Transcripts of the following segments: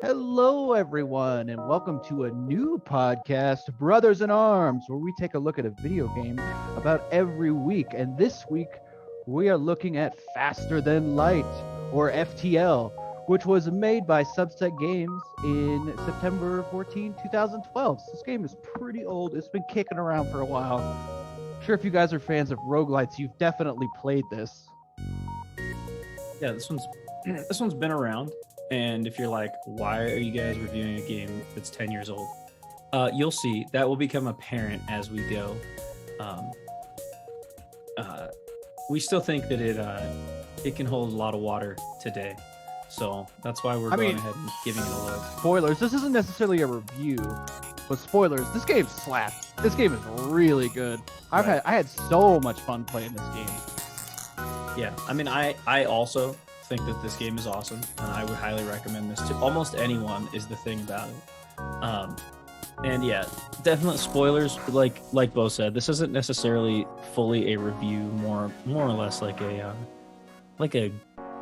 Hello, everyone, and welcome to a new podcast, Brothers in Arms, where we take a look at a video game about every week. And this week, we are looking at Faster Than Light, or FTL, which was made by Subset Games in September 14, 2012. So this game is pretty old. It's been kicking around for a while. Sure, if you guys are fans of roguelites, you've definitely played this. Yeah, this one's been around, and if you're like, why are you guys reviewing a game that's 10 years old? You'll see that will become apparent as we go. We still think that it can hold a lot of water today, so that's why we're going ahead and giving it a look. Spoilers. This isn't necessarily a review, but spoilers. This game slaps. This game is really good. I had so much fun playing this game. Yeah, I mean, I also think that this game is awesome, and I would highly recommend this to almost anyone. Is the thing about it. And yeah, definite spoilers. Like Bo said, this isn't necessarily fully a review, more or less like a what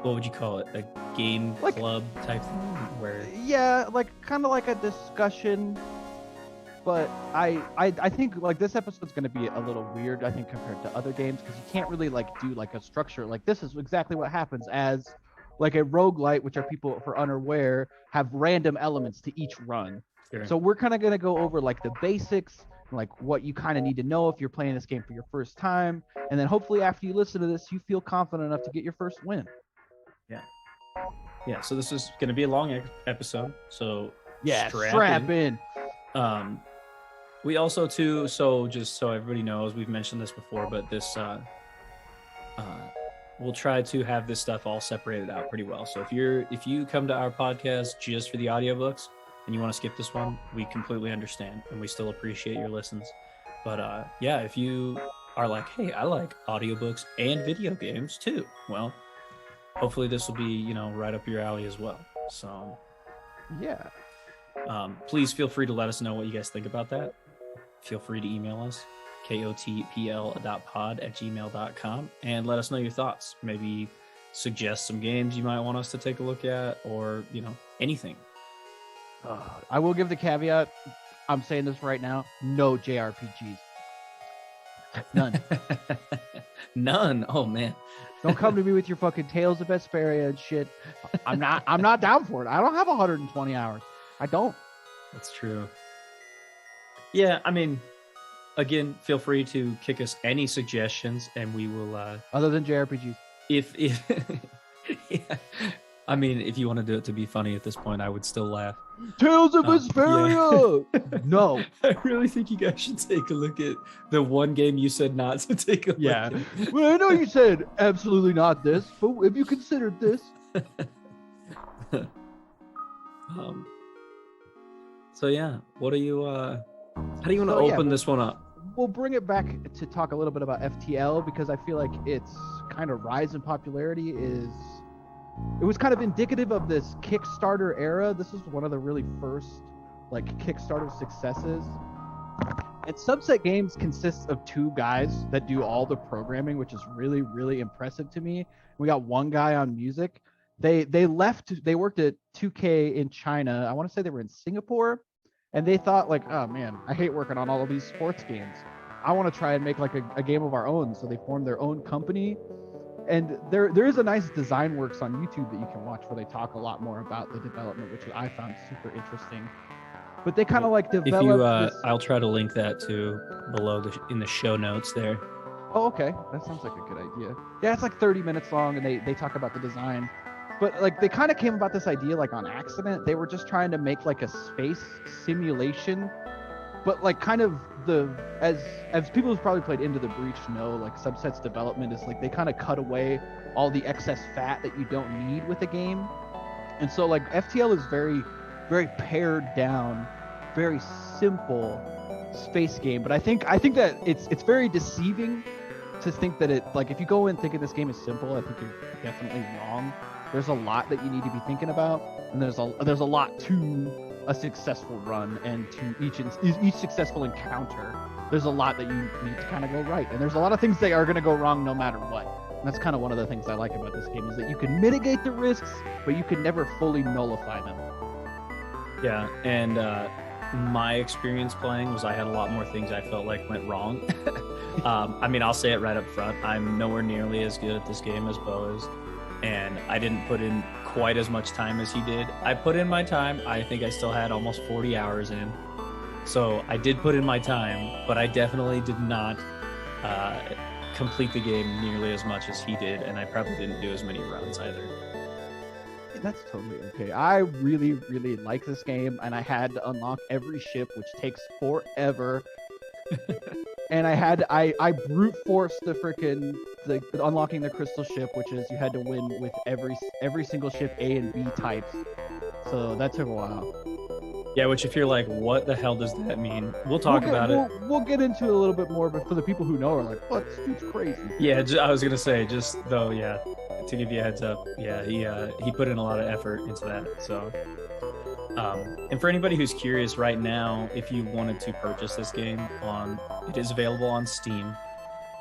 would you call it? A game club type thing, where kind of like a discussion. But I think like this episode's going to be a little weird, I think, compared to other games, because you can't really do like a structure. Like, this is exactly what happens as like a roguelite, which are, people for unaware, have random elements to each run. Sure. So we're kind of going to go over like the basics, like what you kind of need to know if you're playing this game for your first time. And then hopefully after you listen to this, you feel confident enough to get your first win. Yeah. So this is going to be a long episode. So yeah, strap in. We also too, so just so everybody knows, we've mentioned this before, but this we'll try to have this stuff all separated out pretty well. So if you come to our podcast just for the audiobooks and you want to skip this one, we completely understand, and we still appreciate your listens. But yeah, if you are like, hey, I like audiobooks and video games too, well, hopefully this will be, right up your alley as well. So yeah. Please feel free to let us know what you guys think about that. Feel free to email us, kotpl.pod@gmail.com, and let us know your thoughts. Maybe suggest some games you might want us to take a look at, or, anything. I will give the caveat, I'm saying this right now, no JRPGs. None. None? Oh, man. Don't come to me with your fucking Tales of Vesperia and shit. I'm not down for it. I don't have 120 hours. I don't. That's true. Yeah, I mean, again, feel free to kick us any suggestions, and we will. Other than JRPGs. If yeah, I mean, if you want to do it to be funny at this point, I would still laugh. Tales of Vesperia. Yeah. No, I really think you guys should take a look at the one game you said not to take a look at. Well, I know you said absolutely not this, but have you considered this? So yeah, what are you? How do you want to open this one up? We'll bring it back to talk a little bit about FTL, because I feel like its kind of rise in popularity it was kind of indicative of this Kickstarter era. This was one of the really first Kickstarter successes. And Subset Games consists of two guys that do all the programming, which is really, really impressive to me. We got one guy on music. They worked at 2K in China. I want to say they were in Singapore, and they thought oh man, I hate working on all of these sports games. I want to try and make a game of our own. So they formed their own company. And there is a nice design works on YouTube that you can watch where they talk a lot more about the development, which I found super interesting. But they kind of developed. I'll try to link that to below in the show notes there. Oh, okay, that sounds like a good idea. Yeah, it's 30 minutes long, and they talk about the design. But they kind of came about this idea on accident. They were just trying to make a space simulation, but kind of as people who've probably played Into the Breach know, Subset's development is they kind of cut away all the excess fat that you don't need with a game. And so FTL is very, very pared down, very simple space game. But I think that it's very deceiving to think that if you go in thinking this game is simple, I think you're definitely wrong. There's a lot that you need to be thinking about, and there's a lot to a successful run, and to each successful encounter. There's a lot that you need to kind of go right, and there's a lot of things that are going to go wrong no matter what. And that's kind of one of the things I like about this game, is that you can mitigate the risks, but you can never fully nullify them. Yeah, and my experience playing was I had a lot more things I felt like went wrong. I mean, I'll say it right up front. I'm nowhere nearly as good at this game as Bo is, and I didn't put in quite as much time as he did. I put in my time. I think I still had almost 40 hours in. So I did put in my time, but I definitely did not uh, complete the game nearly as much as he did, and I probably didn't do as many runs either. That's totally okay. I really, really like this game, and I had to unlock every ship, which takes forever. And I brute forced the unlocking the crystal ship, which is you had to win with every single ship A and B types. So that took a while. Yeah, which if you're like, what the hell does that mean? We'll talk about it. We'll get into it a little bit more, but for the people who know are like, what? This dude's crazy. Yeah, I was gonna say, just though, yeah, to give you a heads up, yeah, he put in a lot of effort into that. So, and for anybody who's curious right now, if you wanted to purchase this game it is available on Steam,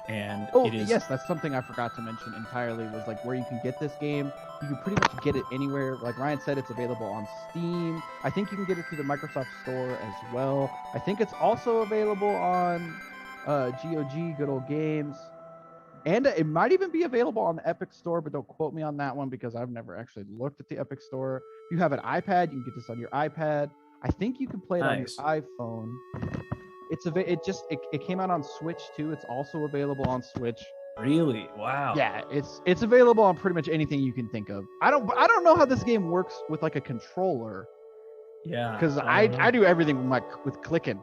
and it is. Yes, that's something I forgot to mention entirely. Was like where you can get this game. You can pretty much get it anywhere. Like Ryan said, it's available on Steam. I think you can get it through the Microsoft Store as well. I think it's also available on GOG, Good Old Games. And it might even be available on the Epic Store, but don't quote me on that one because I've never actually looked at the Epic Store. If you have an iPad, you can get this on your iPad. I think you can play it Nice. on your iPhone. It came out on Switch too. It's also available on Switch. Really? Wow. Yeah, it's available on pretty much anything you can think of. I don't know how this game works with like a controller. Yeah. Because I do everything with clicking.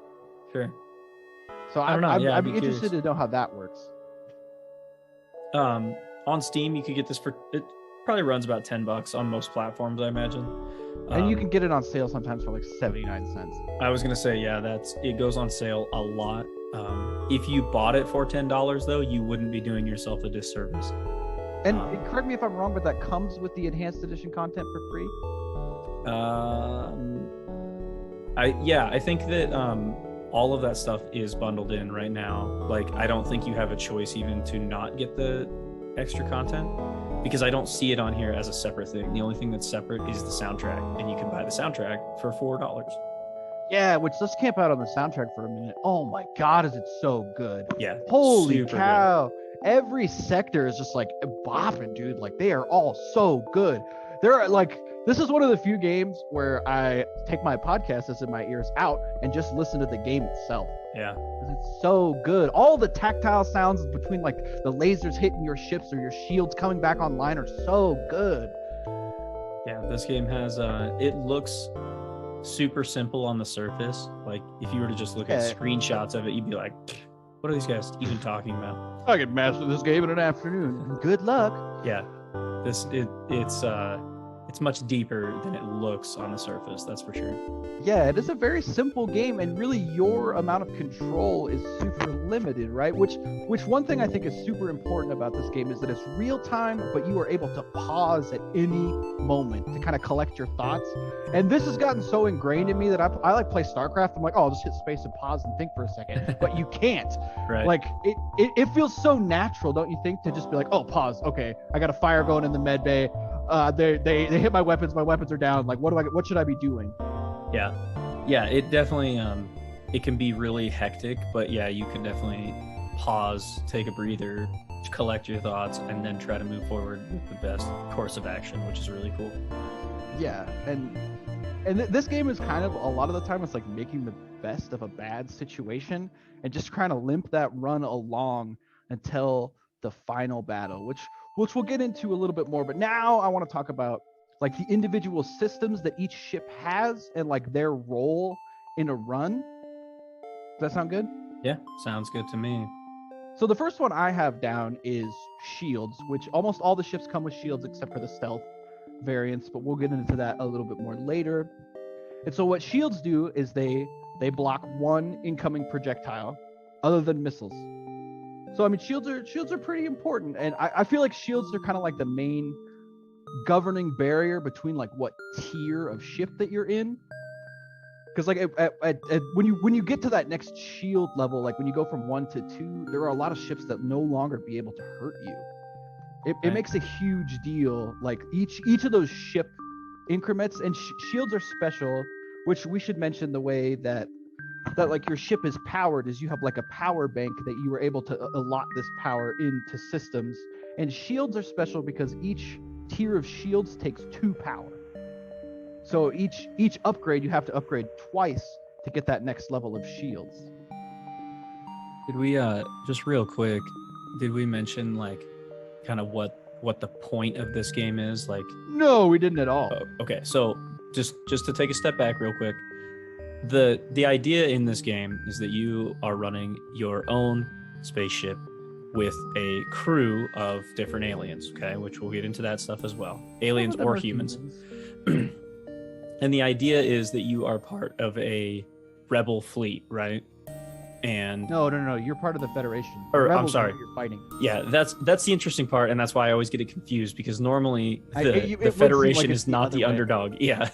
Sure. So I don't know. I'd be interested to know how that works. On Steam, you could get this for it. Probably runs about $10 on most platforms, I imagine. And you can get it on sale sometimes for like 79 cents. I was gonna say, yeah, it goes on sale a lot. If you bought it for $10 though, you wouldn't be doing yourself a disservice. And correct me if I'm wrong, but that comes with the enhanced edition content for free. I think that all of that stuff is bundled in right now. Like, I don't think you have a choice even to not get the extra content, because I don't see it on here as a separate thing. The only thing that's separate is the soundtrack, and you can buy the soundtrack for $4. Yeah, which let's camp out on the soundtrack for a minute. Oh my god, is it so good? Yeah. Holy cow. Good. Every sector is just like bopping, dude. Like they are all so good. They're like, this is one of the few games where I take my podcast that's in my ears out and just listen to the game itself. Yeah. It's so good. All the tactile sounds between like the lasers hitting your ships or your shields coming back online are so good. Yeah, this game has it looks super simple on the surface. Like if you were to just look at screenshots of it, you'd be like, what are these guys even talking about? I could master this game in an afternoon. Good luck. Yeah. It's much deeper than it looks on the surface, that's for sure. Yeah, it is a very simple game, and really your amount of control is super limited, right? Which one thing I think is super important about this game is that it's real time, but you are able to pause at any moment to kind of collect your thoughts. And this has gotten so ingrained in me that I like play StarCraft. I'm like, oh, I'll just hit space and pause and think for a second. But you can't. Right. Like it feels so natural, don't you think, to just be like, oh, pause. Okay, I got a fire going in the med bay. They hit my weapons are down. Like what should I be doing? Yeah, it definitely it can be really hectic, but yeah, you can definitely pause, take a breather, collect your thoughts, and then try to move forward with the best course of action, which is really cool. Yeah, and this game is kind of, a lot of the time it's like making the best of a bad situation and just trying to limp that run along until the final battle, which we'll get into a little bit more. But now I want to talk about like the individual systems that each ship has and like their role in a run. Does that sound good? Yeah, sounds good to me. So the first one I have down is shields, which almost all the ships come with shields except for the stealth variants, but we'll get into that a little bit more later. And so what shields do is they block one incoming projectile other than missiles. So I mean, shields are pretty important, and I feel like shields are kind of like the main governing barrier between like what tier of ship that you're in. Because like when you get to that next shield level, like when you go from 1 to 2, there are a lot of ships that no longer be able to hurt you. It makes a huge deal. Like each of those ship increments, and shields are special, which we should mention the way that like your ship is powered is you have like a power bank that you were able to allot this power into systems. And shields are special because each tier of shields takes 2 power. So each upgrade you have to upgrade twice to get that next level of shields. Did we just real quick, did we mention like kind of what the point of this game is? Like, no, we didn't at all. Okay, so just to take a step back real quick, the idea in this game is that you are running your own spaceship with a crew of different aliens, okay, which we'll get into that stuff as well, aliens or humans. And the idea is that you are part of a rebel fleet, right? And no, you're part of the Federation. Or I'm sorry, you're fighting. Yeah, that's the interesting part, and that's why I always get it confused, because normally the Federation is not the underdog. Yeah.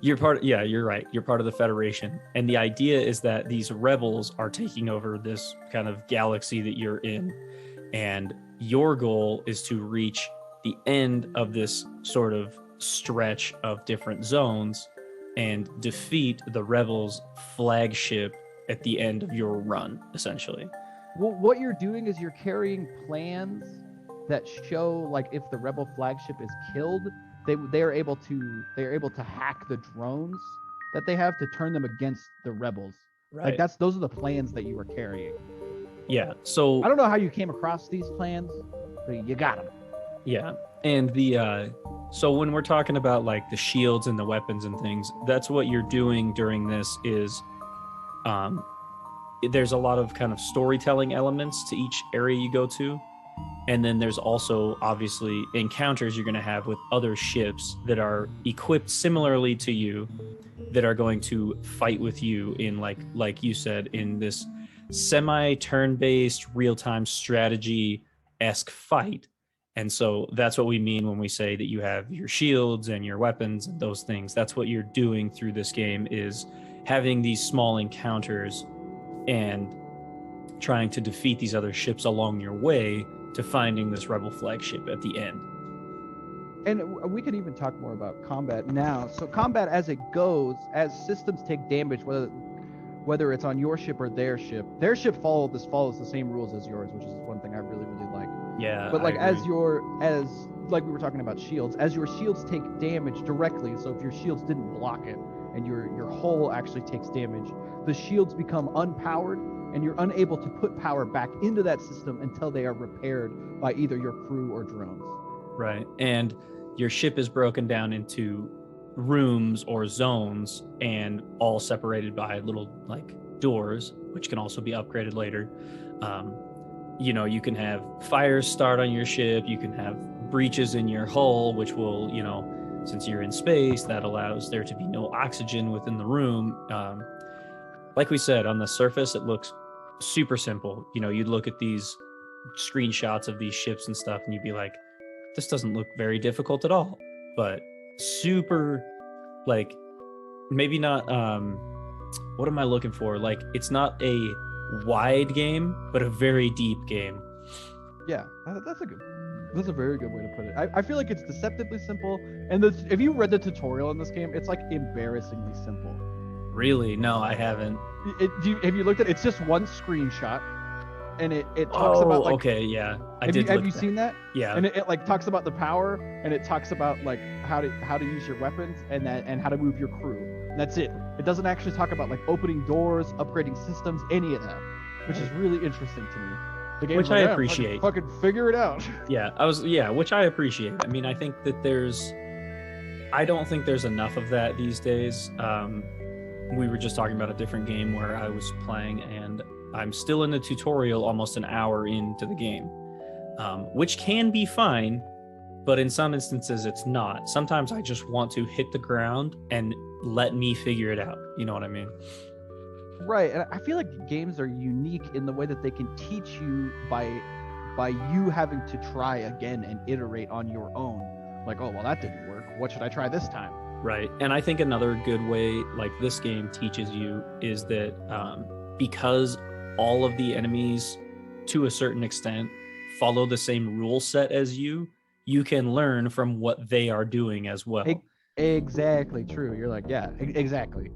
You're right. You're part of the Federation. And the idea is that these rebels are taking over this kind of galaxy that you're in. And your goal is to reach the end of this sort of stretch of different zones and defeat the rebels' flagship at the end of your run, essentially. Well, what you're doing is you're carrying plans that show, like, if the rebel flagship is killed, they are able to hack the drones that they have to turn them against the rebels. Right. Like those are the plans that you were carrying. Yeah. So I don't know how you came across these plans, but you got them. Yeah. And so when we're talking about like the shields and the weapons and things, that's what you're doing during this is there's a lot of kind of storytelling elements to each area you go to. And then there's also obviously encounters you're going to have with other ships that are equipped similarly to you, that are going to fight with you in like you said, in this semi-turn-based real-time strategy-esque fight. And so that's what we mean when we say that you have your shields and your weapons and those things. That's what you're doing through this game, is having these small encounters and trying to defeat these other ships along your way to finding this rebel flagship at the end. And we can even talk more about combat now. So combat as it goes, as systems take damage, whether it's on your ship or their ship follows the same rules as yours, which is one thing I really, really like. Yeah. But like as like we were talking about shields, as your shields take damage directly, so if your shields didn't block it and your hull actually takes damage, the shields become unpowered and you're unable to put power back into that system until they are repaired by either your crew or drones. Right. And your ship is broken down into rooms or zones, and all separated by little like doors, which can also be upgraded later. You can have fires start on your ship, you can have breaches in your hull, which will, since you're in space, that allows there to be no oxygen within the room. Like we said, on the surface, it looks super simple. You'd look at these screenshots of these ships and stuff, and you'd be like, this doesn't look very difficult at all. But super, like, maybe not, what am I looking for? Like, it's not a wide game, but a very deep game. Yeah, that's a very good way to put it. I feel like it's deceptively simple, and if you read the tutorial in this game, it's like embarrassingly simple. Really? No, I haven't. Have you looked at it? It's just one screenshot, and it talks about like. Okay, yeah. Have you seen that? Yeah. And it like talks about the power, and it talks about like how to use your weapons and how to move your crew. And that's it. It doesn't actually talk about like opening doors, upgrading systems, any of that, which is really interesting to me. The game, which I appreciate. Fucking figure it out. Which I appreciate. I mean, I think that I don't think there's enough of that these days. We were just talking about a different game where I was playing, and I'm still in the tutorial almost an hour into the game, which can be fine, but in some instances it's not. Sometimes I just want to hit the ground and let me figure it out. You know what I mean? Right, and I feel like games are unique in the way that they can teach you by you having to try again and iterate on your own. Like, oh, well, that didn't work. What should I try this time? Right. And I think another good way, like this game teaches you, is that because all of the enemies, to a certain extent, follow the same rule set as you can learn from what they are doing as well. Exactly true. You're like, yeah, exactly.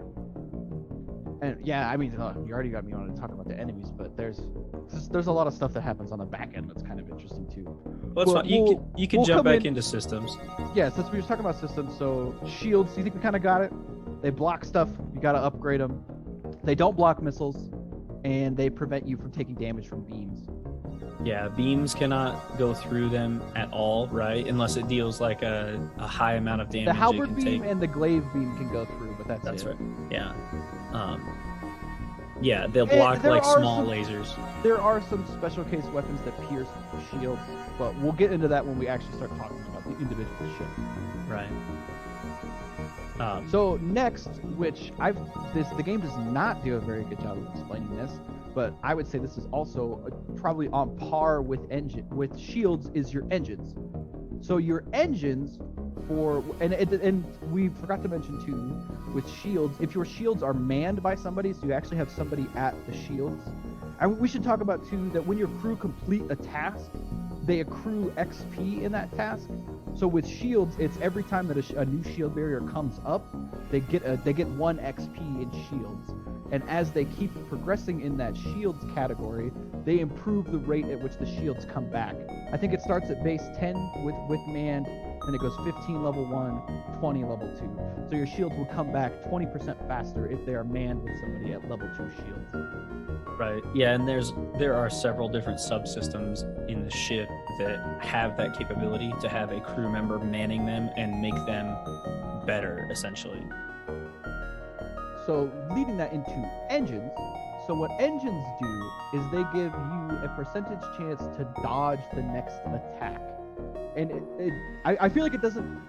And yeah, I mean, you already got me on to talk about the enemies, but there's a lot of stuff that happens on the back end that's kind of interesting too. Well, that's fine. You can jump back into systems. Yeah, since we were talking about systems, so shields, you think we kind of got it? They block stuff. You got to upgrade them. They don't block missiles, and they prevent you from taking damage from beams. Yeah, beams cannot go through them at all, right? Unless it deals like a high amount of damage. The halberd it can beam take. and the glaive beam can go through, but that's it. Right. Yeah. Yeah, they'll block like small lasers. There are some special case weapons that pierce shields, but we'll get into that when we actually start talking about the individual ships. Right. So next, which the game does not do a very good job of explaining this, but I would say this is also probably on par with shields is your engines. So your engines and we forgot to mention too with shields, if your shields are manned by somebody, so you actually have somebody at the shields. And we should talk about too that when your crew complete a task, they accrue XP in that task. So with shields, it's every time that a new shield barrier comes up, they get 1 XP in shields. And as they keep progressing in that shields category, they improve the rate at which the shields come back. I think it starts at base 10 with manned, and it goes 15 level 1, 20 level 2. So your shields will come back 20% faster if they are manned with somebody at level 2 shields. Right. Yeah, and there are several different subsystems in the ship that have that capability to have a crew member manning them and make them better, essentially. So leading that into engines, so what engines do is they give you a percentage chance to dodge the next attack. And I feel like it doesn't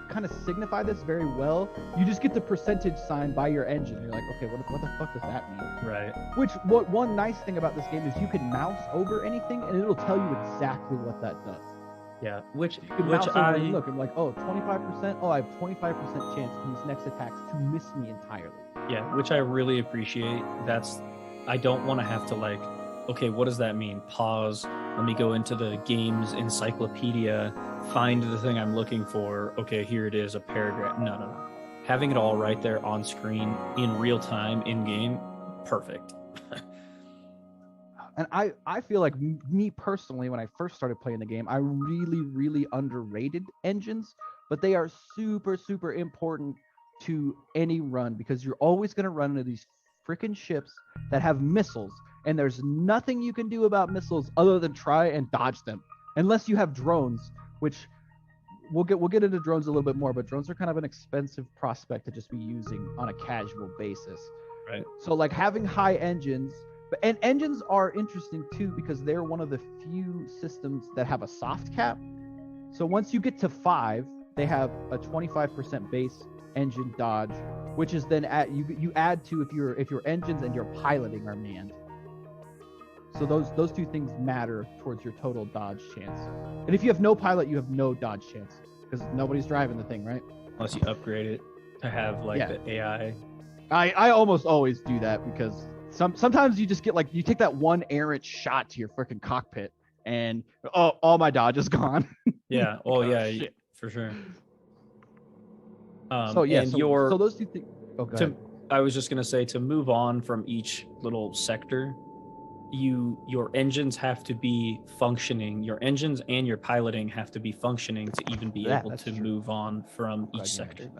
kind of signify this very well. You just get the percentage sign by your engine. You're like, okay, what the fuck does that mean? Right. One nice thing about this game is you can mouse over anything and it'll tell you exactly what that does. Yeah, which you can mouse over and look. I'm like, oh, 25%. Oh, I have 25% chance in these next attacks to miss me entirely. Yeah, which I really appreciate. I don't want to have to like, okay, what does that mean? Pause. Let me go into the game's encyclopedia, find the thing I'm looking for. Okay, here it is, a paragraph. No. Having it all right there on screen in real time in game, perfect. And I feel like me personally, when I first started playing the game, I really, really underrated engines, but they are super, super important to any run because you're always going to run into these freaking ships that have missiles, and there's nothing you can do about missiles other than try and dodge them, unless you have drones, which we'll get into drones a little bit more, but drones are kind of an expensive prospect to just be using on a casual basis. Right. So like having high engines. And engines are interesting too because they're one of the few systems that have a soft cap. So once you get to 5, they have a 25% base engine dodge, which is then you add to if your engines and your piloting are manned. So those two things matter towards your total dodge chance. And if you have no pilot, you have no dodge chance because nobody's driving the thing, right? Unless you upgrade it to have the AI. I almost always do that because sometimes you just get you take that one errant shot to your freaking cockpit and all my dodge is gone. Yeah. Oh yeah, shit. For sure. So those two things. Oh, go ahead. I was just gonna say to move on from each little sector, your engines have to be functioning. Your engines and your piloting have to be functioning to even be able to move on from each sector.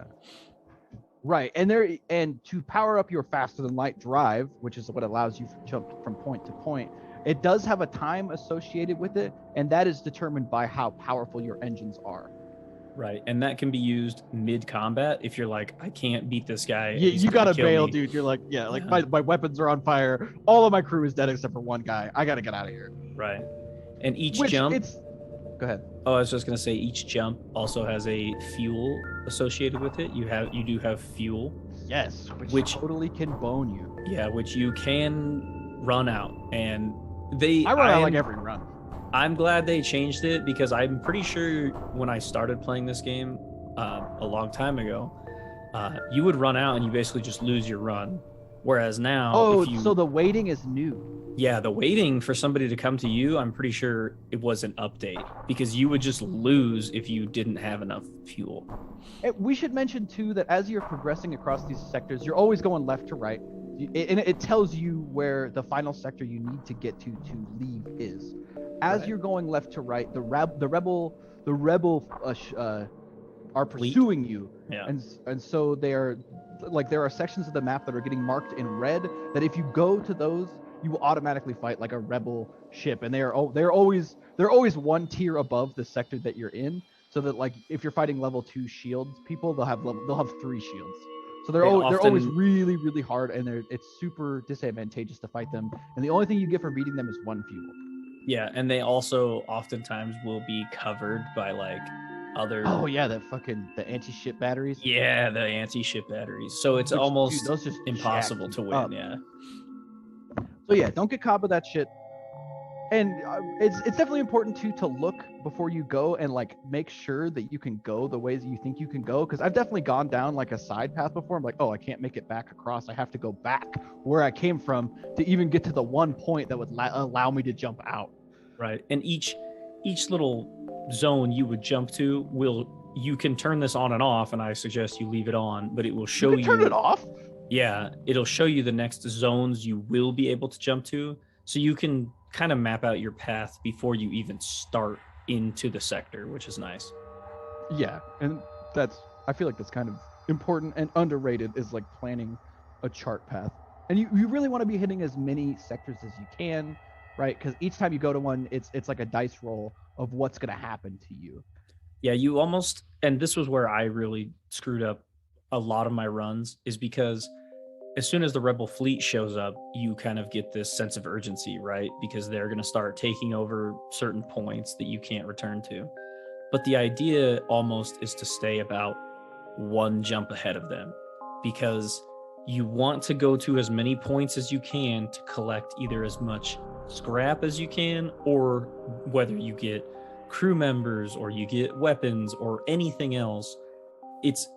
Right, and to power up your faster than light drive, which is what allows you to jump from point to point, it does have a time associated with it, and that is determined by how powerful your engines are. Right, and that can be used mid-combat if you're like, I can't beat this guy. Yeah, you gotta bail, dude. You're like, my weapons are on fire. All of my crew is dead except for one guy. I gotta get out of here. Right, and each jump. Go ahead. Oh, I was just gonna say each jump also has a fuel associated with it. You do have fuel. Yes, which totally can bone you. Yeah, which you can run out, and I run out like every run. I'm glad they changed it because I'm pretty sure when I started playing this game a long time ago, you would run out and you basically just lose your run, Whereas now, Oh, if you, so the waiting is new. yeah, the waiting for somebody to come to you, I'm pretty sure it was an update because you would just lose if you didn't have enough fuel. We should mention too that as you're progressing across these sectors, you're always going left to right, and it tells you where the final sector you need to get to leave is. As Right. you're going left to right, the rebel are Fleet. pursuing you, Yeah. and so they are like there are sections of the map that are getting marked in red that if you go to those, you will automatically fight like a rebel ship, and they're always one tier above the sector that you're in, so that like if you're fighting level 2 shields people, they'll have 3 shields. So they're always really really hard, and it's super disadvantageous to fight them, and the only thing you get for beating them is 1 fuel. Yeah, and they also oftentimes will be covered by like other. Oh yeah, the anti-ship batteries. Yeah, the anti-ship batteries. So it's Which, almost dude, those just impossible jack to you win. up. Yeah. So yeah, don't get caught with that shit. And it's definitely important to look before you go and like make sure that you can go the ways you think you can go. Because I've definitely gone down like a side path before. I'm like, oh, I can't make it back across. I have to go back where I came from to even get to the one point that would allow me to jump out. Right. And each little zone you would jump to you can turn this on and off, and I suggest you leave it on, but it will show you. Turn it off. Yeah, it'll show you the next zones you will be able to jump to, so you can kind of map out your path before you even start into the sector, which is nice. Yeah, and I feel like that's kind of important and underrated, is like planning a chart path. And you really want to be hitting as many sectors as you can, right? Because each time you go to one, it's like a dice roll of what's going to happen to you. Yeah, you almost, and this was where I really screwed up a lot of my runs, is because as soon as the rebel fleet shows up, you kind of get this sense of urgency, right? Because they're going to start taking over certain points that you can't return to. But the idea almost is to stay about 1 jump ahead of them, because you want to go to as many points as you can to collect either as much scrap as you can, or whether you get crew members or you get weapons or anything else. It's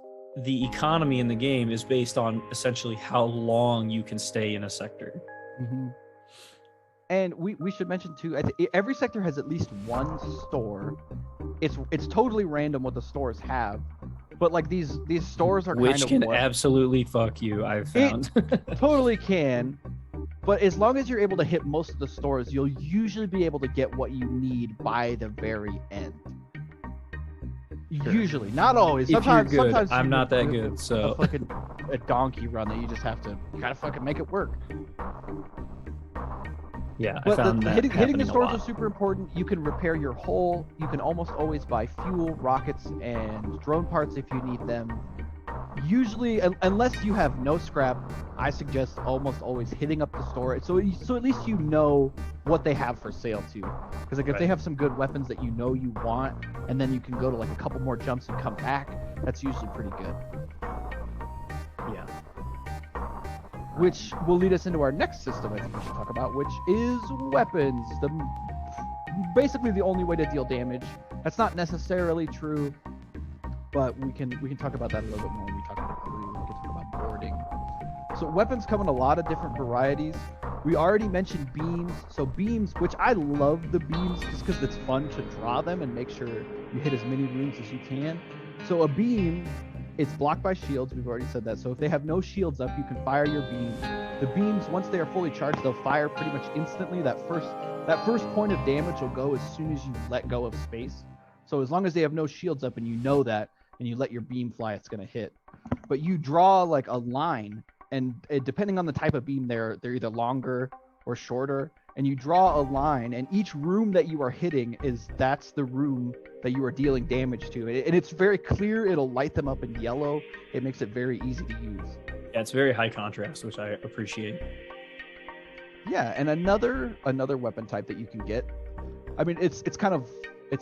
the economy in the game is based on essentially how long you can stay in a sector. Mm-hmm. And we should mention too, every sector has at least 1 store. It's totally random what the stores have, but like these stores are which kind of can absolutely fuck you, I've found. Totally can. But as long as you're able to hit most of the stores, you'll usually be able to get what you need by the very end. Sure. Usually, not always. Sometimes I'm not that good, so a donkey run that you just have to gotta fucking make it work. Yeah, but I found that hitting the stores is super important. You can repair your hull. You can almost always buy fuel, rockets, and drone parts if you need them. Usually, unless you have no scrap, I suggest almost always hitting up the store. So at least you know what they have for sale too. Because like if they have some good weapons that you know you want, and then you can go to like a couple more jumps and come back, that's usually pretty good. Yeah. Which will lead us into our next system I think we should talk about, which is weapons. Basically the only way to deal damage. That's not necessarily true, but we can talk about that a little bit more when we talk about crew. We can talk about boarding. So weapons come in a lot of different varieties. We already mentioned beams. So beams, which I love the beams just because it's fun to draw them and make sure you hit as many rooms as you can. So a beam, it's blocked by shields. We've already said that. So if they have no shields up, you can fire your beam. The beams, once they are fully charged, they'll fire pretty much instantly. That first point of damage will go as soon as you let go of space. So as long as they have no shields up and you know that, and you let your beam fly, it's going to hit. But you draw like a line, and depending on the type of beam, they're either longer or shorter, and you draw a line, and each room that you are hitting that's the room that you are dealing damage to. And it's very clear. It'll light them up in yellow. It makes it very easy to use. Yeah, it's very high contrast, which I appreciate. Yeah, and another weapon type that you can get, I mean, it's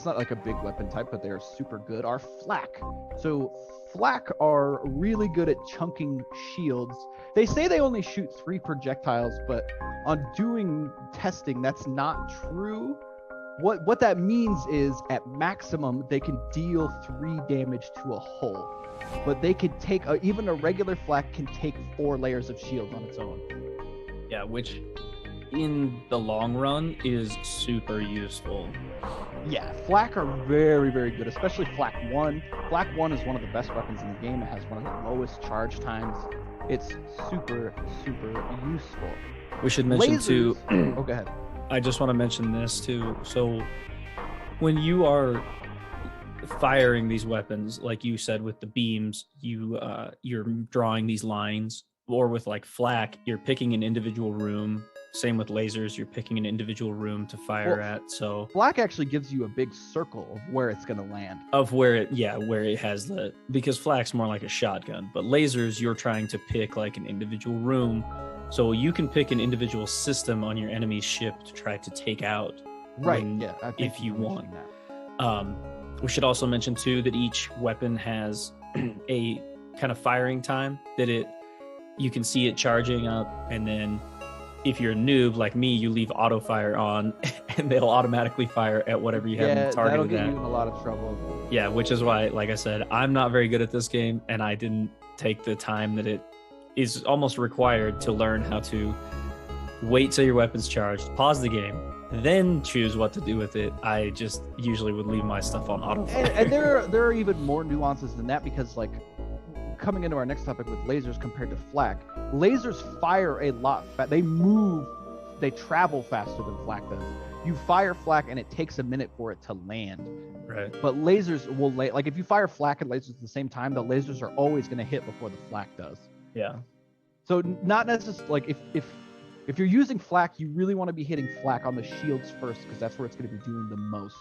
not like a big weapon type, but they're super good, are flak. So flak are really good at chunking shields. They say they only shoot 3 projectiles, but on doing testing, that's not true. What that means is at maximum they can deal 3 damage to a hull, but they can take even a regular flak can take 4 layers of shield on its own. Yeah, which in the long run is super useful. Yeah, flak are very, very good, especially flak 1. Flak 1 is one of the best weapons in the game. It has one of the lowest charge times. It's super, super useful. We should mention too. Oh, go ahead. I just want to mention this too. So when you are firing these weapons, like you said with the beams, you're drawing these lines, or with like flak, you're picking an individual room. Same with lasers, you're picking an individual room to fire at. So flak actually gives you a big circle of where it's going to land. Of where it has because flak's more like a shotgun, but lasers, you're trying to pick like an individual room. So you can pick an individual system on your enemy's ship to try to take out. Right, yeah. If you want. We should also mention too that each weapon has a kind of firing time that you can see it charging up, and then if you're a noob like me, you leave auto fire on and they'll automatically fire at whatever you have targeted at. That'll get you in a lot of trouble. Yeah, which is why, like I said, I'm not very good at this game, and I didn't take the time that it is almost required to learn how to wait till your weapon's charged, pause the game, then choose what to do with it. I just usually would leave my stuff on auto fire. And there are even more nuances than that, because like coming into our next topic with lasers compared to flak, lasers fire a lot they travel faster than flak does. You fire flak and it takes a minute for it to land. Right. But lasers will like if you fire flak and lasers at the same time, the lasers are always going to hit before the flak does. Yeah. So not necessarily like if you're using flak, you really want to be hitting flak on the shields first, because that's where it's going to be doing the most.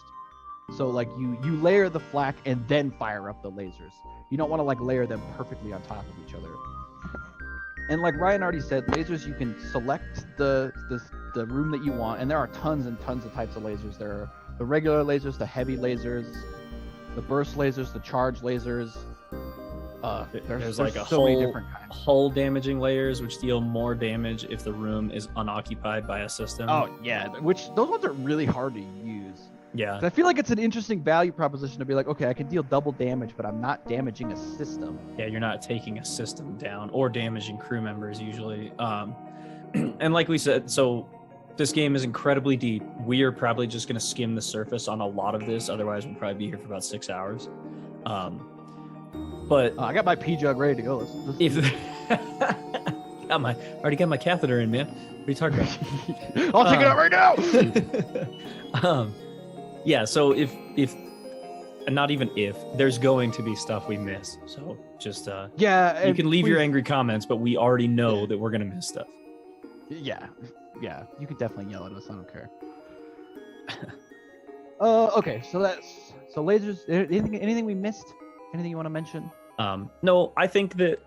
So like you layer the flak and then fire up the lasers. You don't want to like layer them perfectly on top of each other. And like Ryan already said, lasers, you can select the room that you want, and there are tons and tons of types of lasers. There are the regular lasers, the heavy lasers, the burst lasers, the charge lasers. There's like so many different kinds. Hull damaging layers, which deal more damage if the room is unoccupied by a system. Oh yeah, which those ones are really hard to use. Yeah. I feel like it's an interesting value proposition to be like, okay, I can deal double damage, but I'm not damaging a system. Yeah, you're not taking a system down or damaging crew members usually. And like we said, so this game is incredibly deep. We are probably just going to skim the surface on a lot of this. Otherwise, we'll probably be here for about 6 hours. But I got my pee jug ready to go. Already got my catheter in, man. What are you talking about? I'll take it out right now. Yeah, so if not even if, there's going to be stuff we miss. So just you can leave your angry comments, but we already know that we're gonna miss stuff. Yeah, you can definitely yell at us. I don't care. Okay, so lasers. Anything we missed? Anything you want to mention? No, I think that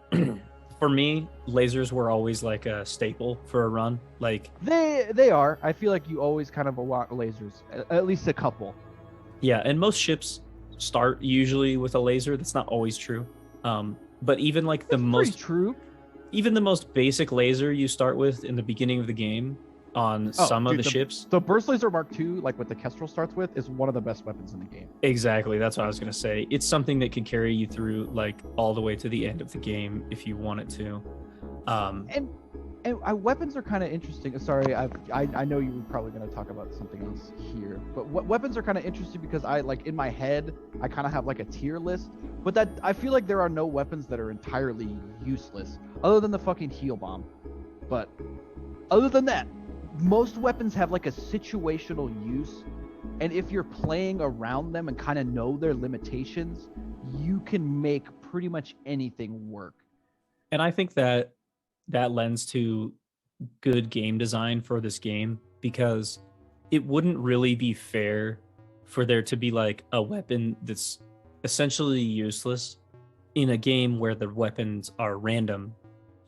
for me, lasers were always like a staple for a run. Like they are. I feel like you always kind of want lasers, at least a couple. Yeah, and most ships start usually with a laser. That's not always true. But even like even the most basic laser you start with in the beginning of the game on some of the ships. The burst laser Mark II, like what the Kestrel starts with, is one of the best weapons in the game. Exactly, that's what I was gonna say. It's something that can carry you through like all the way to the end of the game if you want it to. And weapons are kind of interesting. Sorry, I know you were probably going to talk about something else here, but weapons are kind of interesting because I like in my head I kind of have like a tier list, but that I feel like there are no weapons that are entirely useless other than the fucking heal bomb. But other than that, most weapons have like a situational use, and if you're playing around them and kind of know their limitations, you can make pretty much anything work. And I think that lends to good game design for this game, because it wouldn't really be fair for there to be like a weapon that's essentially useless in a game where the weapons are random.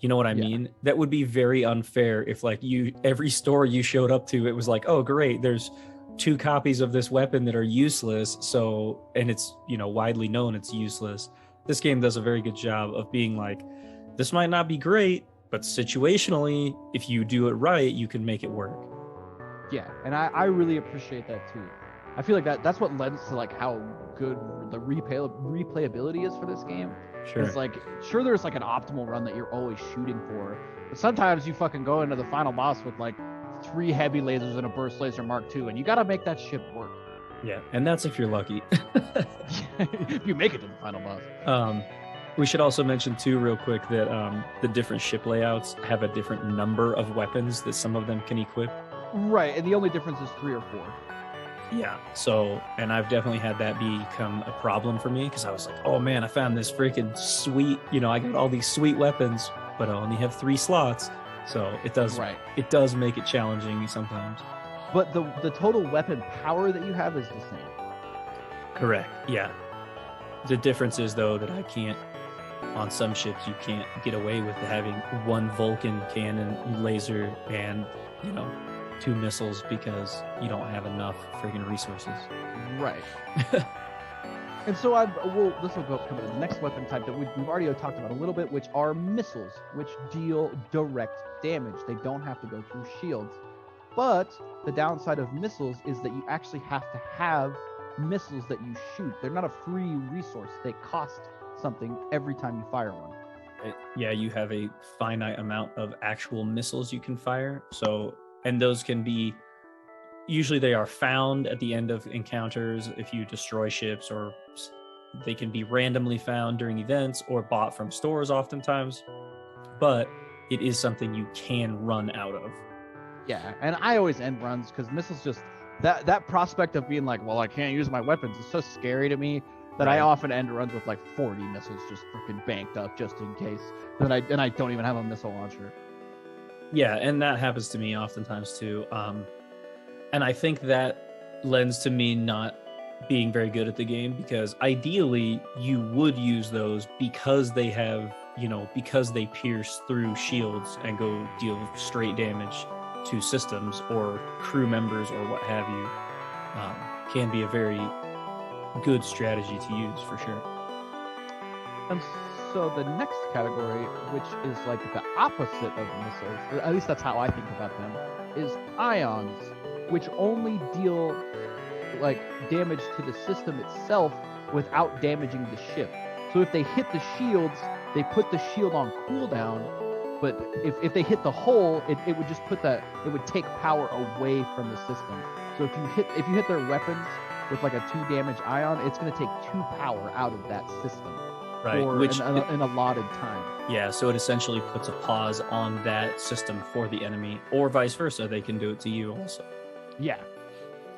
You know what I mean? That would be very unfair if like every store you showed up to, it was like, oh great, there's 2 copies of this weapon that are useless. So, and it's, widely known it's useless. This game does a very good job of being like, this might not be great, but situationally, if you do it right, you can make it work. Yeah, and I really appreciate that too. I feel like that's what lends to like how good the replayability is for this game. Sure. It's like, sure, there's like an optimal run that you're always shooting for, but sometimes you fucking go into the final boss with like 3 heavy lasers and a burst laser Mark II, and you gotta make that ship work. Yeah, and that's if you're lucky. If you make it to the final boss. We should also mention too, real quick, that the different ship layouts have a different number of weapons that some of them can equip. Right, and the only difference is 3 or 4. Yeah, so, and I've definitely had that become a problem for me, because I was like, oh man, I found this freaking sweet, I got all these sweet weapons, but I only have 3 slots. So it does make it challenging sometimes. But the total weapon power that you have is the same. Correct, yeah. The difference is, though, that I can't, on some ships, you can't get away with having 1 Vulcan cannon laser and, 2 missiles, because you don't have enough friggin' resources. Right. And so this will come to the next weapon type that we've already talked about a little bit, which are missiles, which deal direct damage. They don't have to go through shields. But the downside of missiles is that you actually have to have missiles that you shoot. They're not a free resource. They cost something every time you fire one. Yeah, you have a finite amount of actual missiles you can fire. So, and those can be, usually they are found at the end of encounters if you destroy ships, or they can be randomly found during events or bought from stores oftentimes. But it is something you can run out of. Yeah, and I always end runs because missiles just, that prospect of being like, well, I can't use my weapons is so scary to me that I often end runs with like 40 missiles just freaking banked up just in case. And I don't even have a missile launcher. Yeah, and that happens to me oftentimes too. And I think that lends to me not being very good at the game, because ideally you would use those because they have, because they pierce through shields and go deal straight damage to systems or crew members or what have you. Can be a very good strategy to use for sure. And so the next category, which is like the opposite of missiles, at least that's how I think about them, is ions, which only deal like damage to the system itself without damaging the ship. So if they hit the shields, they put the shield on cooldown, but if they hit the hull, it would just it would take power away from the system. So if you hit their weapons with like a 2 damage ion, it's going to take 2 power out of that system. Right, for an allotted time. Yeah, so it essentially puts a pause on that system for the enemy, or vice versa. They can do it to you also. Yeah.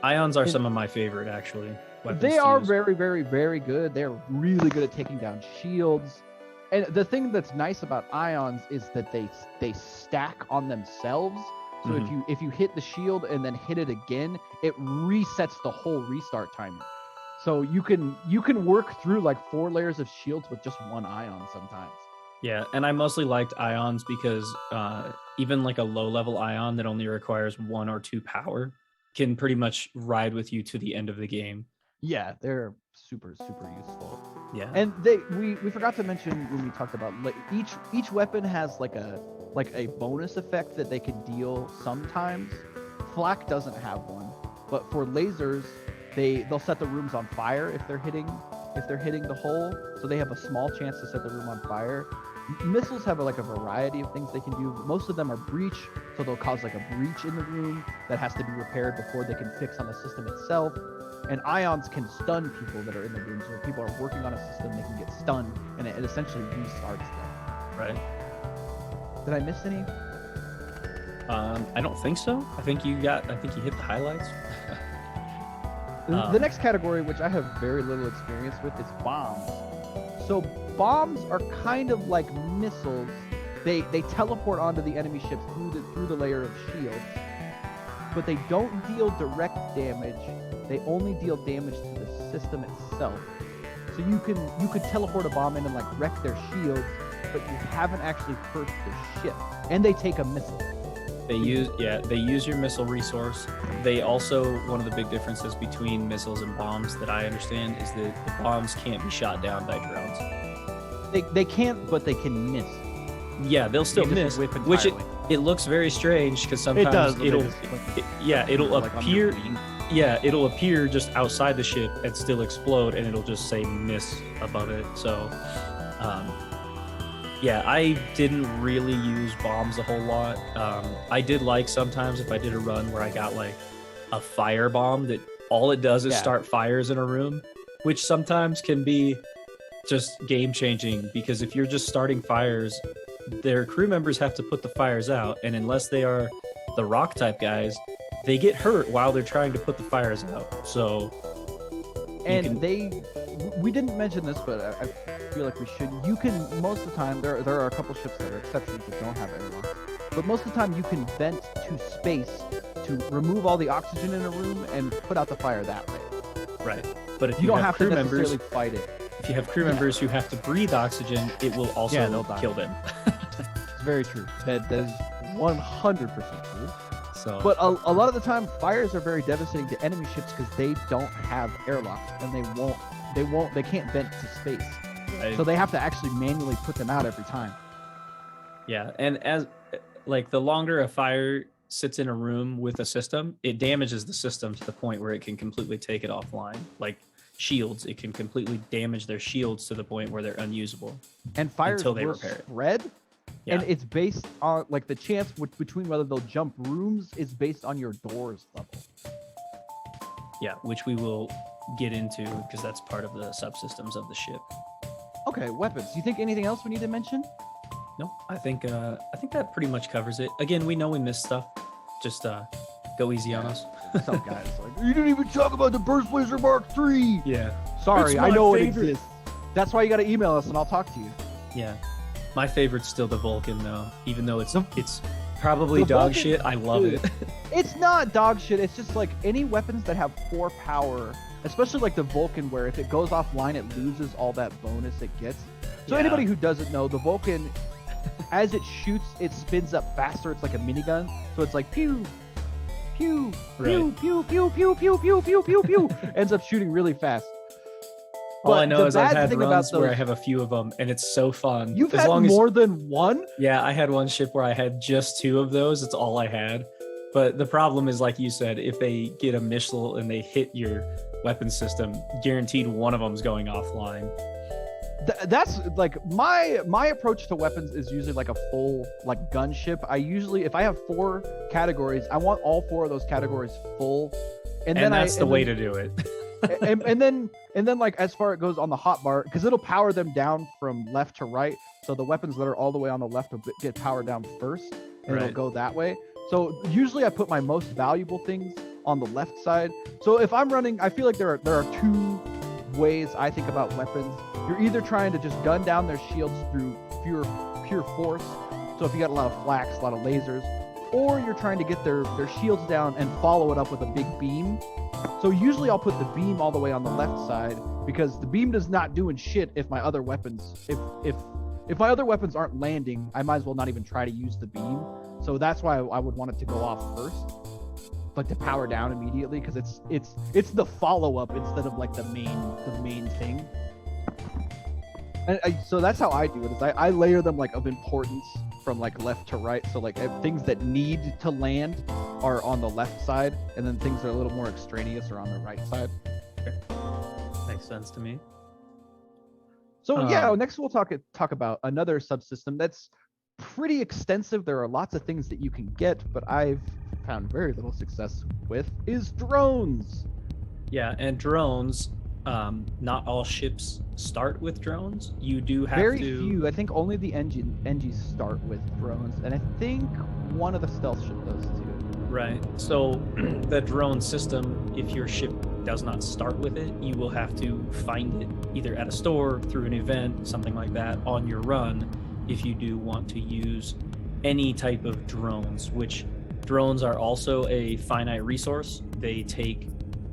Ions are some of my favorite, actually. They are very, very, very good. They're really good at taking down shields. And the thing that's nice about ions is that they stack on themselves. So if you hit the shield and then hit it again, it resets the whole restart timer. So you can work through like 4 layers of shields with just 1 ion sometimes. Yeah, and I mostly liked ions because even like a low-level ion that only requires 1 or 2 power can pretty much ride with you to the end of the game. Yeah, they're super, super useful. Yeah, and we forgot to mention when we talked about each weapon has like a bonus effect that they can deal sometimes. Flak doesn't have one, but for lasers, they'll set the rooms on fire if they're hitting the hull, so they have a small chance to set the room on fire. Missiles have a variety of things they can do. Most of them are breach, so they'll cause like a breach in the room that has to be repaired before they can fix on the system itself. And ions can stun people that are in the room, so if people are working on a system, they can get stunned, and it essentially restarts them. Right. Did I miss any? I don't think so. I think you hit the highlights. The next category, which I have very little experience with, is bombs. So bombs are kind of like missiles. They teleport onto the enemy ships through the layer of shields, but they don't deal direct damage. They only deal damage to the system itself. So you could teleport a bomb in and like wreck their shields, but you haven't actually hurt the ship. And they take a missile. They use your missile resource. They also, one of the big differences between missiles and bombs that I understand is that the bombs can't be shot down by drones. They can't, but they can miss. Yeah, they'll still miss, which it looks very strange because sometimes it'll appear. yeah, it'll appear just outside the ship and still explode, and it'll just say miss above it. So, yeah, I didn't really use bombs a whole lot. I did like sometimes if I did a run where I got like a fire bomb that all it does is start fires in a room, which sometimes can be just game changing, because if you're just starting fires, their crew members have to put the fires out, and unless they are the rock type guys, they get hurt while they're trying to put the fires out. So, and we didn't mention this, but I feel like we should. You can, most of the time, there are a couple ships that are exceptions that don't have airlock, but most of the time you can vent to space to remove all the oxygen in a room and put out the fire that way. Right. But if you don't have crew to members, necessarily fight it. If you have crew members who have to breathe oxygen, it will also kill them. It's very true. That is 100% true. So, but a lot of the time, fires are very devastating to enemy ships because they don't have airlocks, and they can't vent to space. Right. So they have to actually manually put them out every time. Yeah, and as like the longer a fire sits in a room with a system, it damages the system to the point where it can completely take it offline. Like shields, it can completely damage their shields to the point where they're unusable. And fires until they will repair it. spread. Yeah. And it's based on, like, the chance between whether they'll jump rooms is based on your doors level. Yeah, which we will get into because that's part of the subsystems of the ship. Okay, weapons. Do you think anything else we need to mention? No, I think that pretty much covers it. Again, we know we missed stuff. Just go easy on us. Some guys like, you didn't even talk about the Burst Blazer Mark III. Yeah. Sorry, I know it exists. That's why you got to email us and I'll talk to you. Yeah. My favorite's still the Vulcan, though. Even though it's probably dog shit, I love it. It's not dog shit. It's just like any weapons that have 4 power, especially like the Vulcan, where if it goes offline, it loses all that bonus it gets. So anybody who doesn't know, the Vulcan, as it shoots, it spins up faster. It's like a minigun. So it's like pew, pew, pew, pew, pew, pew, pew, pew, pew, pew, pew. Ends up shooting really fast. All I know is I've had runs where I have a few of them, and it's so fun. You've had more than one? Yeah, I had one ship where I had just 2 of those. It's all I had. But the problem is, like you said, if they get a missile and they hit your weapon system, guaranteed one of them's going offline. That's like my approach to weapons is usually like a full like gunship. I usually, if I have 4 categories, I want all 4 of those categories full, and then that's the way to do it. and then like as far as it goes on the hotbar, because it'll power them down from left to right. So the weapons that are all the way on the left will get powered down first, and it'll go that way. So usually I put my most valuable things on the left side. So if I'm running, I feel like there are 2 ways I think about weapons. You're either trying to just gun down their shields through pure force. So if you got a lot of flax, a lot of lasers, or you're trying to get their shields down and follow it up with a big beam. So usually I'll put the beam all the way on the left side, because the beam does not doing shit if my other weapons, if my other weapons aren't landing, I might as well not even try to use the beam. So that's why I would want it to go off first, but to power down immediately, because it's the follow up instead of like the main thing. And so that's how I do it. Is I layer them like of importance from like left to right. So like things that need to land are on the left side, and then things that are a little more extraneous are on the right side. Makes sense to me. So next we'll talk about another subsystem that's pretty extensive. There are lots of things that you can get, but I've found very little success with is drones. Yeah, and drones, not all ships start with drones. You do have very few. I think only the NGs start with drones, and I think one of the stealth ship does too. Right. So the drone system, if your ship does not start with it, you will have to find it either at a store, through an event, something like that, on your run, if you do want to use any type of drones, which drones are also a finite resource. They take,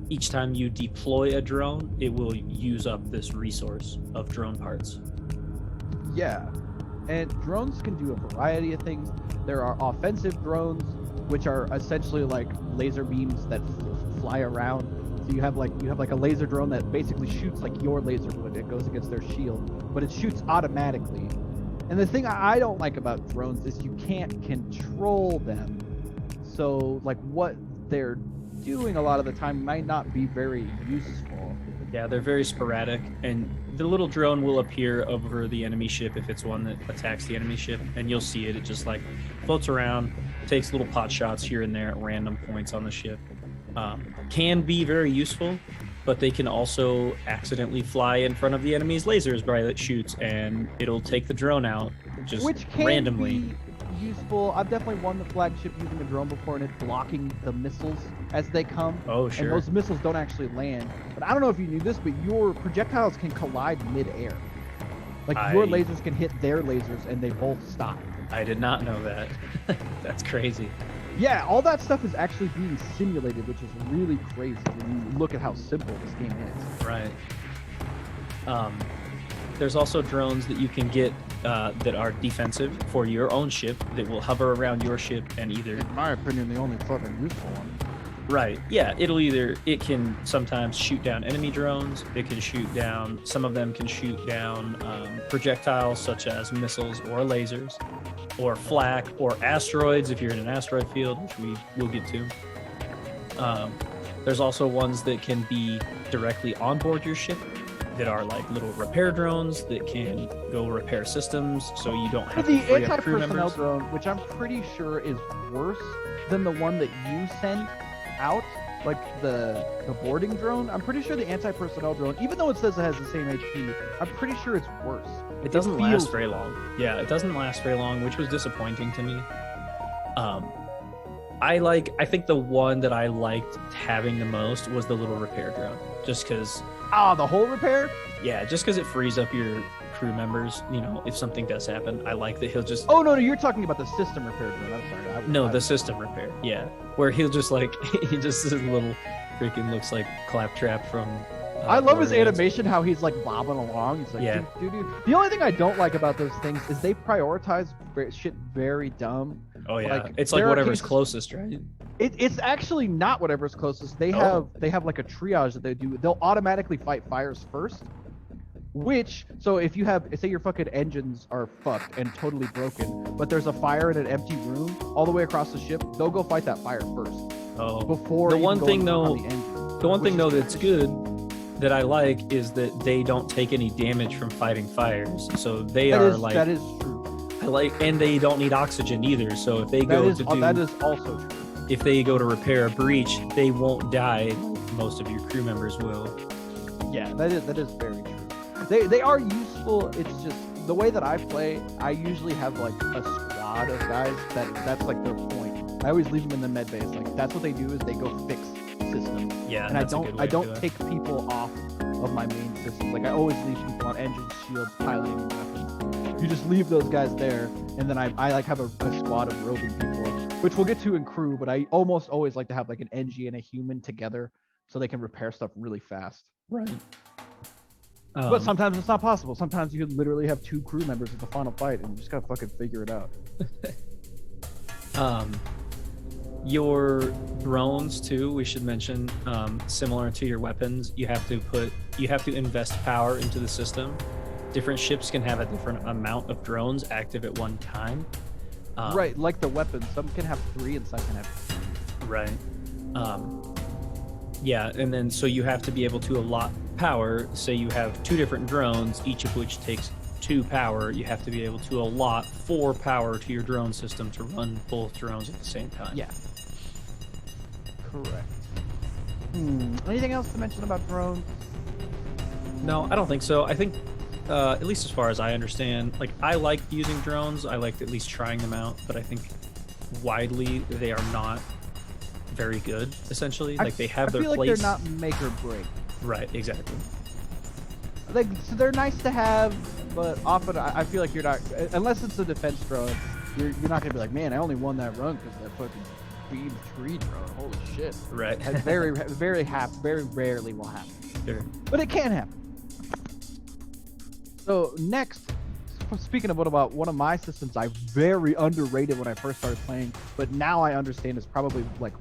each time you deploy a drone, it will use up this resource of drone parts. Yeah, and drones can do a variety of things. There are offensive drones, which are essentially like laser beams that fly around. So you have like a laser drone that basically shoots like your laser when it goes against their shield, but it shoots automatically. And the thing I don't like about drones is you can't control them. So like what they're doing a lot of the time might not be very useful. Yeah, they're very sporadic, and the little drone will appear over the enemy ship if it's one that attacks the enemy ship, and you'll see it. It just like floats around, takes little pot shots here and there at random points on the ship. Can be very useful, but they can also accidentally fly in front of the enemy's lasers by that shoots, and it'll take the drone out just Which can randomly. be useful. I've definitely won the flagship using the drone before and it blocking the missiles as they come. Oh, And sure. those missiles don't actually land. But I don't know if you knew this, but your projectiles can collide mid-air. Like your lasers can hit their lasers and they both stop. I did not know that. That's crazy. Yeah, all that stuff is actually being simulated, which is really crazy when you look at how simple this game is. Right. There's also drones that you can get that are defensive for your own ship that will hover around your ship and either. In my opinion, the only fucking useful one. Right. Yeah. It can sometimes shoot down enemy drones. It can shoot down. Some of them can shoot down projectiles such as missiles or lasers, or flak or asteroids if you're in an asteroid field, which we will get to. There's also ones that can be directly on board your ship that are like little repair drones that can go repair systems, so you don't have to The free up crew anti-personnel members. drone, which I'm pretty sure is worse than the one that you sent out, like the boarding drone. I'm pretty sure the anti-personnel drone, even though it says it has the same HP, I'm pretty sure it's worse. It doesn't feels- last very long. Yeah, it doesn't last very long, which was disappointing to me. I think the one that I liked having the most was the little repair drone, just because. Ah, the whole repair? Yeah, just because it frees up your crew members. You know, if something does happen, I like that he'll just. Oh no, you're talking about the system repair drone. I'm sorry. No, the system repair. Yeah, where he'll just like he just is a little freaking looks like Claptrap from. I love his Borderlands. animation, how he's like bobbing along. He's like, Yeah. doo. The only thing I don't like about those things is they prioritize shit very dumb. Oh yeah, like, it's like there are whatever's cases- closest, right? It's actually not whatever's closest. They have like a triage that they do. They'll automatically fight fires first. Which, so if you have, say your fucking engines are fucked and totally broken, but there's a fire in an empty room all the way across the ship, they'll go fight that fire first Oh, before The even one going thing, though- on the engine. the one which thing is though that's good that I like is that they don't take any damage from fighting fires, so they That are is, like that is true. I like, and they don't need oxygen either. So if they That go is, to do, that is also true. if they go to repair a breach, they won't die. Most of your crew members will. Yeah, that is very true. They are useful. It's just the way that I play. I usually have like a squad of guys that's like their point. I always leave them in the med base. Like that's what they do is they go fix systems. Yeah, And I that's a good way to don't do it. take people off of my main system. Like I always leave people on engines, shields, piloting, and weapons. You just leave those guys there, and then I like have a squad of roving people, which we'll get to in crew. But I almost always like to have like an NG and a human together, so they can repair stuff really fast. Right. But sometimes it's not possible. Sometimes you literally have 2 crew members at the final fight, and you just gotta fucking figure it out. Your drones too, we should mention, similar to your weapons, you have to invest power into the system. Different ships can have a different amount of drones active at one time. Right, like the weapons. Some can have 3 and some can have 2. Right. Yeah, and then so you have to be able to allot power. Say you have 2 different drones, each of which takes 2 power. You have to be able to allot 4 power to your drone system to run both drones at the same time. Yeah. Correct. Anything else to mention about drones? No, I don't think so. I think, at least as far as I understand, like I like using drones. I liked at least trying them out, but I think widely they are not very good. Essentially, like they have their I feel like place. they're not make or break. Right. Exactly. Like, so they're nice to have, but often I feel like you're not, unless it's a defense drone, you're not gonna be like, man, I only won that run because that fucking beam tree drone. Holy shit. Right. That very rarely will happen. Sure. But it can happen. So next, speaking of one of my systems I very underrated when I first started playing, but now I understand is probably like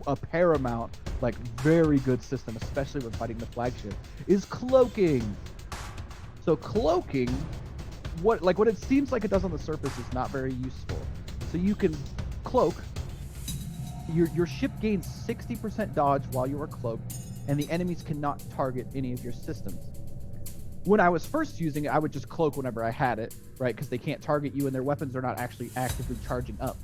a paramount, like very good system, especially when fighting the flagship, is cloaking. So cloaking, what it seems like it does on the surface is not very useful. So you can cloak your ship gains 60% dodge while you are cloaked, and the enemies cannot target any of your systems. When I was first using it, I would just cloak whenever I had it, right? Because they can't target you and their weapons are not actually actively charging up.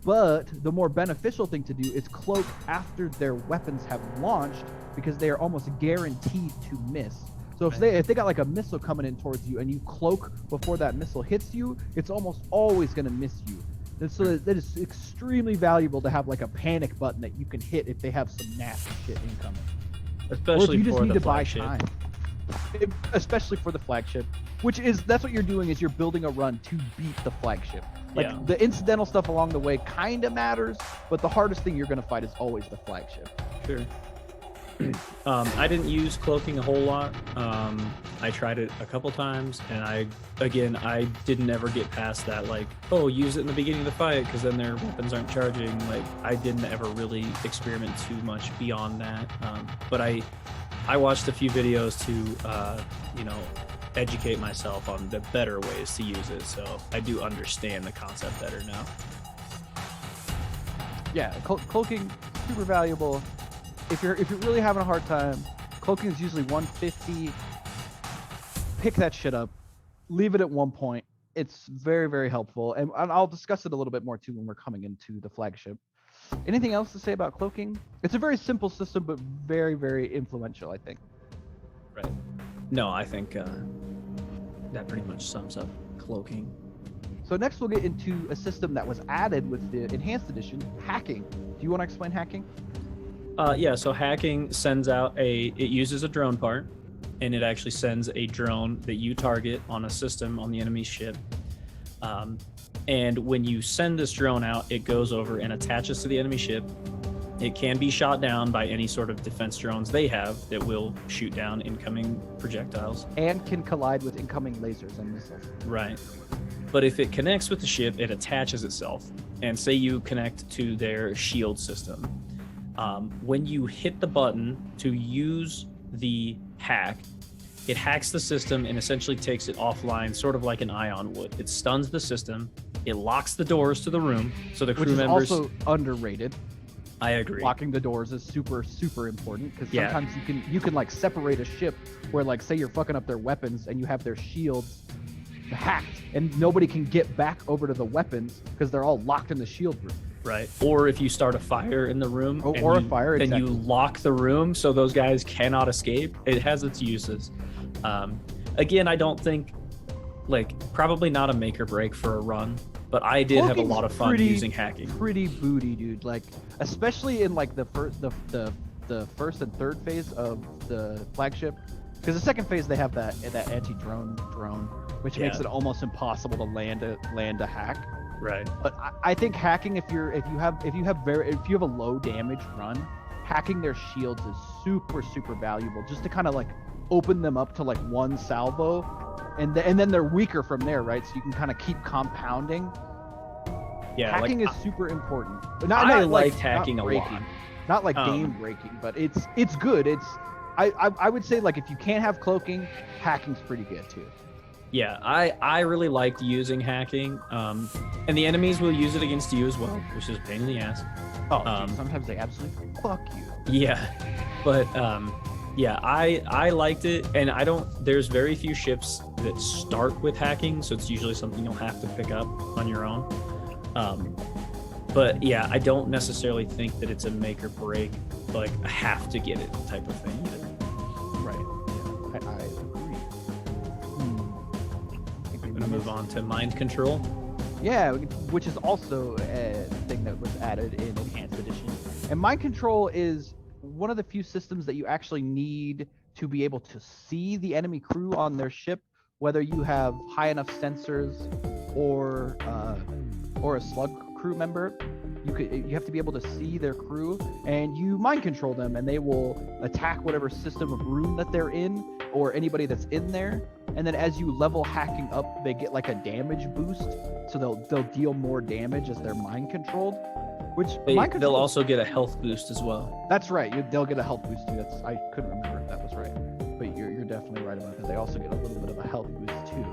But the more beneficial thing to do is cloak after their weapons have launched, because they are almost guaranteed to miss. So if they got like a missile coming in towards you and you cloak before that missile hits you, it's almost always going to miss you. And so that is extremely valuable to have like a panic button that you can hit if they have some nasty shit incoming. Especially or if you just for need the to buy flagship. time. Especially for the flagship, that's what you're doing, is you're building a run to beat the flagship. Like Yeah. the incidental stuff along the way kind of matters, but the hardest thing you're going to fight is always the flagship. Sure. I didn't use cloaking a whole lot. I tried it a couple times, and I didn't ever get past that, like, oh, use it in the beginning of the fight because then their weapons aren't charging. Like, I didn't ever really experiment too much beyond that. But I watched a few videos to, educate myself on the better ways to use it. So I do understand the concept better now. Yeah, cloaking, super valuable. If you're really having a hard time, cloaking is usually 150. Pick that shit up. Leave it at 1 point. It's very, very helpful. And I'll discuss it a little bit more too when we're coming into the flagship. Anything else to say about cloaking? It's a very simple system, but very, very influential, I think. Right. No, I think that pretty much sums up cloaking. So next we'll get into a system that was added with the Enhanced Edition, hacking. Do you want to explain hacking? Yeah, so hacking sends out it uses a drone part, and it actually sends a drone that you target on a system on the enemy ship. And when you send this drone out, it goes over and attaches to the enemy ship. It can be shot down by any sort of defense drones they have that will shoot down incoming projectiles. And can collide with incoming lasers and missiles. Right. But if it connects with the ship, it attaches itself. And say you connect to their shield system. When you hit the button to use the hack, it hacks the system and essentially takes it offline, sort of like an ion would. It stuns the system. It locks the doors to the room, so the crew members. Which is also underrated. I agree. Locking the doors is super, super important, because sometimes you can like separate a ship where, like, say you're fucking up their weapons and you have their shields hacked and nobody can get back over to the weapons because they're all locked in the shield room. Right. Or if you start a fire in the room, then you lock the room so those guys cannot escape. It has its uses. Again, I don't think, like, probably not a make or break for a run, but I did have a lot of fun using hacking. Pretty booty, dude. Like, especially in like the first and third phase of the flagship, because the second phase they have that anti-drone drone, which makes it almost impossible to land a hack. Right. But I think hacking, if you have a low damage run, hacking their shields is super, super valuable, just to kind of like open them up to like one salvo, and then they're weaker from there, right? So you can kind of keep compounding. Yeah, hacking is super important. I liked hacking a lot. Not like game breaking, but it's good. I would say, like, if you can't have cloaking, hacking's pretty good too. Yeah, I really liked using hacking, and the enemies will use it against you as well, which is a pain in the ass. Sometimes they absolutely fuck you. Yeah, but yeah, I liked it, and there's very few ships that start with hacking, so it's usually something you'll have to pick up on your own. But yeah, I don't necessarily think that it's a make or break, like a have to get it type of thing either. Right. Yeah, I agree. I'm gonna move on to mind control. Yeah, which is also a thing that was added in Enhanced Edition. And mind control is one of the few systems that you actually need to be able to see the enemy crew on their ship, whether you have high enough sensors or a slug crew member. You have to be able to see their crew, and you mind control them, and they will attack whatever system of room that they're in, or anybody that's in there. And then as you level hacking up, they get like a damage boost, so they'll deal more damage as they're mind controlled. They'll also get a health boost as well. That's right. They'll get a health boost too. I couldn't remember if that was right, but you're definitely right about that. They also get a little bit of a health boost too.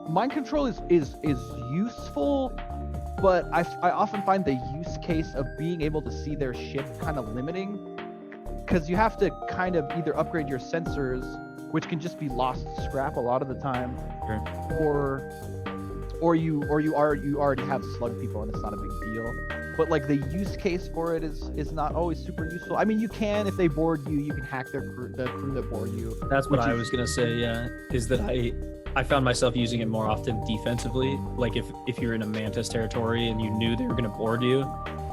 Mind control is useful but I often find the use case of being able to see their ship kind of limiting, because you have to kind of either upgrade your sensors, which can just be lost scrap a lot of the time, Sure. or you already have slug people and it's not a big deal. But like the use case for it is not always super useful. I mean, you can, if they board you, you can hack the crew that board you. That's what I was gonna say. Yeah, is that I found myself using it more often defensively. Like if you're in a Mantis territory and you knew they were gonna board you,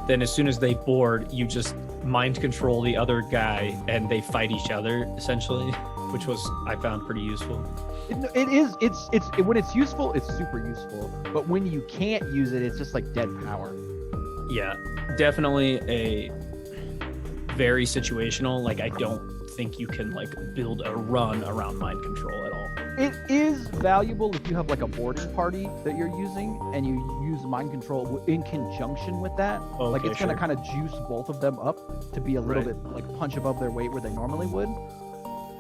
then as soon as they board, you just mind control the other guy and they fight each other essentially, which I found pretty useful. It's when it's useful, it's super useful. But when you can't use it, it's just like dead power. Yeah, definitely a very situational. Like I don't think you can like build a run around mind control at all. It is valuable if you have like a boarding party that you're using and you use mind control in conjunction with that. Okay, like it's sure. gonna kind of juice both of them up to be a little bit like punch above their weight where they normally would.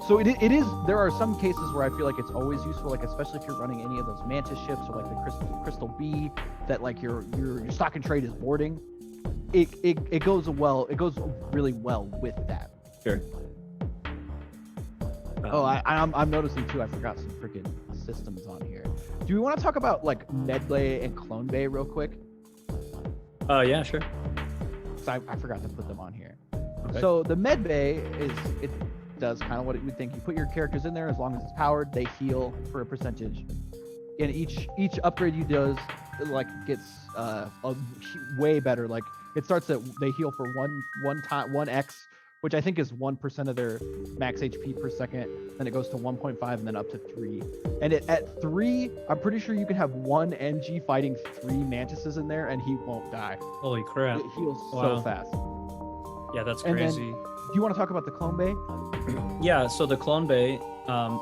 So it is. There are some cases where I feel like it's always useful, like especially if you're running any of those Mantis ships or like the Crystal B, that like your stock and trade is boarding. It goes well. It goes really well with that. Sure. I'm noticing too. I forgot some freaking systems on here. Do we want to talk about like Medbay and Clone Bay real quick? Yeah, sure. So I forgot to put them on here. Okay. So the Medbay it does kind of what it would think. You put your characters in there, as long as it's powered, they heal for a percentage. And each upgrade you does like gets way better. Like it starts at they heal for one X, which I think is 1% of their max HP per second. Then it goes to 1.5 and then up to 3. And at 3, I'm pretty sure you can have one NG fighting 3 mantises in there and he won't die. Holy crap! It heals Wow. so fast. Yeah, that's And then- crazy. Do you want to talk about the Clone Bay? Yeah, so the Clone Bay,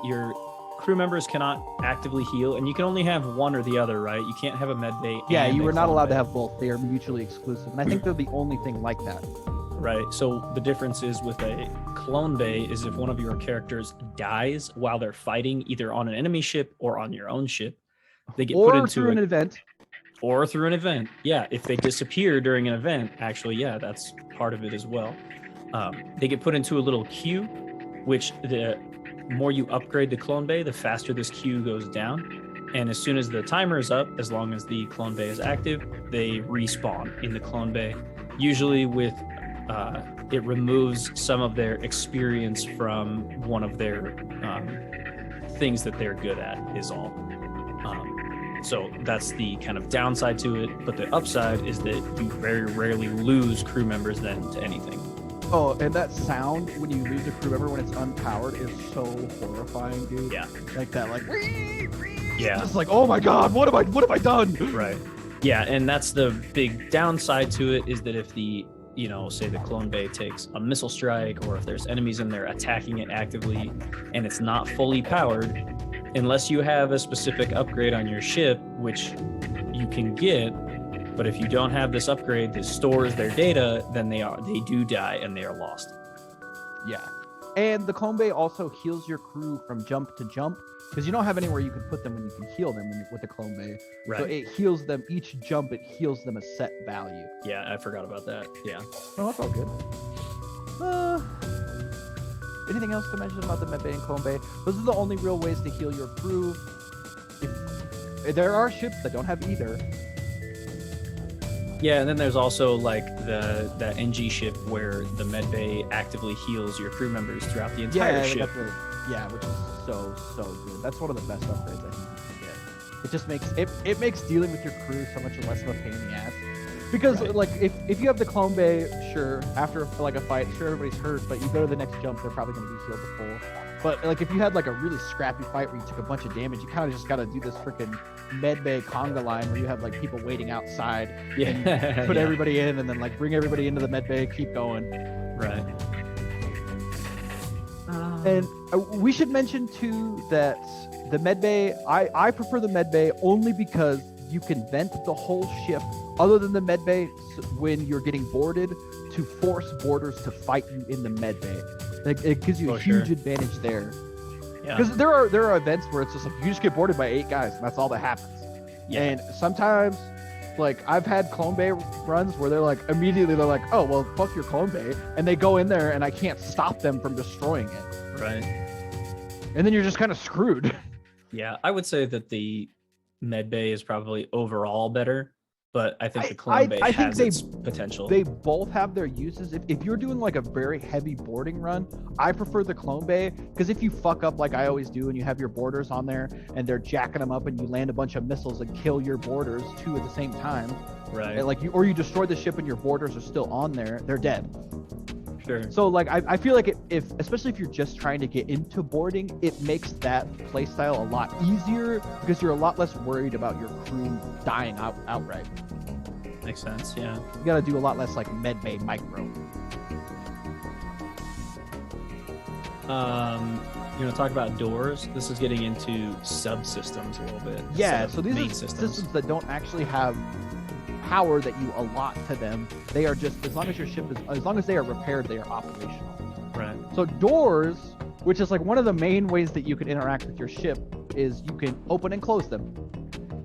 your crew members cannot actively heal, and you can only have one or the other, right? You can't have a med bay. Yeah, and you a were not Clone allowed Bay. to have both. They are mutually exclusive. And I think they're the only thing like that. Right. So the difference is with a Clone Bay is if one of your characters dies while they're fighting, either on an enemy ship or on your own ship, they get put Or into through an event. or through an event. Yeah, if they disappear during an event, actually, yeah, that's part of it as well. They get put into a little queue, which the more you upgrade the Clone Bay, the faster this queue goes down. And as soon as the timer is up, as long as the Clone Bay is active, they respawn in the Clone Bay. Usually with it removes some of their experience from one of their things that they're good at is all. So that's the kind of downside to it. But the upside is that you very rarely lose crew members then to anything. Oh, and that sound when you lose a crew member when it's unpowered is so horrifying, dude. Yeah. Like that, like Yeah. just like, oh my god, what have I done? Right. Yeah, and that's the big downside to it is that if the, say the Clone Bay takes a missile strike or if there's enemies in there attacking it actively and it's not fully powered, unless you have a specific upgrade on your ship, which you can get, but if you don't have this upgrade that stores their data, then they do die and they are lost. Yeah. And the Clone Bay also heals your crew from jump to jump, because you don't have anywhere you can put them when you can heal them with the Clone Bay. Right. So it heals them each jump. It heals them a set value. Yeah, I forgot about that. Yeah. Oh, that's all good. Anything else to mention about the Med Bay and Clone Bay? Those are the only real ways to heal your crew. If there are ships that don't have either. Yeah, and then there's also like the NG ship where the med bay actively heals your crew members throughout the entire ship. Which is so good. That's one of the best upgrades I think you can get. It just makes it makes dealing with your crew so much less of a pain in the ass. Because like if you have the Clone Bay, sure, after like a fight, sure everybody's hurt, but you go to the next jump, they're probably gonna be healed to full. But like if you had like a really scrappy fight where you took a bunch of damage, you kind of just gotta do this freaking med bay conga line where you have like people waiting outside. Yeah. And put everybody in and then like bring everybody into the med bay, keep going. Right. And we should mention too that the med bay, I prefer the med bay only because you can vent the whole ship other than the med bay when you're getting boarded to force boarders to fight you in the med bay. Like, it gives you a huge advantage there. Yeah. Because there are events where it's just like you just get boarded by 8 guys and that's all that happens. Yeah. And sometimes Like I've had clone bay runs where they're like oh well, fuck your clone bay, and they go in there and I can't stop them from destroying it. Right. And then you're just kind of screwed. Yeah, I would say that the med bay is probably overall better, but I think the clone bay has its potential. They both have their uses. If you're doing like a very heavy boarding run, I prefer the clone bay, because if you fuck up like I always do and you have your boarders on there and they're jacking them up and you land a bunch of missiles and kill your boarders two at the same time, right? Like you destroy the ship and your boarders are still on there, they're dead. Sure. So like I feel like especially if you're just trying to get into boarding, it makes that playstyle a lot easier because you're a lot less worried about your crew dying outright. Makes sense, yeah. You gotta do a lot less like med bay micro. You know, talk about doors. This is getting into subsystems a little bit. Yeah, so these are systems that don't actually have power that you allot to them. They are just, as long as they are repaired, they are operational. Right. So doors, which is like one of the main ways that you can interact with your ship, is you can open and close them.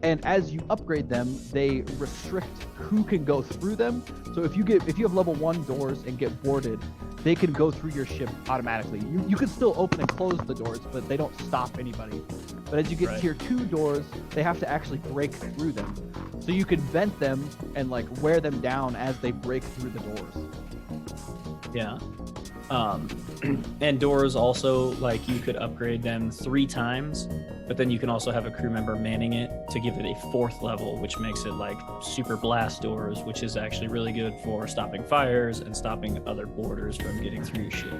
And as you upgrade them, they restrict who can go through them. So if you have level 1 doors and get boarded, they can go through your ship automatically. You can still open and close the doors, but they don't stop anybody. But as you get tier 2 doors, they have to actually break through them. So you can vent them and like wear them down as they break through the doors. Yeah. And doors also, like, you could upgrade them 3 times, but then you can also have a crew member manning it to give it a 4th level, which makes it like super blast doors, which is actually really good for stopping fires and stopping other boarders from getting through your ship.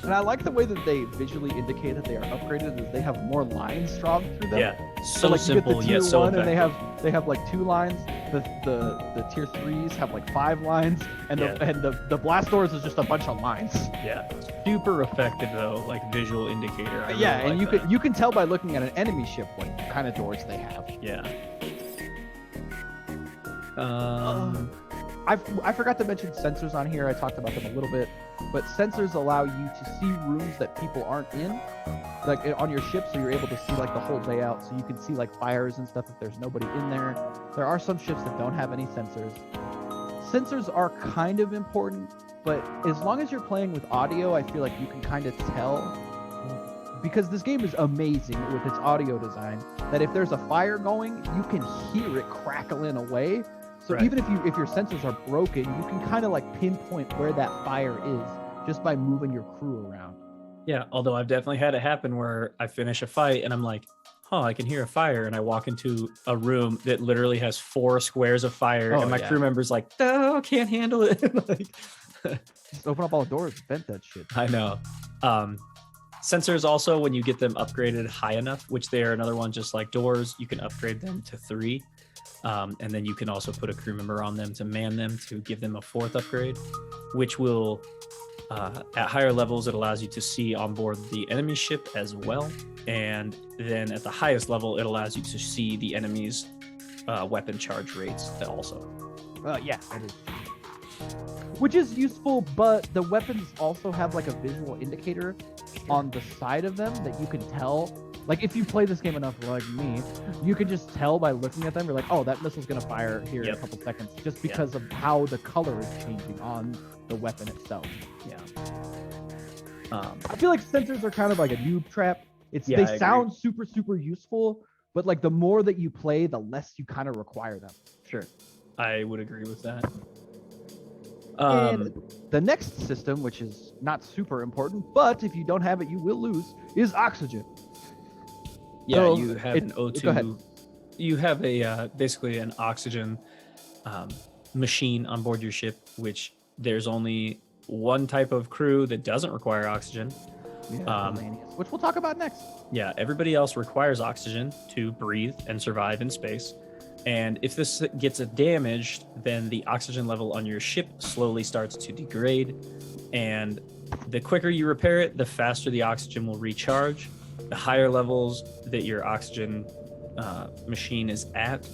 And I like the way that they visually indicate that they are upgraded, is they have more lines drawn through them. Yeah, so like simple, you get the tier yet so 1 effective. and they have like 2 lines. The tier 3s have like 5 lines, and the blast doors is just a bunch of lines. Yeah, super effective though, like visual indicator. I really and like you can tell by looking at an enemy ship what kind of doors they have. Yeah. I forgot to mention sensors on here. I talked about them a little bit, but sensors allow you to see rooms that people aren't in, like on your ship, so you're able to see like the whole layout, so you can see like fires and stuff if there's nobody in there. There are some ships that don't have any sensors. Sensors are kind of important, but as long as you're playing with audio, I feel like you can kind of tell, because this game is amazing with its audio design, that if there's a fire going, you can hear it crackling away. So even if your sensors are broken, you can kind of like pinpoint where that fire is just by moving your crew around. Yeah, although I've definitely had it happen where I finish a fight and I'm like, oh, I can hear a fire, and I walk into a room that literally has 4 squares of fire, and my crew member's like, no, can't handle it. Like, just open up all the doors, vent that shit. I know. Sensors also, when you get them upgraded high enough, which they are another one, just like doors, you can upgrade them to 3. And then you can also put a crew member on them to man them, to give them a 4th upgrade, which will, at higher levels, it allows you to see on board the enemy ship as well. And then at the highest level, it allows you to see the enemy's weapon charge rates also. Yeah, that is. Which is useful, but the weapons also have like a visual indicator on the side of them that you can tell. Like if you play this game enough like me, you can just tell by looking at them, you're like, oh, that missile's gonna fire here in a couple seconds, just because of how the color is changing on the weapon itself. Yeah. I feel like sensors are kind of like a noob trap. They sound super, super useful, but like the more that you play, the less you kind of require them. Sure. I would agree with that. And the next system, which is not super important, but if you don't have it, you will lose, is oxygen. Yeah, so you have an O2. Go ahead. You have a basically an oxygen machine on board your ship, which there's only one type of crew that doesn't require oxygen. Yeah, which we'll talk about next. Yeah, everybody else requires oxygen to breathe and survive in space. And if this gets damaged, then the oxygen level on your ship slowly starts to degrade. And the quicker you repair it, the faster the oxygen will recharge. The higher levels that your oxygen machine is at,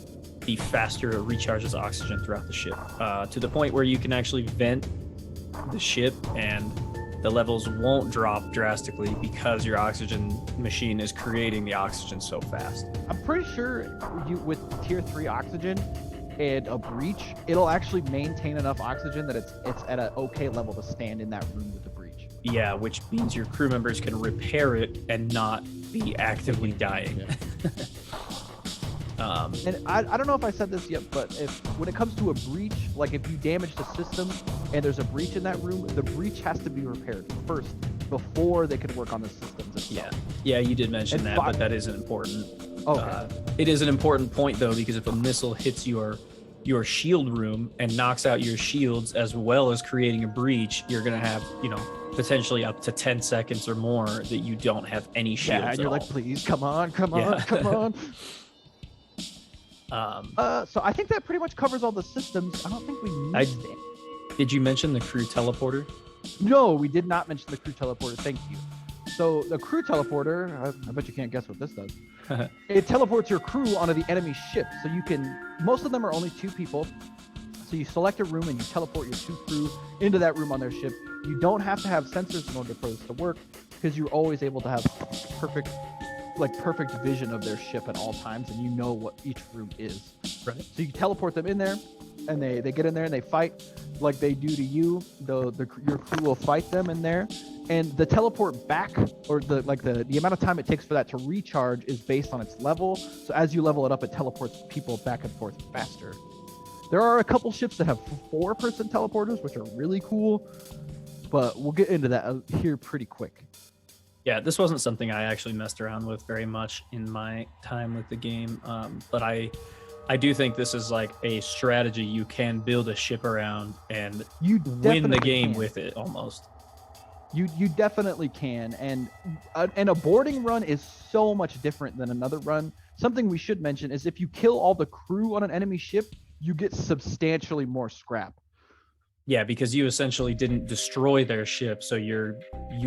the faster it recharges oxygen throughout the ship, to the point where you can actually vent the ship and the levels won't drop drastically because your oxygen machine is creating the oxygen so fast. I'm pretty sure with tier 3 oxygen, and a breach, it'll actually maintain enough oxygen that it's at an okay level to stand in that room with the breach. Yeah, which means your crew members can repair it and not be actively dying. Yeah. And I don't know if I said this yet, but when it comes to a breach, like if you damage the system and there's a breach in that room, the breach has to be repaired first before they can work on the systems itself. Yeah, you did mention that, but that isn't important. Okay. It is an important point though, because if a missile hits your shield room and knocks out your shields as well as creating a breach, you're gonna have, potentially up to 10 seconds or more that you don't have any shields. Yeah, and you're like, please, come on. So I think that pretty much covers all the systems. I don't think we missed it. Did you mention the crew teleporter? No, we did not mention the crew teleporter. Thank you. So the crew teleporter, I bet you can't guess what this does. It teleports your crew onto the enemy ship. So most of them are only 2 people. So you select a room and you teleport your 2 crew into that room on their ship. You don't have to have sensors in order for this to work, because you're always able to have perfect vision of their ship at all times, and you know what each room is. Right. So you teleport them in there, and they get in there and they fight like they do to you. Your crew will fight them in there, and the teleport back, or the amount of time it takes for that to recharge, is based on its level. So as you level it up, it teleports people back and forth faster. There are a couple ships that have 4-person teleporters, which are really cool, but we'll get into that here pretty quick. Yeah, this wasn't something I actually messed around with very much in my time with the game, but I do think this is like a strategy you can build a ship around and you win the game with it almost. You definitely can, and a boarding run is so much different than another run. Something we should mention is if you kill all the crew on an enemy ship, you get substantially more scrap. Yeah, because you essentially didn't destroy their ship, so you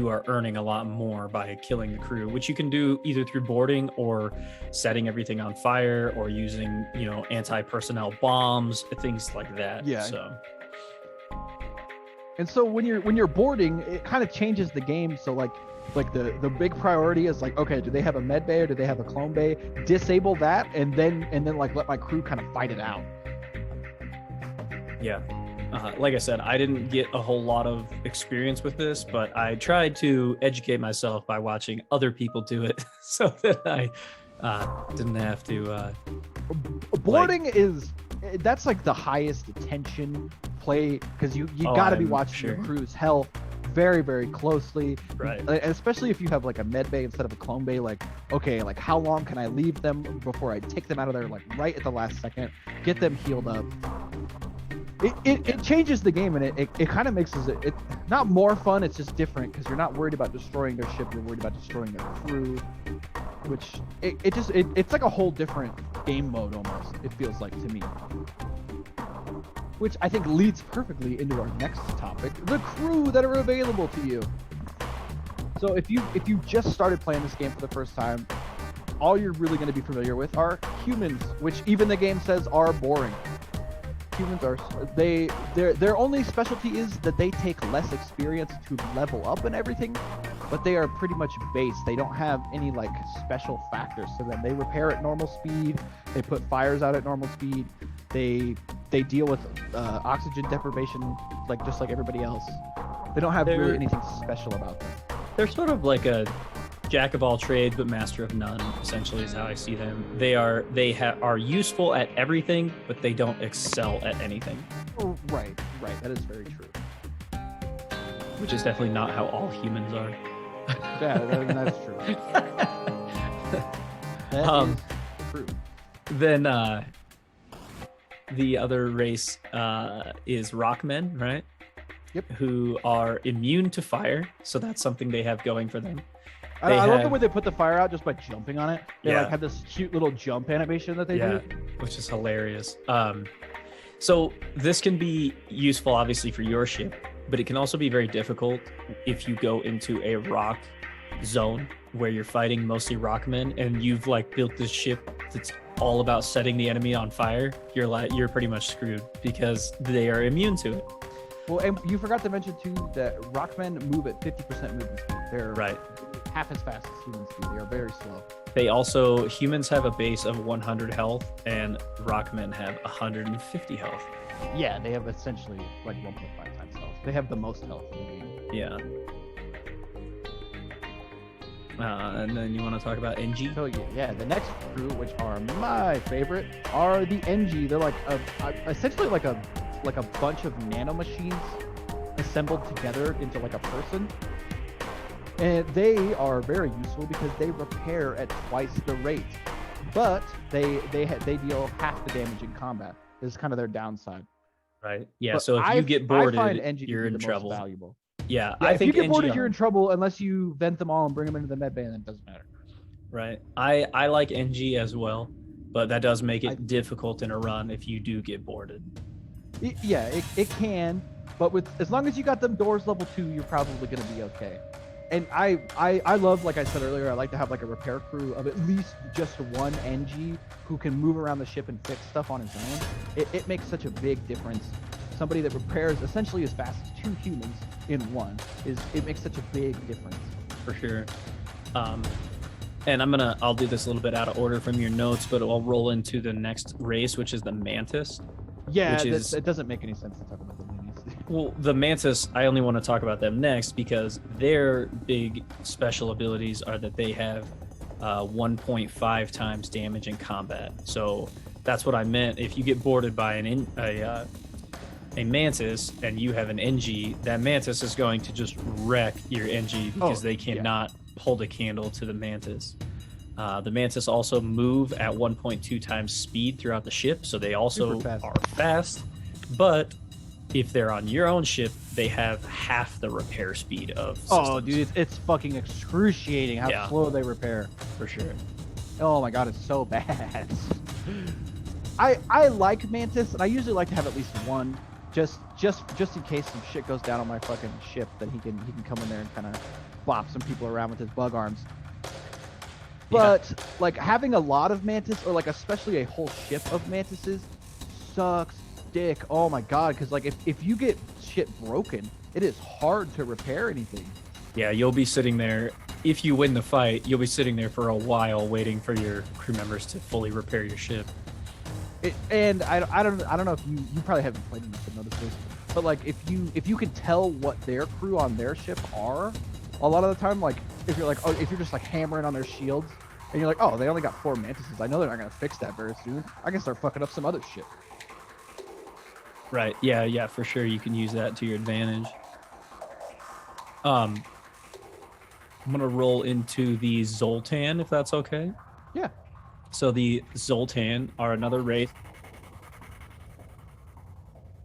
are earning a lot more by killing the crew, which you can do either through boarding or setting everything on fire or using, anti-personnel bombs, things like that. Yeah. So when you're boarding, it kind of changes the game. So like the big priority is like, okay, do they have a med bay or do they have a clone bay? Disable that and then like let my crew kind of fight it out. Yeah. Like I said, I didn't get a whole lot of experience with this, but I tried to educate myself by watching other people do it so that I didn't have to. Boarding that's like the highest attention play, because you got to be watching your crew's health very, very closely. Right. And especially if you have like a med bay instead of a clone bay, like, okay, like how long can I leave them before I take them out of there, like right at the last second, get them healed up. It changes the game, and it kind of makes it not more fun, it's just different, because you're not worried about destroying their ship, you're worried about destroying their crew, which it's like a whole different game mode almost, it feels like to me. Which I think leads perfectly into our next topic, the crew that are available to you. So if you just started playing this game for the first time, all you're really going to be familiar with are humans, which even the game says are boring. Humans are their only specialty is that they take less experience to level up and everything, but they are pretty much base. They don't have any like special factors to them. They repair at normal speed, they put fires out at normal speed, they deal with oxygen deprivation just like everybody else. They don't have really anything special about them. They're sort of like a jack of all trades but master of none, essentially, is how I see them. They are useful at everything, but they don't excel at anything. Oh, right. That is very true. Which is definitely not how all humans are. Yeah, that's true. That is true. Then the other race is rockmen, right? Yep. Who are immune to fire, so that's something they have going for them. I love the way they put the fire out just by jumping on it. They Yeah. have this cute little jump animation that they do. Which is hilarious. So this can be useful, obviously, for your ship, but it can also be very difficult if you go into a rock zone where you're fighting mostly rockmen and you've built this ship that's all about setting the enemy on fire. You're pretty much screwed because they are immune to it. Well, and you forgot to mention too that rockmen move at 50% movement speed. They're right. half as fast as human speed. They are very slow. Humans have a base of 100 health, and Rockmen have 150 health. Yeah, they have essentially like 1.5 times health. They have the most health in the game. Yeah. And then you want to talk about NG? So yeah, the next crew, which are my favorite, are the NG. They're like essentially like a bunch of nanomachines assembled together into like a person. And they are very useful because they repair at twice the rate, but they deal half the damage in combat. This is kind of their downside. Right. Yeah. But So if you get boarded, I find NG you're to be in the trouble. most valuable. Yeah, Yeah, I if think you get NG boarded, you're in trouble unless you vent them all and bring them into the med bay, and it doesn't matter. Right. I like NG as well, but that does make it difficult in a run if you do get boarded. It can, but as long as you got them doors level 2, you're probably going to be okay. And I love, like I said earlier, I like to have like a repair crew of at least just one NG who can move around the ship and fix stuff on his own. It makes such a big difference. Somebody that repairs essentially as fast as 2 humans in one it makes such a big difference. For sure. And I'll do this a little bit out of order from your notes, but I'll roll into the next race, which is the Mantis. Yeah, it doesn't make any sense to talk about the Mantis. Well, the Mantis, I only want to talk about them next because their big special abilities are that they have 1.5 times damage in combat. So that's what I meant. If you get boarded by a Mantis and you have an NG, that Mantis is going to just wreck your NG because they cannot hold a candle to the Mantis. The Mantis also move at 1.2 times speed throughout the ship, so they also are fast. But if they're on your own ship, they have half the repair speed of systems. Oh, dude, it's fucking excruciating how slow they repair. For sure. Oh my god, it's so bad. I like Mantis, and I usually like to have at least one, just in case some shit goes down on my fucking ship, then he can come in there and kind of bop some people around with his bug arms. But like having a lot of Mantis, or like especially a whole ship of Mantises, sucks dick. Oh my god, because like if you get shit broken, it is hard to repair anything. Yeah, you'll be sitting there. If you win the fight, you'll be sitting there for a while waiting for your crew members to fully repair your ship. And I don't know if you probably haven't played enough to notice this, but like if you can tell what their crew on their ship are, a lot of the time, like if you're just like hammering on their shields and you're like, oh, they only got 4 Mantises, I know they're not gonna fix that very soon, I can start fucking up some other shit. Right. Yeah, for sure. You can use that to your advantage. I'm gonna roll into the Zoltan, if that's okay. Yeah. So the Zoltan are another race.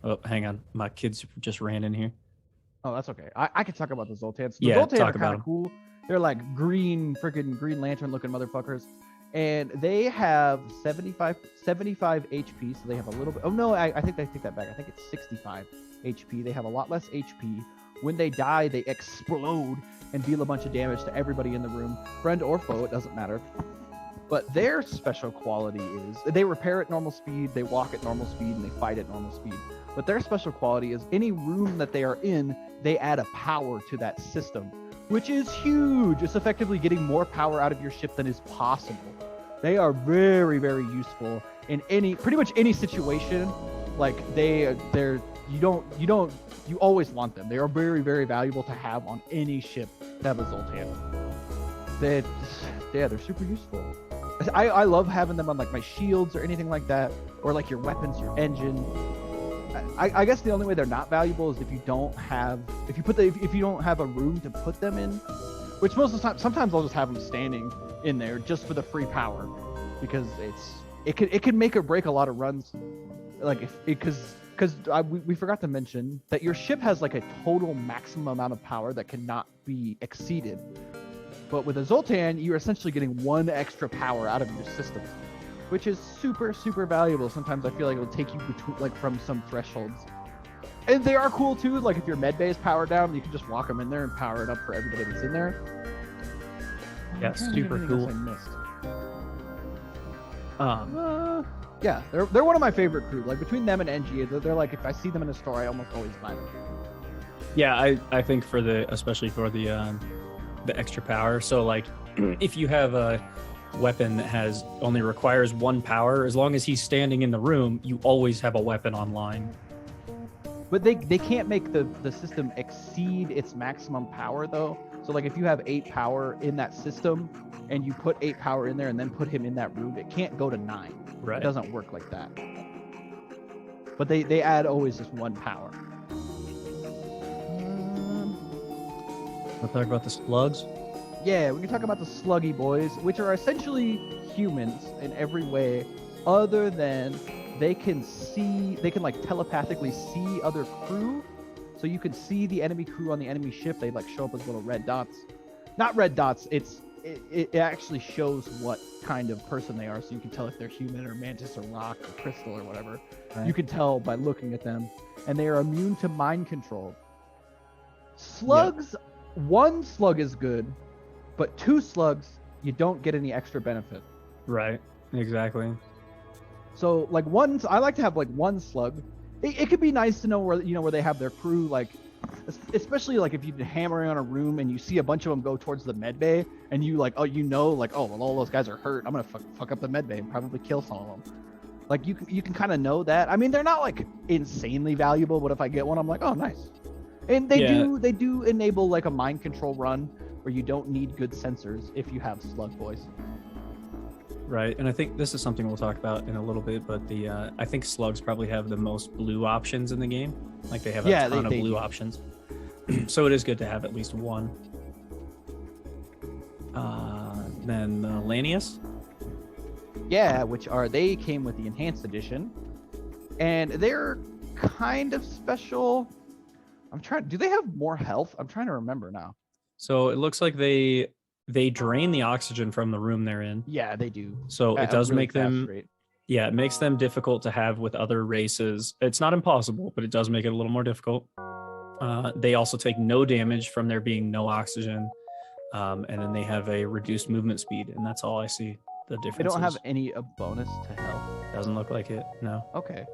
Oh, hang on. My kids just ran in here. Oh, that's okay. I can talk about the Zoltans. The Yeah, Zoltans talk are about kind of cool. They're like freaking Green Lantern looking motherfuckers. And they have 75 HP, so they have a little bit. Oh no, I think they take that back. I think it's 65 HP. They have a lot less HP. When they die, they explode and deal a bunch of damage to everybody in the room, friend or foe, it doesn't matter. But their special quality is they repair at normal speed, they walk at normal speed, and they fight at normal speed. But their special quality is any room that they are in, they add a power to that system, which is huge. It's effectively getting more power out of your ship than is possible. They are very, very useful in pretty much any situation. Like you always want them. They are very, very valuable to have on any ship to have a Zoltan. They're super useful. I love having them on like my shields or anything like that, or like your weapons, your engine. I guess the only way they're not valuable is if you don't have a room to put them in, which most of the time, sometimes I'll just have them standing in there just for the free power, because it can make or break a lot of runs. Like because we forgot to mention that your ship has like a total maximum amount of power that cannot be exceeded. But with a Zoltan, you're essentially getting 1 extra power out of your system, which is super, super valuable. Sometimes I feel like it'll take you from some thresholds. And they are cool too. Like if your med bay is powered down, you can just walk them in there and power it up for everybody that's in there. Yeah, super cool. Yeah, they're one of my favorite crew. Like between them and NG, they're like, if I see them in a store, I almost always buy them. Yeah, I think especially for the extra power. So like if you have weapon that has only requires 1 power, as long as he's standing in the room, you always have a weapon online. But they can't make the system exceed its maximum power though. So like if you have 8 power in that system and you put 8 power in there and then put him in that room, it can't go to 9. Right. It doesn't work like that. But they add always just 1 power. We'll talk about the slugs. Yeah, we can talk about the sluggy boys, which are essentially humans in every way, other than they can like telepathically see other crew. So you can see the enemy crew on the enemy ship. They like show up as little red dots. Not red dots. It actually shows what kind of person they are. So you can tell if they're human or mantis or rock or crystal or whatever. Right. You can tell by looking at them, and they are immune to mind control. Slugs. Yep. 1 slug is good, but 2 slugs, you don't get any extra benefit. Right. Exactly. So like I like to have like 1 slug. It could be nice to know where they have their crew, like especially like if you've been hammering on a room and you see a bunch of them go towards the med bay and you like well, all those guys are hurt. I'm gonna fuck up the med bay and probably kill some of them. Like you can kind of know that. I mean, they're not like insanely valuable, but if I get one, I'm like, oh, nice. And they do enable like a mind control run where you don't need good sensors if you have slug boys. Right, and I think this is something we'll talk about in a little bit, but I think slugs probably have the most blue options in the game. Like they have a ton of blue options. So it is good to have at least 1. Then Lanius. Yeah, they came with the enhanced edition, and they're kind of special. Do they have more health? I'm trying to remember now. So it looks like they drain the oxygen from the room they're in. Yeah, they do. So it does make them it makes them difficult to have with other races. It's not impossible, but it does make it a little more difficult. They also take no damage from there being no oxygen. And then they have a reduced movement speed, and that's all I see the difference. They don't have any bonus to health. Doesn't look like it, no. Okay.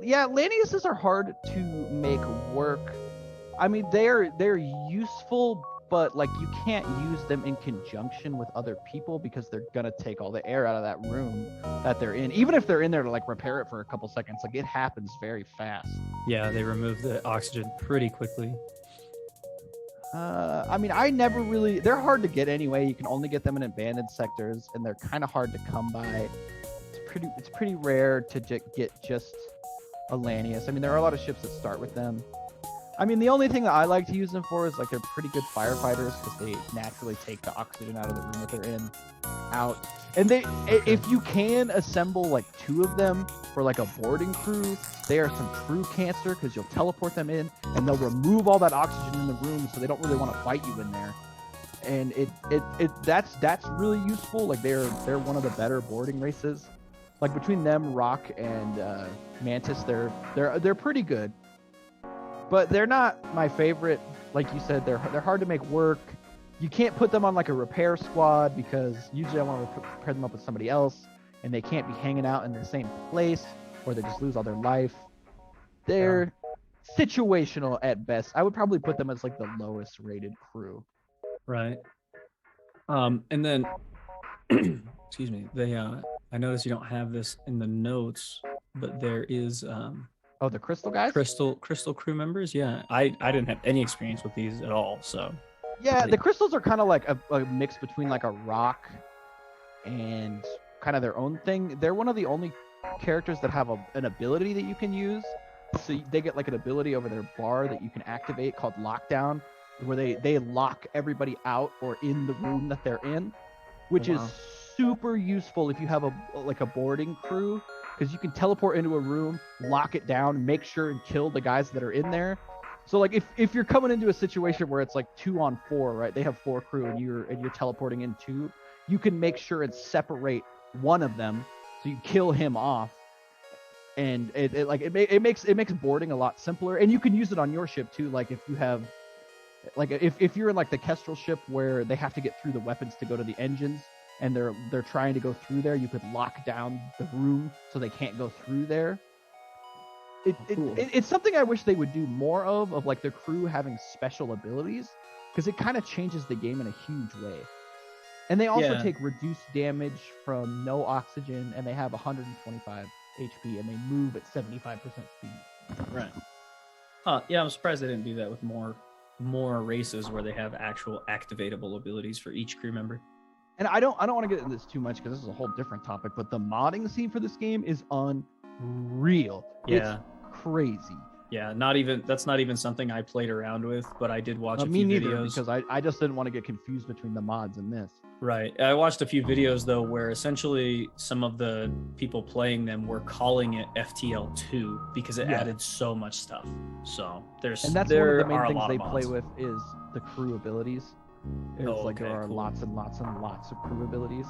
Yeah, Laniuses are hard to make work. I mean, they're useful, but like you can't use them in conjunction with other people because they're gonna take all the air out of that room that they're in. Even if they're in there to like repair it for a couple seconds, like it happens very fast. Yeah, they remove the oxygen pretty quickly. I mean, they're hard to get anyway. You can only get them in abandoned sectors, and they're kind of hard to come by. It's pretty rare to get just a Lanius. I mean, there are a lot of ships that start with them. I mean, the only thing that I like to use them for is like they're pretty good firefighters because they naturally take the oxygen out of the room that they're in out. And if you can assemble like 2 of them for like a boarding crew, they are some true cancer because you'll teleport them in and they'll remove all that oxygen in the room, so they don't really want to fight you in there. And that's really useful. Like they're one of the better boarding races. Like between them, Rock and Mantis, they're pretty good. But they're not my favorite. Like you said, they're hard to make work. You can't put them on like a repair squad because usually I want to pair them up with somebody else, and they can't be hanging out in the same place, or they just lose all their life. They're situational at best. I would probably put them as like the lowest rated crew. Right. And then, excuse me. I noticed you don't have this in the notes, but there is Oh, the crystal guys? Crystal crew members? Yeah. I didn't have any experience with these at all, so. Yeah, the crystals are kind of like a mix between like a rock and kind of their own thing. They're one of the only characters that have an ability that you can use. So they get like an ability over their bar that you can activate called lockdown, where they lock everybody out or in the room that they're in, which is super useful if you have a boarding crew, because you can teleport into a room, lock it down, make sure and kill the guys that are in there. So like if you're coming into a situation where it's like 2 on 4, right? They have 4 crew and you're teleporting in 2, you can make sure and separate one of them so you kill him off. And it makes boarding a lot simpler, and you can use it on your ship too. Like if you have, like if you're in like the Kestrel ship where they have to get through the weapons to go to the engines, and they're trying to go through there, you could lock down the room so they can't go through there. It's something I wish they would do more of like their crew having special abilities, because it kind of changes the game in a huge way. And they also Yeah. take reduced damage from no oxygen, and they have 125 HP, and they move at 75% speed. Right. Yeah, I'm surprised they didn't do that with more races where they have actual activatable abilities for each crew member. And I don't want to get into this too much because this is a whole different topic, but the modding scene for this game is unreal. Yeah. It's crazy. Yeah, that's not even something I played around with, but I did watch a Me few neither, videos. because I just didn't want to get confused between the mods and this. Right. I watched a few videos though where essentially some of the people playing them were calling it FTL 2 because it added so much stuff. So that's one of the main things they play with is the crew abilities. There are lots and lots and lots of crew abilities.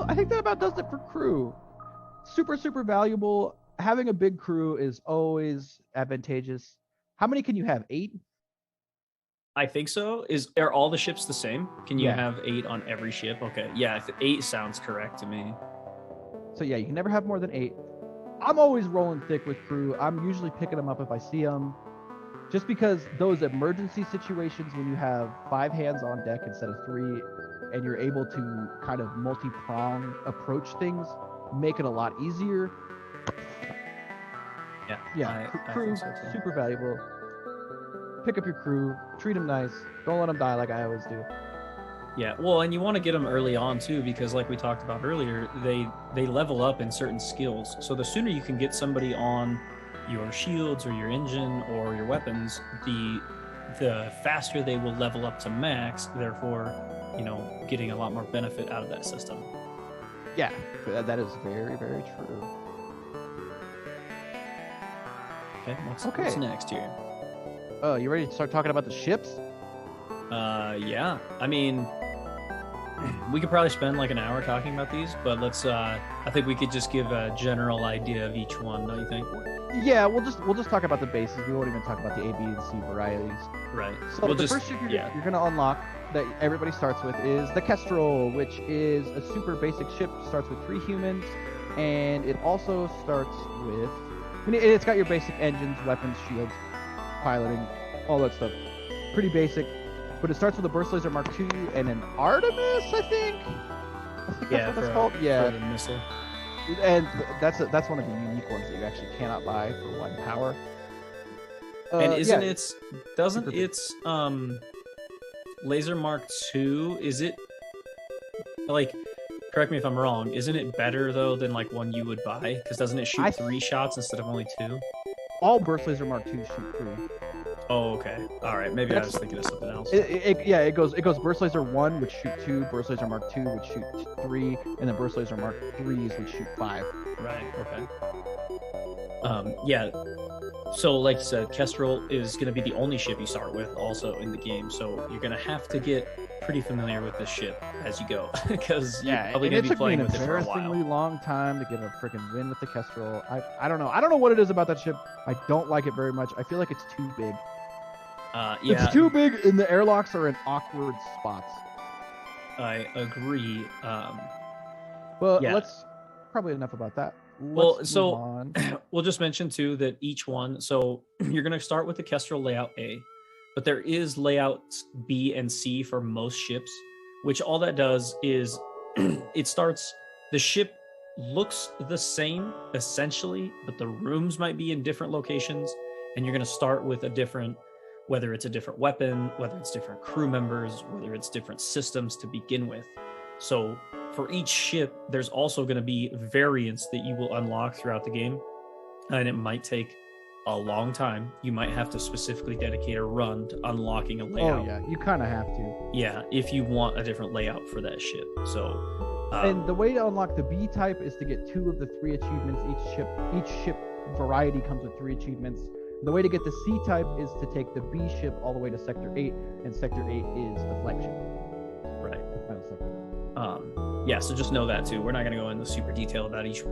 I think that about does it for crew. Super, super valuable. Having a big crew is always advantageous. How many can you have? 8? I think so. Are all the ships the same? Can you Yeah. have 8 on every ship? Okay. Yeah, 8 sounds correct to me. So yeah, you can never have more than 8. I'm always rolling thick with crew. I'm usually picking them up if I see them. Just because those emergency situations when you have 5 hands on deck instead of 3, and you're able to kind of multi-prong approach things, make it a lot easier. Yeah. Crew, I think so too. super valuable. Pick up your crew, treat them nice. Don't let them die like I always do. Yeah, well, and you want to get them early on too, because like we talked about earlier, they level up in certain skills. So the sooner you can get somebody on your shields or your engine or your weapons, the faster they will level up to max. Therefore, getting a lot more benefit out of that system. Yeah, that is very, very true. Okay, what's next here? Oh, you ready to start talking about the ships? Yeah. I mean, we could probably spend like an hour talking about these, but let's. I think we could just give a general idea of each one. Don't you think? Yeah, we'll just talk about the bases. We won't even talk about the A, B, and C varieties. Right. So the first ship you're gonna unlock that everybody starts with is the Kestrel, which is a super basic ship. Starts with 3 humans, and it also starts with. It's got your basic engines, weapons, shields, piloting, all that stuff. Pretty basic, but it starts with a burst laser Mark II and an Artemis, I think that's what that's called. Yeah, for the missile. And that's one of the unique ones that you actually cannot buy for 1 power. And doesn't its laser Mark II, is it like, correct me if I'm wrong, isn't it better though than like one you would buy? Because doesn't it shoot 3 shots instead of only 2? All burst laser Mark II shoot 3. Oh, okay. All right. Maybe I was thinking of something else. It goes burst laser 1 would shoot 2, burst laser Mark II would shoot 3, and then burst laser Mark 3s would shoot 5. Right. Okay. Yeah. So, like you said, Kestrel is going to be the only ship you start with, also in the game. So you're going to have to get pretty familiar with this ship as you go, because you're probably going to be playing with it for a while. It took me an embarrassingly long time to get a freaking win with the Kestrel. I don't know. I don't know what it is about that ship. I don't like it very much. I feel like it's too big. It's too big, and the airlocks are in awkward spots. I agree. Let's probably enough about that. Let's move on. We'll just mention too that each one. So you're going to start with the Kestrel layout A, but there is layouts B and C for most ships, which all that does is the ship looks the same essentially, but the rooms might be in different locations, and you're going to start with whether it's a different weapon, whether it's different crew members, whether it's different systems to begin with. So for each ship, there's also going to be variants that you will unlock throughout the game, and it might take a long time. You might have to specifically dedicate a run to unlocking a layout. Oh yeah, you kind of have to. Yeah, if you want a different layout for that ship. So, and the way to unlock the B type is to get 2 of the 3 achievements. Each ship variety comes with 3 achievements. The way to get the C type is to take the B ship all the way to Sector 8, and Sector 8 is the flagship. Right. The final sector. Yeah, so just know that too. We're not going to go into super detail about each.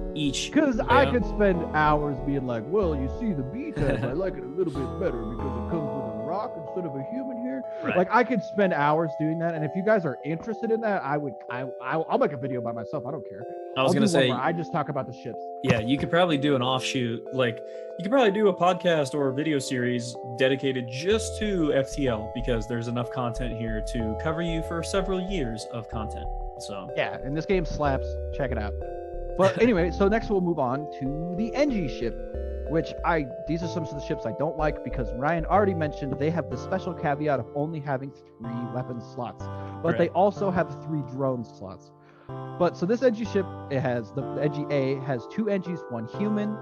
Because I could spend hours being like, well, you see, the B type, I like it a little bit better because it comes with a rock instead of a human here. Right. Like I could spend hours doing that, and if you guys are interested in that, I'll make a video by myself. I don't care. I was I'll gonna do one say, where I just talk about the ships. yeah, you could probably do an offshoot. Like, you could probably do a podcast or a video series dedicated just to FTL, because there's enough content here to cover you for several years of content. So Yeah, and this game slaps. Check it out. But anyway, so next we'll move on to the NG ship, which these are some of the ships I don't like because Ryan already mentioned they have the special caveat of only having 3 weapon slots, but they also have 3 drone slots. But so this NG ship, it has the NG A has 2 NGs, 1 human,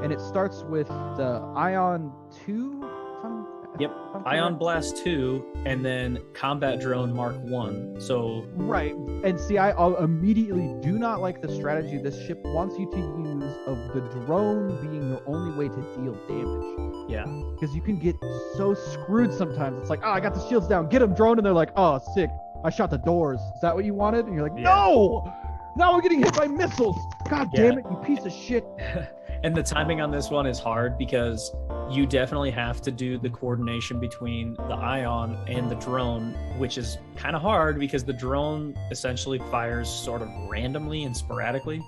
and it starts with the Ion 2. Yep, Ion Blast 2, and then Combat Drone Mark 1. So right, and see, I immediately do not like the strategy this ship wants you to use of the drone being your only way to deal damage. Yeah, because you can get so screwed sometimes. It's like, oh, I got the shields down, get them drone, and they're like, oh, sick, I shot the doors. Is that what you wanted? And you're like, no! Now we're getting hit by missiles. God damn it, you piece of shit. And the timing on this one is hard because you definitely have to do the coordination between the Ion and the drone, which is kind of hard because the drone essentially fires sort of randomly and sporadically.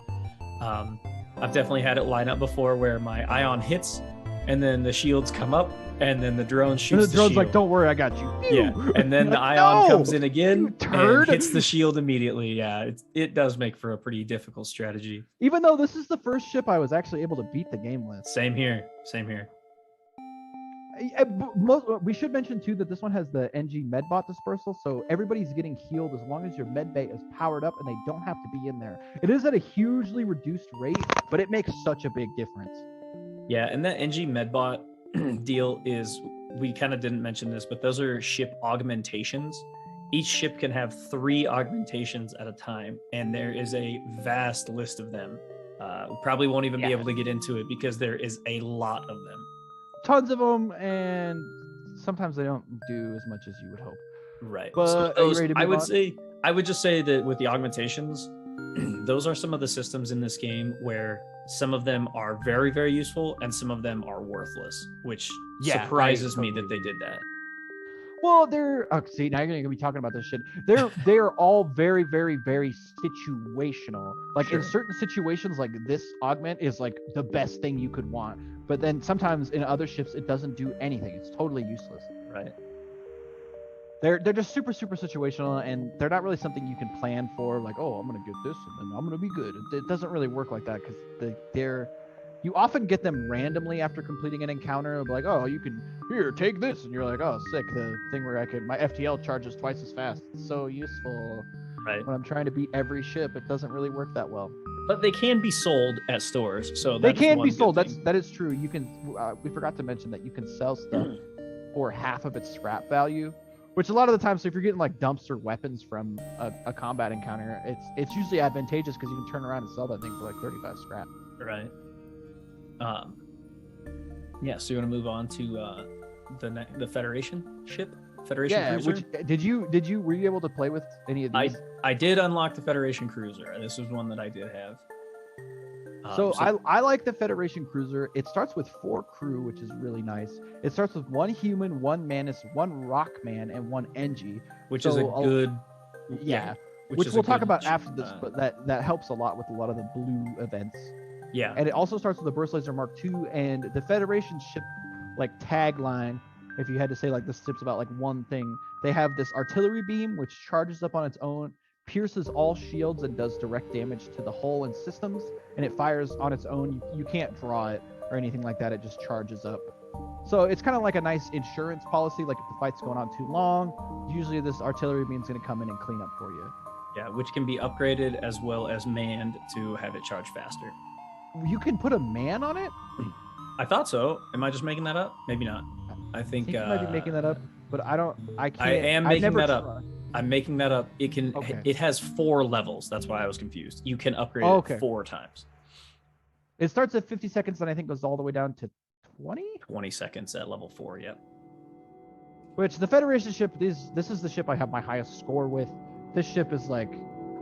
I've definitely had it line up before where my Ion hits and then the shields come up and then the drone shoots and the drone's shield. like, don't worry, I got you. Yeah, and then the like, Ion no, comes in again turd. and hits the shield immediately. Yeah, it does make for a pretty difficult strategy. Even though this is the first ship I was actually able to beat the game with. Same here. We should mention too that this one has the NG medbot dispersal, so everybody's getting healed as long as your med bay is powered up and they don't have to be in there. It is at a hugely reduced rate, but it makes such a big difference. Yeah, and that NG medbot deal is, we kind of didn't mention this, but those are ship augmentations. Each ship can have 3 augmentations at a time, and there is a vast list of them. We probably won't even be able to get into it because there is a lot of them. Tons of them, and sometimes they don't do as much as you would hope. Right. But so are you ready to move on? I would just say that with the augmentations, those are some of the systems in this game where some of them are very, very useful and some of them are worthless, which surprises me that they did that. Well, see, now you're going to be talking about this shit. They are all very, very, very situational. Like in certain situations, like this augment is like the best thing you could want. But then sometimes in other ships, it doesn't do anything. It's totally useless. Right. They're just super, super situational, and they're not really something you can plan for. Like, oh, I'm going to get this, and then I'm going to be good. It doesn't really work like that because you often get them randomly after completing an encounter. Like, oh, you can take this, and you're like, oh, sick. The thing where my FTL charges twice as fast. It's so useful. Right. When I'm trying to beat every ship, it doesn't really work that well. But they can be sold at stores, so they can be sold. That is true. You can. We forgot to mention that you can sell stuff for half of its scrap value, which a lot of the times, so if you're getting like dumpster weapons from a combat encounter, it's usually advantageous because you can turn around and sell that thing for like 35 scrap. Right. Yeah. So you want to move on to the Federation ship? Federation cruiser? Were you able to play with any of these? I did unlock the Federation cruiser. This was one that I did have. I like the Federation cruiser. It starts with 4 crew, which is really nice. It starts with 1 human, 1 Manus, 1 Rockman, and 1 NG. Which is a good... Yeah. Which we'll talk about after this, but that helps a lot with a lot of the blue events. Yeah. And it also starts with the Burst Laser Mark II, and the Federation ship like tagline, if you had to say like this ship's about like one thing, they have this artillery beam which charges up on its own, pierces all shields, and does direct damage to the hull and systems, and it fires on its own. You can't draw it or anything like that. It just charges up. So it's kind of like a nice insurance policy. Like if the fight's going on too long, usually this artillery beam's going to come in and clean up for you. Yeah, which can be upgraded as well as manned to have it charge faster. You can put a man on it? I thought so. Am I just making that up? Maybe not. I think you might be making that up, but I can't. I am making that up. I'm making that up. It can. Okay. It has 4 levels. That's why I was confused. You can upgrade it 4 times. It starts at 50 seconds, and I think goes all the way down to 20. 20 seconds at level 4. Yep. Which the Federation ship is. This is the ship I have my highest score with. This ship is like.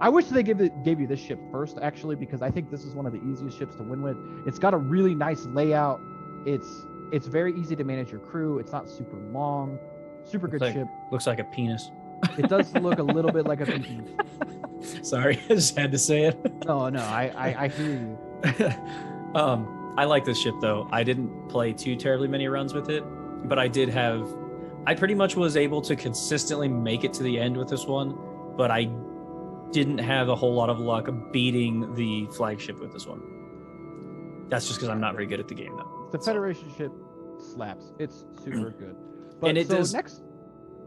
I wish they gave you this ship first, actually, because I think this is one of the easiest ships to win with. It's got a really nice layout. It's It's very easy to manage your crew. It's not super long. Super good ship. Looks like a penis. It does look a little bit like a PP. Sorry, I just had to say it. No, I hear you. I like this ship though. I didn't play too terribly many runs with it, but I pretty much was able to consistently make it to the end with this one, but I didn't have a whole lot of luck beating the flagship with this one. That's just because I'm not very good at the game though. The Federation ship slaps. It's super good. But and it so does. Next,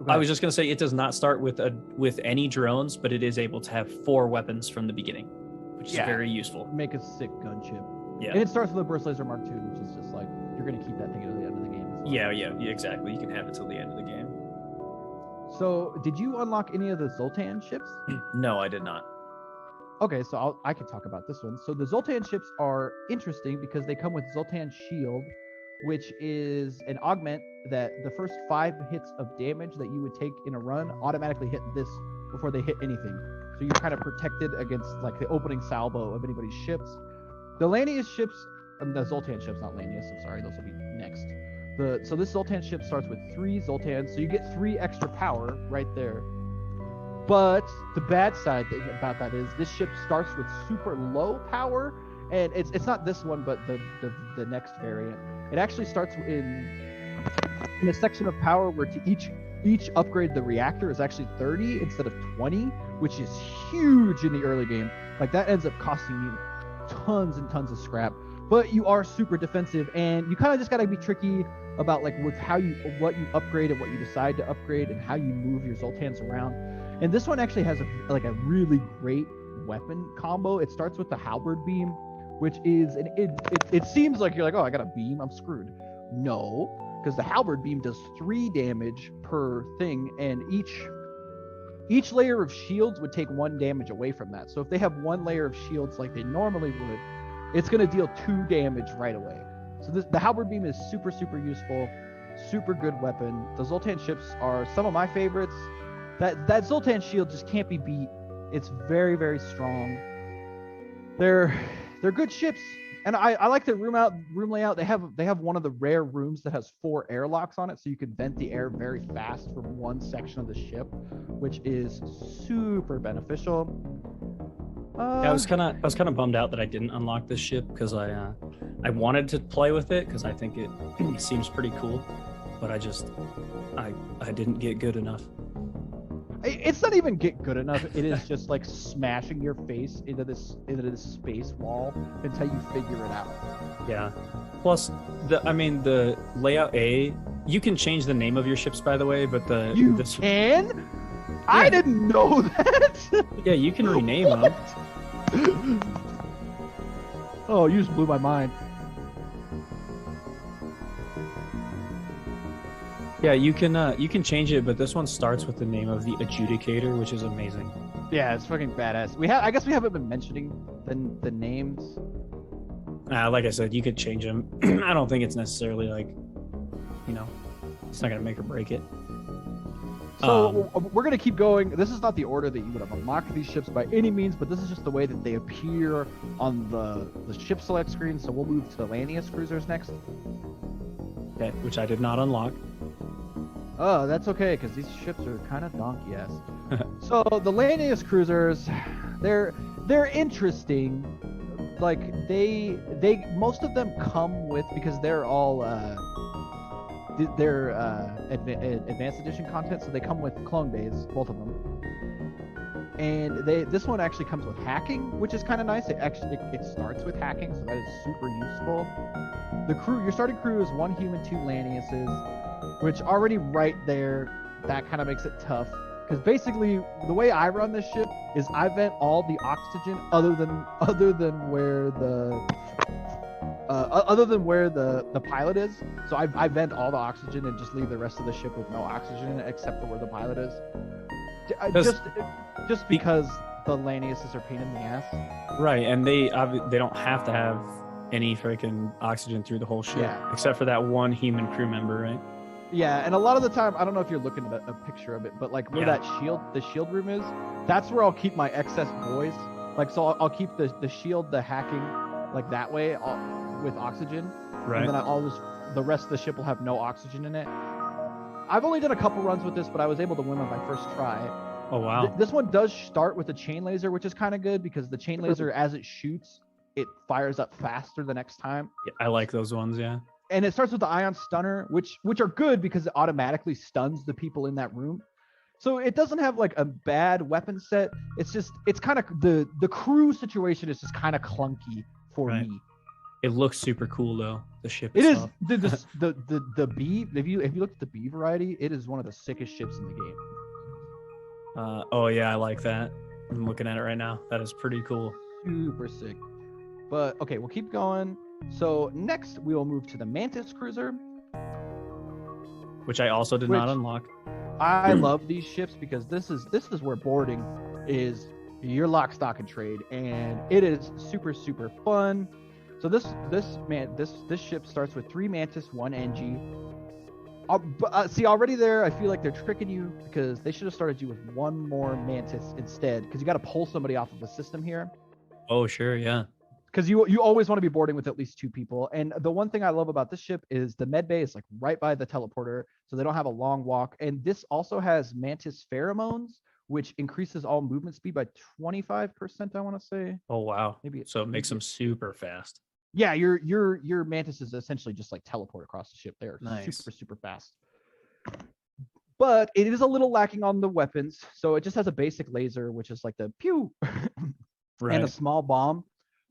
I was just gonna say it does not start with any drones, but it is able to have 4 weapons from the beginning, which is very useful. Make a sick gunship. Yeah. And it starts with a burst laser Mark II, which is just like you're gonna keep that thing until the end of the game. Yeah, exactly. You can have it till the end of the game. So, did you unlock any of the Zoltan ships? No, I did not. Okay, so I can talk about this one. So the Zoltan ships are interesting because they come with Zoltan Shield, which is an augment that the first 5 hits of damage that you would take in a run automatically hit this before they hit anything. So you're kind of protected against like the opening salvo of anybody's ships. The Lanius ships, the Zoltan ships, not Lanius, I'm sorry, those will be next. So this Zoltan ship starts with 3 Zoltans, so you get 3 extra power right there. But the bad side about that is this ship starts with super low power, and it's not this one, but the next variant. It actually starts in a section of power where to each upgrade the reactor is actually 30 instead of 20, which is huge in the early game. Like that ends up costing you tons and tons of scrap. But you are super defensive, and you kind of just gotta be tricky about like with what you upgrade and what you decide to upgrade and how you move your Zoltans around. And this one actually has a really great weapon combo. It starts with the halberd beam, which is it seems like you're like, oh, I got a beam, I'm screwed. No, because the halberd beam does 3 damage per thing, and each layer of shields would take 1 damage away from that. So if they have 1 layer of shields like they normally would, it's going to deal 2 damage right away. So the halberd beam is super useful, super good weapon. The Zoltan ships are some of my favorites. That Zoltan shield just can't be beat. It's very strong. They're good ships, and I like their room layout. They have one of the rare rooms that has 4 airlocks on it, so you can vent the air very fast from one section of the ship, which is super beneficial. I was kind of bummed out that I didn't unlock this ship because I wanted to play with it because I think it seems pretty cool, but I didn't get good enough. It's not even get good enough. It is just like smashing your face into this space wall until you figure it out. Yeah. Plus, the layout A, you can change the name of your ships, by the way, but can? Yeah. I didn't know that. Yeah, you can rename them. Oh, you just blew my mind. Yeah, you can change it, but this one starts with the name of the Adjudicator, which is amazing. Yeah, it's fucking badass. I guess we haven't been mentioning the names. Like I said, you could change them. I don't think it's necessarily like, it's not gonna make or break it. So we're gonna keep going. This is not the order that you would have unlocked these ships by any means, but this is just the way that they appear on the ship select screen. So we'll move to the Lanius cruisers next. Okay, which I did not unlock. Oh, that's okay, because these ships are kind of donkey-ass. So the Lanius cruisers, they're interesting. Like they most of them come with, because they're all advanced edition content, so they come with clone bays, both of them. And this one actually comes with hacking, which is kind of nice. It starts with hacking, so that is super useful. Your starting crew is 1 human, 2 Laniuses, which already right there, that kind of makes it tough. Because basically, the way I run this ship is I vent all the oxygen other than where the pilot is. So I vent all the oxygen and just leave the rest of the ship with no oxygen except for where the pilot is. Just because the Laniuses are pain in the ass. Right, and they don't have to have any freaking oxygen through the whole ship, except for that 1 human crew member, right? Yeah, and a lot of the time, I don't know if you're looking at a picture of it, but like where the shield room is, that's where I'll keep my excess boys. Like, so I'll keep the shield, the hacking, like that way with oxygen. Right. And then I'll just the rest of the ship will have no oxygen in it. I've only done a couple runs with this, but I was able to win on my first try. Oh wow. This one does start with a chain laser, which is kind of good because the chain laser, as it shoots, it fires up faster the next time. Yeah, I like those ones. Yeah. And it starts with the ion stunner, which are good because it automatically stuns the people in that room. So it doesn't have like a bad weapon set. It's kind of the crew situation is just kind of clunky for me. It looks super cool though. The ship. It is itself. the B. If you look at the B variety, it is one of the sickest ships in the game. Oh yeah, I like that. I'm looking at it right now. That is pretty cool. Super sick. But okay, we'll keep going. So next we will move to the Mantis cruiser, which I also did not unlock. I love these ships because this is where boarding is your lock, stock, and trade, and it is super fun. So this ship starts with 3 Mantis, 1 NG. See, already there, I feel like they're tricking you because they should have started you with 1 more Mantis instead, because you got to pull somebody off of the system here. Oh, sure, yeah. Because you always want to be boarding with at least 2 people. And the one thing I love about this ship is the med bay is like right by the teleporter, so they don't have a long walk. And this also has Mantis pheromones, which increases all movement speed by 25%, I want to say. Oh, wow. Maybe so it makes them super fast. Yeah, your Mantis is essentially just like teleport across the ship. They're super fast. But it is a little lacking on the weapons. So it just has a basic laser, which is like the pew and a small bomb.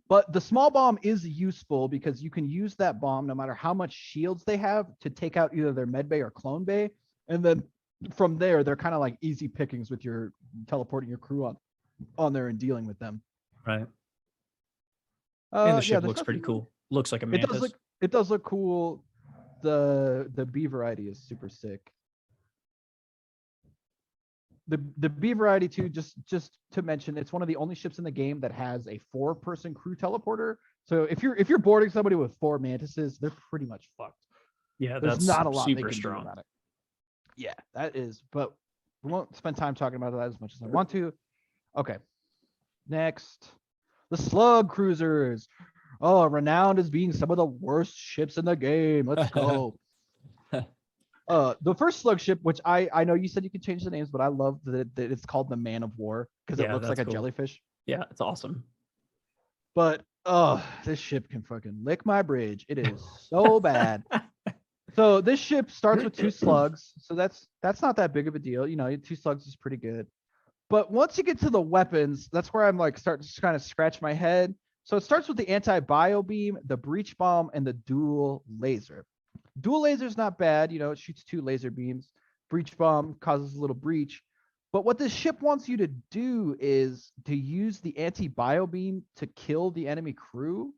But the small bomb is useful because you can use that bomb no matter how much shields they have to take out either their med bay or clone bay. And then from there, they're kind of like easy pickings with your teleporting your crew on there and dealing with them. Right. And the ship looks pretty cool. Looks like a Mantis. It does look cool. The B variety is super sick. The B variety too, just to mention, it's one of the only ships in the game that has a 4-person crew teleporter. So if you're boarding somebody with 4 Mantises, they're pretty much fucked. Yeah, there's not a lot super they can strong. do about it. Yeah, that is. But we won't spend time talking about that as much as I want to. Okay, next, the slug cruisers. Oh, renowned as being some of the worst ships in the game. Let's go. The first slug ship, which I know you said you could change the names, but I love that it's called the Man of War because it looks like a jellyfish. Yeah, it's awesome. But this ship can fucking lick my bridge. It is so bad. So this ship starts with 2 slugs, so that's not that big of a deal. 2 slugs is pretty good. But once you get to the weapons, that's where I'm like starting to kind of scratch my head. So it starts with the anti-bio beam, the breach bomb, and the dual laser. Dual laser is not bad. It shoots 2 laser beams. Breach bomb causes a little breach. But what this ship wants you to do is to use the anti-bio beam to kill the enemy crew,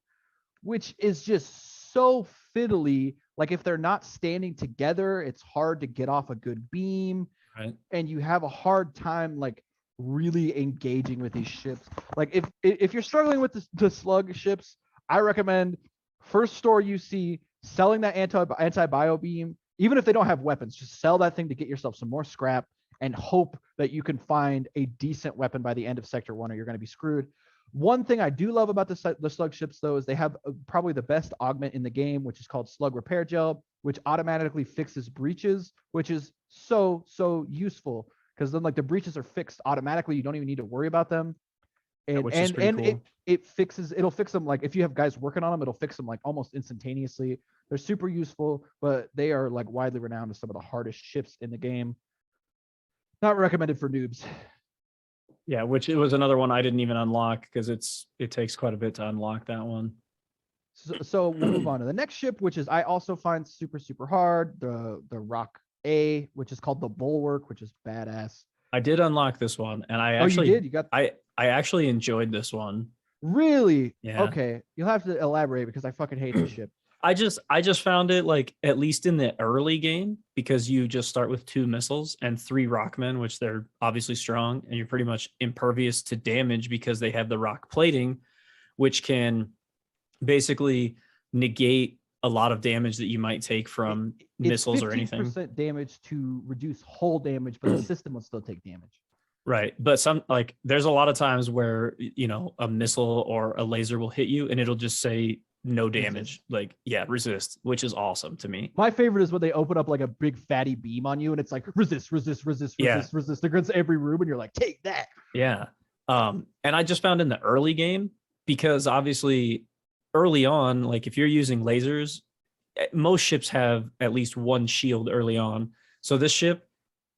which is just so fiddly. Like if they're not standing together, it's hard to get off a good beam. Right. And you have a hard time like really engaging with these ships. Like if you're struggling with the slug ships, I recommend first store you see selling that anti-bio beam. Even if they don't have weapons, just sell that thing to get yourself some more scrap and hope that you can find a decent weapon by the end of Sector 1 or you're going to be screwed. One thing I do love about the slug ships, though, is they have probably the best augment in the game, which is called Slug Repair Gel, which automatically fixes breaches, which is so useful because then like the breaches are fixed automatically. You don't even need to worry about them. And which is pretty cool. It'll fix them. Like if you have guys working on them, it'll fix them like almost instantaneously. They're super useful, but they are like widely renowned as some of the hardest ships in the game. Not recommended for noobs. Yeah, which it was another one I didn't even unlock because it takes quite a bit to unlock that one. So we'll move on to the next ship, which is I also find super hard. The Rock A, which is called the Bulwark, which is badass. I did unlock this one, and I actually you did. You got. I actually enjoyed this one. Really? Yeah. Okay, you'll have to elaborate because I fucking hate this ship. I just found it like at least in the early game because you just start with 2 missiles and 3 rockmen, which they're obviously strong, and you're pretty much impervious to damage because they have the rock plating, which can basically negate a lot of damage that you might take from missiles or anything. 15% damage to reduce hull damage, but the system will still take damage. Right. But there's a lot of times where, a missile or a laser will hit you and it'll just say no damage. Like, yeah, resist, which is awesome to me. My favorite is when they open up like a big fatty beam on you and it's like resist, resist, resist, Yeah. resist, resist against every room, and you're like, take that. Yeah. And I just found in the early game, because obviously early on, like if you're using lasers, most ships have at least one shield early on. So this ship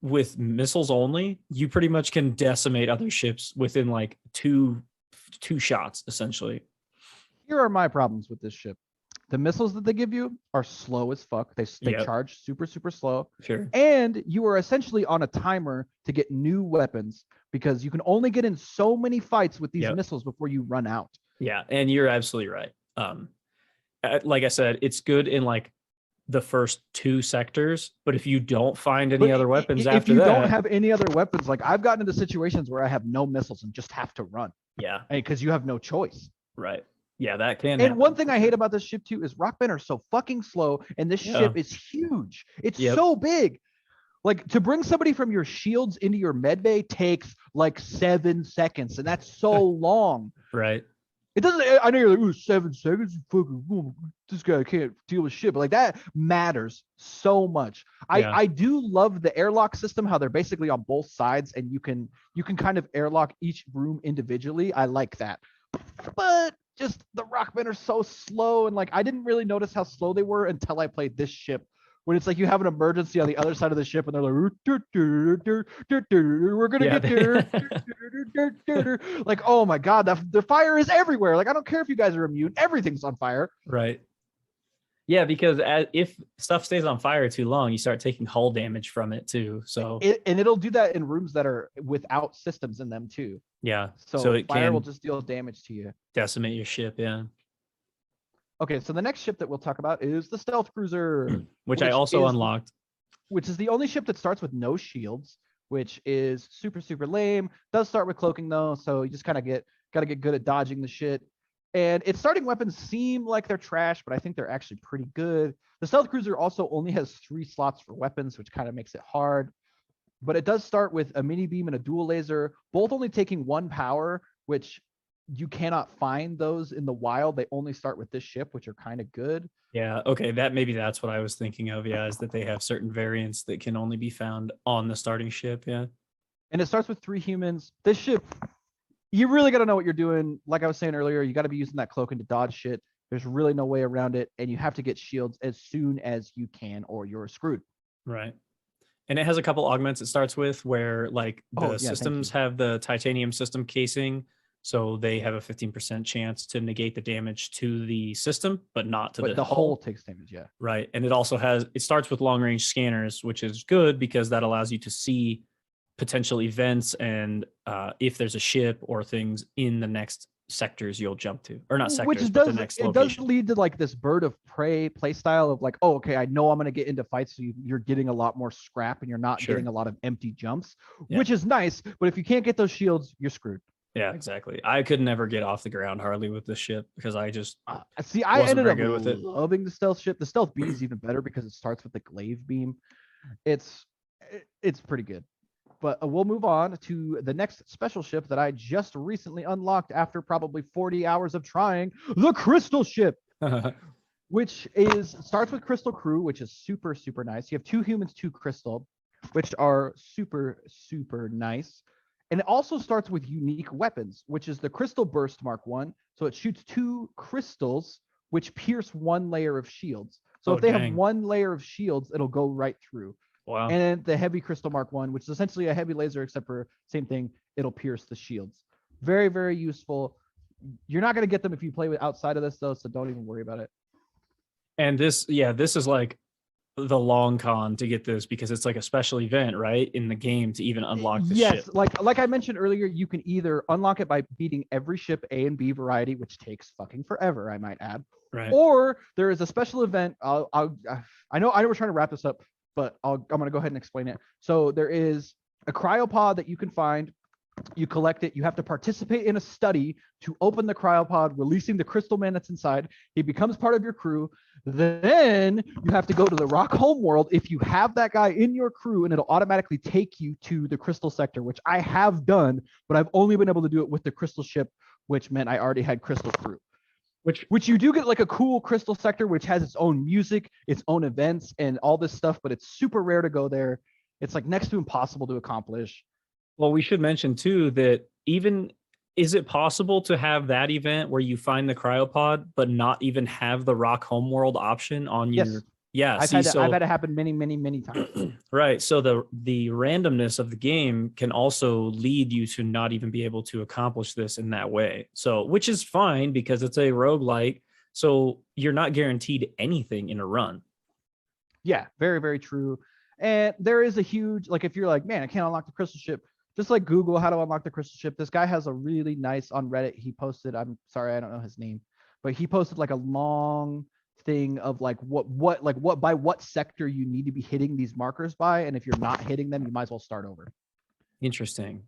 with missiles only, you pretty much can decimate other ships within like two shots, essentially. Here are my problems with this ship. The missiles that they give you are slow as fuck. They Yep. charge super, super slow. Sure. And you are essentially on a timer to get new weapons because you can only get in so many fights with these Yep. missiles before you run out. Yeah, and you're absolutely right. Like I said, it's good in like the first 2 sectors, but if you don't find any other weapons after that, if you don't have any other weapons, like I've gotten into situations where I have no missiles and just have to run. Yeah, because you have no choice. Right. Yeah, that can. And one thing I hate about this ship too is Rockmen are so fucking slow, and this ship is huge. It's so big. Like to bring somebody from your shields into your med bay takes like 7 seconds, and that's so long. Right. It doesn't. I know you're like, ooh, 7 seconds. Fucking, oh, this guy can't deal with shit, but like that matters so much. I do love the airlock system. How they're basically on both sides, and you can kind of airlock each room individually. I like that, but just the Rockmen are so slow, and like I didn't really notice how slow they were until I played this ship. When it's like you have an emergency on the other side of the ship and they're like, we're gonna get there. Like, oh my god, the fire is everywhere. Like, I don't care if you guys are immune, everything's on fire. Right. Yeah, because if stuff stays on fire too long, you start taking hull damage from it too. So and it'll do that in rooms that are without systems in them too. Yeah. So it fire will just deal damage to you. Decimate your ship, yeah. Okay, so the next ship that we'll talk about is the stealth cruiser, which I also unlocked. Which is the only ship that starts with no shields, which is super, super lame. Does start with cloaking though, so you just kind of gotta get good at dodging the shit. And its starting weapons seem like they're trash, but I think they're actually pretty good. The stealth cruiser also only has 3 slots for weapons, which kind of makes it hard. But it does start with a mini beam and a dual laser, both only taking 1 power, which you cannot find those in the wild. They only start with this ship, which are kind of good. Yeah, okay, that's what I was thinking of. Yeah, is that they have certain variants that can only be found on the starting ship. Yeah. And it starts with 3 humans. This ship, you really got to know what you're doing. Like I was saying earlier, you got to be using that cloaking to dodge shit. There's really no way around it, and you have to get shields as soon as you can or you're screwed. Right. And it has a couple augments it starts with where like the systems have the titanium system casing, so they have a 15% chance to negate the damage to the system, but not to the hull takes damage, yeah. Right. And it starts with long range scanners, which is good because that allows you to see potential events and if there's a ship or things in the next sectors you'll jump to, or not sectors, but the next location. It does lead to like this bird of prey play style of like, oh, okay, I know I'm going to get into fights, so you're getting a lot more scrap and you're not getting a lot of empty jumps, which is nice. But if you can't get those shields, you're screwed. Yeah, exactly. I could never get off the ground hardly with this ship because I just I ended up loving the stealth ship. The stealth B is even better because it starts with the glaive beam. It's pretty good. But we'll move on to the next special ship that I just recently unlocked after probably 40 hours of trying, the Crystal Ship, which starts with Crystal Crew, which is super, super nice. You have 2 humans, 2 crystal, which are super, super nice. And it also starts with unique weapons, which is the Crystal Burst Mark 1. So it shoots 2 crystals, which pierce 1 layer of shields. So if they have 1 layer of shields, it'll go right through. Wow. And then the Heavy Crystal Mark 1, which is essentially a heavy laser, except for same thing, it'll pierce the shields. Very, very useful. You're not going to get them if you play with outside of this, though, so don't even worry about it. And this is like the long con to get this because it's like a special event, right, in the game to even unlock this ship. like I mentioned earlier, you can either unlock it by beating every ship A and B variety, which takes fucking forever, I might add. Right. Or there is a special event. I know we're trying to wrap this up, but I'm going to go ahead and explain it. So there is a cryopod that you can find. You collect it. You have to participate in a study to open the cryopod, releasing the crystal man that's inside. He becomes part of your crew. Then you have to go to the Rock Home World if you have that guy in your crew, and it'll automatically take you to the crystal sector, which I have done, but I've only been able to do it with the crystal ship, which meant I already had crystal crew. Which you do get like a cool crystal sector, which has its own music, its own events, and all this stuff, but it's super rare to go there. It's like next to impossible to accomplish. Well, we should mention too that even is it possible to have that event where you find the cryopod but not even have the rock homeworld option on Yes, your yeah, see I've so had it happen many, many, many times. right. So the randomness of the game can also lead you to not even be able to accomplish this in that way. So which is fine because it's a roguelike. So you're not guaranteed anything in a run. Yeah, very, very true. And there is a huge, like, if you're like, man, I can't unlock the crystal ship, just like Google how to unlock the crystal ship. This guy has a really nice on Reddit. He posted, I'm sorry, I don't know his name, but he posted like a long thing of like what by what sector you need to be hitting these markers by. And if you're not hitting them, you might as well start over. Interesting.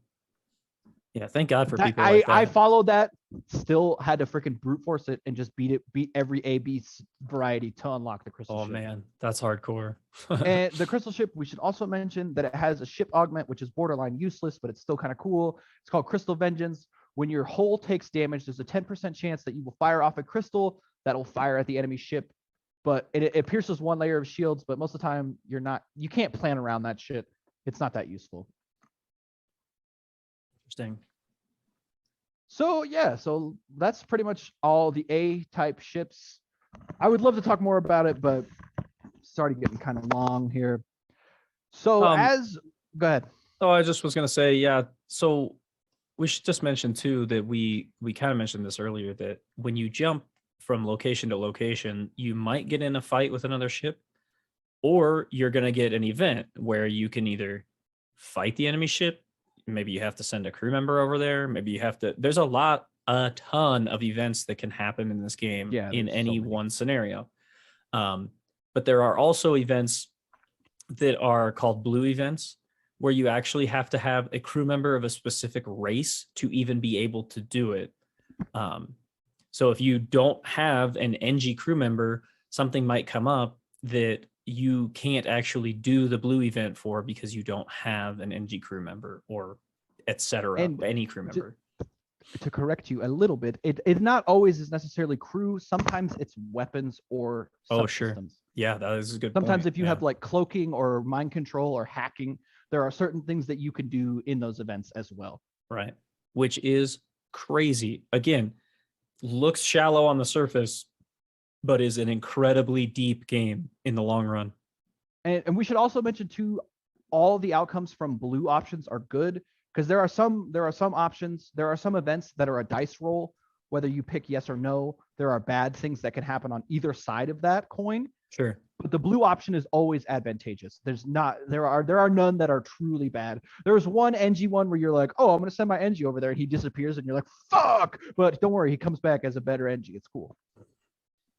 Yeah, thank God for That, people like I that. followed that, still had to freaking brute force it and just beat every AB variety to unlock the crystal Oh ship. man, that's hardcore. And the crystal ship, we should also mention that it has a ship augment, which is borderline useless, but it's still kind of cool. It's called Crystal Vengeance. When your hull takes damage, there's a 10% chance that you will fire off a crystal that will fire at the enemy ship. But it pierces one layer of shields, but most of the time you can't plan around that shit. It's not that useful. Interesting. So yeah, so that's pretty much all the A-type ships. I would love to talk more about it, but it's already getting kind of long here. So go ahead. Oh, I just was gonna say, yeah. So we should just mention too that we kind of mentioned this earlier that when you jump from location to location, you might get in a fight with another ship, or you're gonna get an event where you can either fight the enemy ship, maybe you have to send a crew member over there, maybe you have to. There's a ton of events that can happen in this game in any one scenario. But there are also events that are called blue events where you actually have to have a crew member of a specific race to even be able to do it. So if you don't have an NG crew member, something might come up that you can't actually do the blue event for because you don't have an NG crew member or etc. Any crew member. To correct you a little bit, it not always is necessarily crew. Sometimes it's weapons or subsystems. Sure. Yeah, that is a good Sometimes point. if you have like cloaking or mind control or hacking, there are certain things that you can do in those events as well. Right. Which is crazy. Again, looks shallow on the surface, but is an incredibly deep game in the long run. And we should also mention too, all the outcomes from blue options are good because there are some options, there are some events that are a dice roll, whether you pick yes or no. There are bad things that can happen on either side of that coin. Sure. But the blue option is always advantageous. There are none that are truly bad. There's one NG one where you're like, oh, I'm gonna send my NG over there, and he disappears, and you're like, fuck. But don't worry, he comes back as a better NG. It's cool.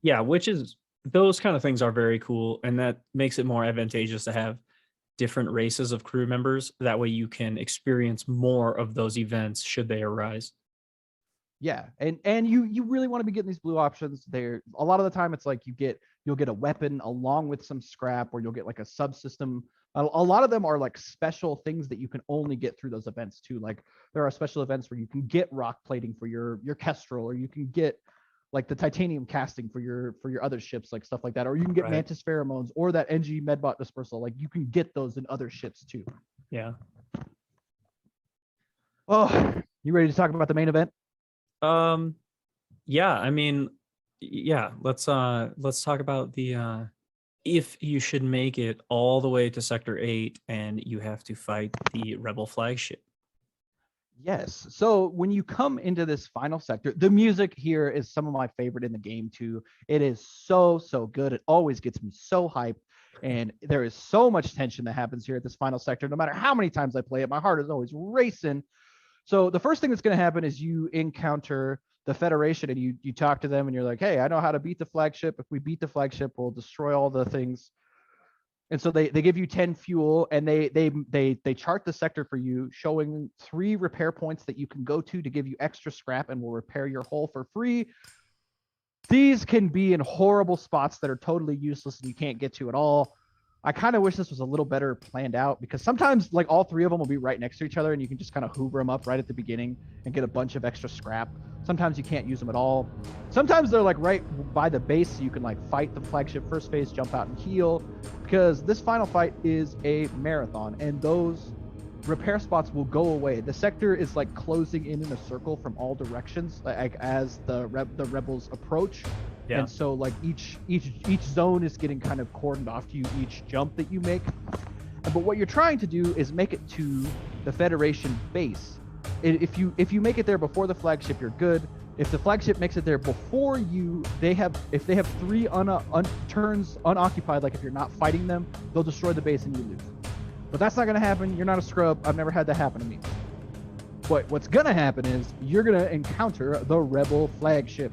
Yeah, which is those kind of things are very cool, and that makes it more advantageous to have different races of crew members. That way you can experience more of those events should they arise. Yeah, and you really want to be getting these blue options. There, a lot of the time it's like you'll get a weapon along with some scrap, or you'll get like a subsystem. A lot of them are like special things that you can only get through those events too. Like there are special events where you can get rock plating for your kestrel, or you can get like the titanium casting for your other ships, like stuff like that, or you can get mantis pheromones or that NG medbot dispersal. Like you can get those in other ships too. Yeah. Oh, you ready to talk about the main event? Yeah, I mean, yeah, let's talk about the if you should make it all the way to sector 8 and you have to fight the rebel flagship. Yes. So when you come into this final sector, the music here is some of my favorite in the game too. It is so good. It always gets me so hyped, and there is so much tension that happens here at this final sector. No matter how many times I play it, my heart is always racing. So the first thing that's going to happen is you encounter the Federation, and you talk to them, and you're like, hey, I know how to beat the flagship. If we beat the flagship, we'll destroy all the things. And so they give you 10 fuel, and they chart the sector for you, showing 3 repair points that you can go to give you extra scrap and will repair your hull for free. These can be in horrible spots that are totally useless and you can't get to at all. I kind of wish this was a little better planned out, because sometimes like all three of them will be right next to each other and you can just kind of hoover them up right at the beginning and get a bunch of extra scrap. Sometimes you can't use them at all. Sometimes they're like right by the base, so you can like fight the flagship first phase, jump out and heal, because this final fight is a marathon and those repair spots will go away. The sector is like closing in a circle from all directions, like as the rebels approach. Yeah. And so like each zone is getting kind of cordoned off to you each jump that you make. But what you're trying to do is make it to the Federation base. If you make it there before the flagship, you're good. If the flagship makes it there before you, if they have 3 turns unoccupied, like if you're not fighting them, they'll destroy the base and you lose. But that's not gonna happen. You're not a scrub. I've never had that happen to me. But what's gonna happen is you're gonna encounter the Rebel flagship,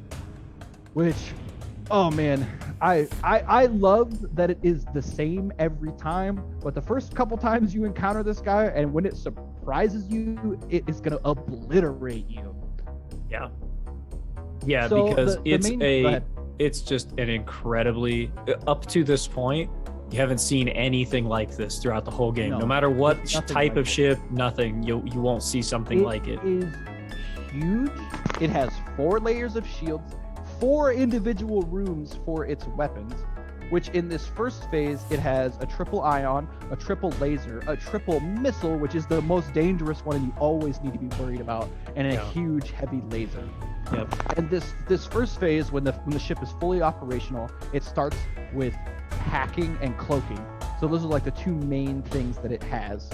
which, oh man, I love that it is the same every time. But the first couple times you encounter this guy, and when it surprises you, it is gonna obliterate you. Yeah. Yeah, So because go it's just an incredibly, up to this point, you haven't seen anything like this throughout the whole game. No matter what type of ship, nothing. You won't see something like it. It is huge. It has 4 layers of shields, 4 individual rooms for its weapons, which in this first phase, it has a triple ion, a triple laser, a triple missile, which is the most dangerous one and you always need to be worried about, and a huge heavy laser. Yep. And this first phase, when the ship is fully operational, it starts with hacking and cloaking. So those are like the 2 main things that it has.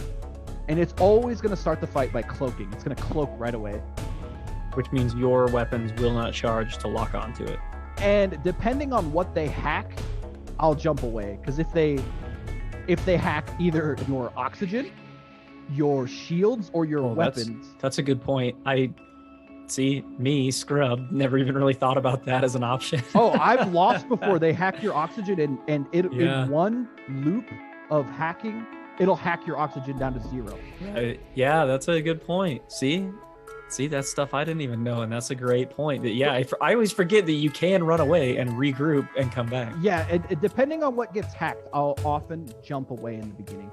And it's always going to start the fight by cloaking. It's going to cloak right away. Which means your weapons will not charge to lock onto it. And depending on what they hack, I'll jump away. Because if they hack either your oxygen, your shields, or your weapons. That's a good point. See, me, scrub, never even really thought about that as an option. Oh, I've lost before. They hack your oxygen, and in one loop of hacking, it'll hack your oxygen down to 0. Yeah, that's a good point. See, that's stuff I didn't even know, and that's a great point. I always forget that you can run away and regroup and come back. Yeah, and depending on what gets hacked, I'll often jump away in the beginning.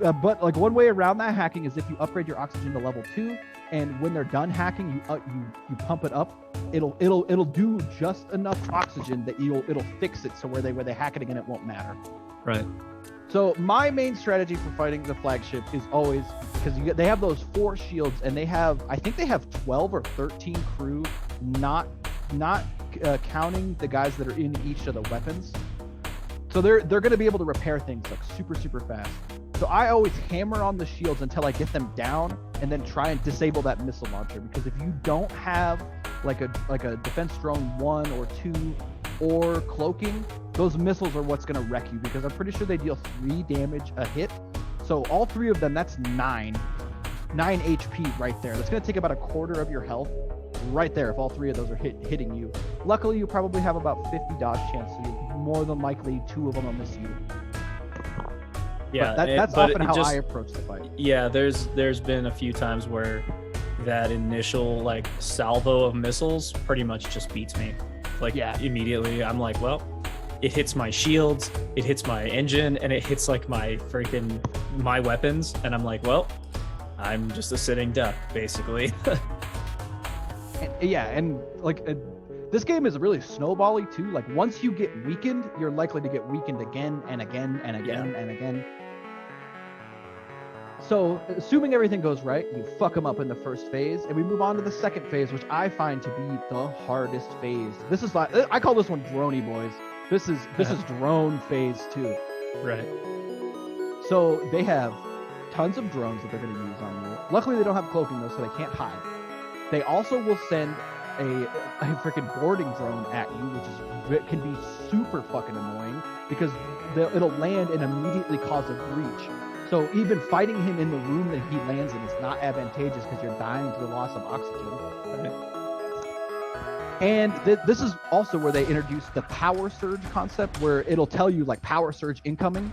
But like one way around that hacking is if you upgrade your oxygen to level 2, and when they're done hacking, you pump it up. It'll do just enough oxygen that it'll fix it so where they hack it again, it won't matter. Right. So my main strategy for fighting the flagship is always, because they have those 4 shields, and I think they have 12 or 13 crew, not counting the guys that are in each of the weapons. So they're going to be able to repair things like super fast. So I always hammer on the shields until I get them down, and then try and disable that missile launcher. Because if you don't have like a defense drone 1 or 2 or cloaking, those missiles are what's going to wreck you. Because I'm pretty sure they deal 3 damage a hit. So all 3 of them, that's 9 HP right there. That's going to take about a quarter of your health right there if all 3 of those are hitting you. Luckily, you probably have about 50 dodge chance, so you're more than likely 2 of them will miss you. Yeah, that's often how I approach the fight. Yeah, there's been a few times where that initial like salvo of missiles pretty much just beats me. Like immediately, I'm like, well, it hits my shields, it hits my engine, and it hits like my weapons, and I'm like, well, I'm just a sitting duck basically. and this game is really snowbally too. Like once you get weakened, you're likely to get weakened again and again and again and again. So assuming everything goes right, you fuck them up in the first phase, and we move on to the second phase, which I find to be the hardest phase. This is like, I call this one droney boys. This is drone phase 2. Right. So they have tons of drones that they're going to use on you. Luckily they don't have cloaking though, so they can't hide. They also will send a freaking boarding drone at you, which can be super fucking annoying because it'll land and immediately cause a breach. So even fighting him in the room that he lands in is not advantageous because you're dying to the loss of oxygen. Right? And this is also where they introduce the power surge concept, where it'll tell you like power surge incoming.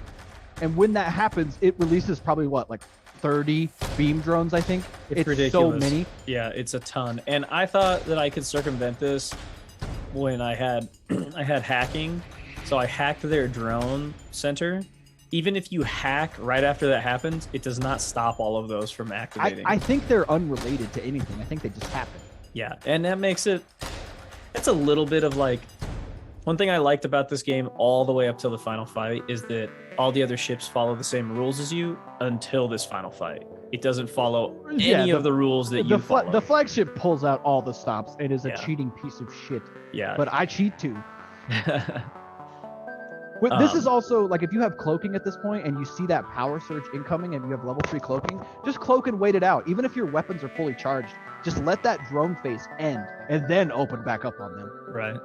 And when that happens, it releases probably like 30 beam drones, I think. It's ridiculous. So many. Yeah, it's a ton. And I thought that I could circumvent this when I had hacking, So I hacked their drone center. Even if you hack right after that happens, it does not stop all of those from activating. I think they're unrelated to anything. I think they just happen. Yeah, and that makes it. It's a little bit of like. One thing I liked about this game all the way up till the final fight is that all the other ships follow the same rules as you until this final fight. It doesn't follow any of the rules that you follow. The flagship pulls out all the stops and is a Yeah. cheating piece of shit. Yeah. But I cheat too. But this is also like if you have cloaking at this point and you see that power surge incoming and you have level 3 cloaking, just cloak and wait it out. Even if your weapons are fully charged, just let that drone phase end and then open back up on them. Right.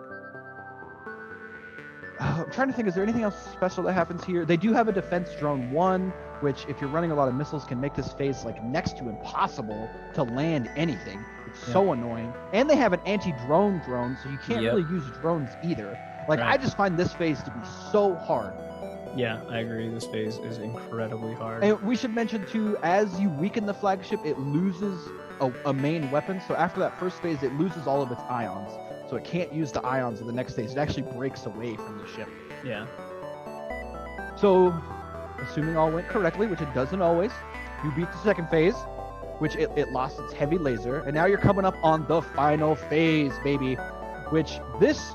I'm trying to think, is there anything else special that happens here? They do have a defense drone 1, which if you're running a lot of missiles can make this phase like next to impossible to land anything. It's so annoying. And they have an anti-drone drone, so you can't really use drones either. Like, I just find this phase to be so hard. Yeah, I agree. This phase is incredibly hard. And we should mention too, as you weaken the flagship, it loses a main weapon. So after that first phase, it loses all of its ions. So it can't use the ions in the next phase. It actually breaks away from the ship. Yeah. So, assuming all went correctly, which it doesn't always, you beat the second phase, which it lost its heavy laser. And now you're coming up on the final phase, baby. Which this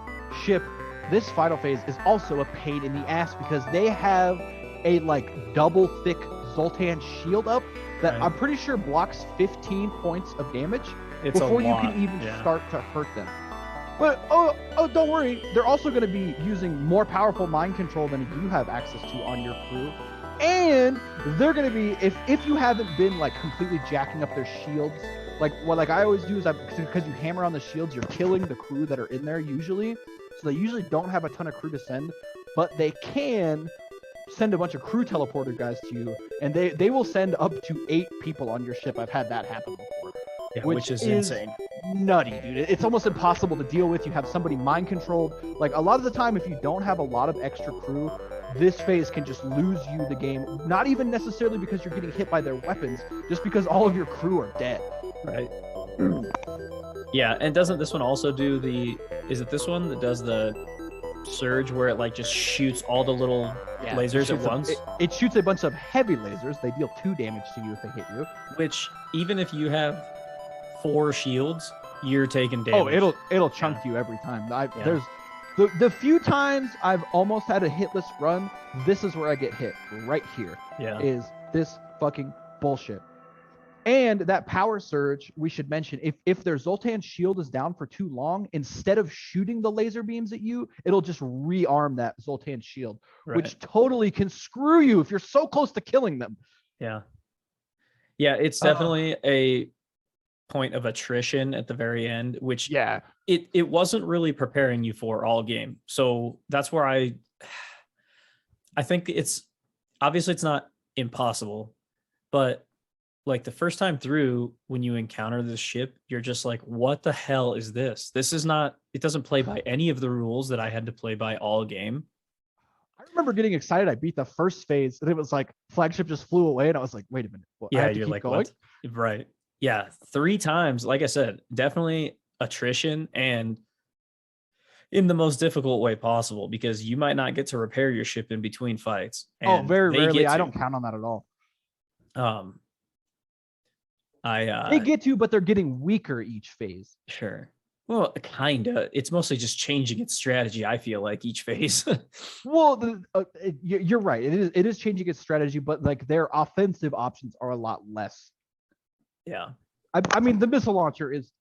final phase is also a pain in the ass because they have a like double thick Zoltan shield up that I'm pretty sure blocks 15 points of damage before you can even start to hurt them. But oh, don't worry. They're also going to be using more powerful mind control than you have access to on your crew. And they're going to be, if you haven't been like completely jacking up their shields, like what I always do is because you hammer on the shields, you're killing the crew that are in there usually. So they usually don't have a ton of crew to send, but they can send a bunch of crew teleporter guys to you, and they will send up to 8 people on your ship. I've had that happen before. Yeah, which is insane. Nutty, dude. It's almost impossible to deal with. You have somebody mind controlled. Like a lot of the time, if you don't have a lot of extra crew, this phase can just lose you the game. Not even necessarily because you're getting hit by their weapons, just because all of your crew are dead. Right. Yeah, and doesn't this one also do the? Is it this one that does the surge where it like just shoots all the little lasers at once? It shoots a bunch of heavy lasers. They deal 2 damage to you if they hit you. Which even if you have 4 shields, you're taking damage. Oh, it'll chunk you every time. There's the few times I've almost had a hitless run, this is where I get hit. Right here. Yeah. Is this fucking bullshit. And that power surge, we should mention, if their Zoltan shield is down for too long, instead of shooting the laser beams at you, it'll just rearm that Zoltan shield, which totally can screw you if you're so close to killing them. Yeah. Yeah, it's definitely a point of attrition at the very end, which it wasn't really preparing you for all game. So that's where I think it's obviously it's not impossible, but like the first time through when you encounter this ship, you're just like, what the hell is this? This is not, it doesn't play by any of the rules that I had to play by all game. I remember getting excited. I beat the first phase and it was like flagship just flew away and I was like, wait a minute. Well, I have to you're keep like, going? what? Right. Yeah. 3 times, like I said, definitely attrition and in the most difficult way possible because you might not get to repair your ship in between fights. And very rarely. I don't count on that at all. They get to, but they're getting weaker each phase. Sure. Well, kinda. It's mostly just changing its strategy. I feel like each phase. Well, you're right. It is changing its strategy, but like their offensive options are a lot less. Yeah. I mean, the missile launcher is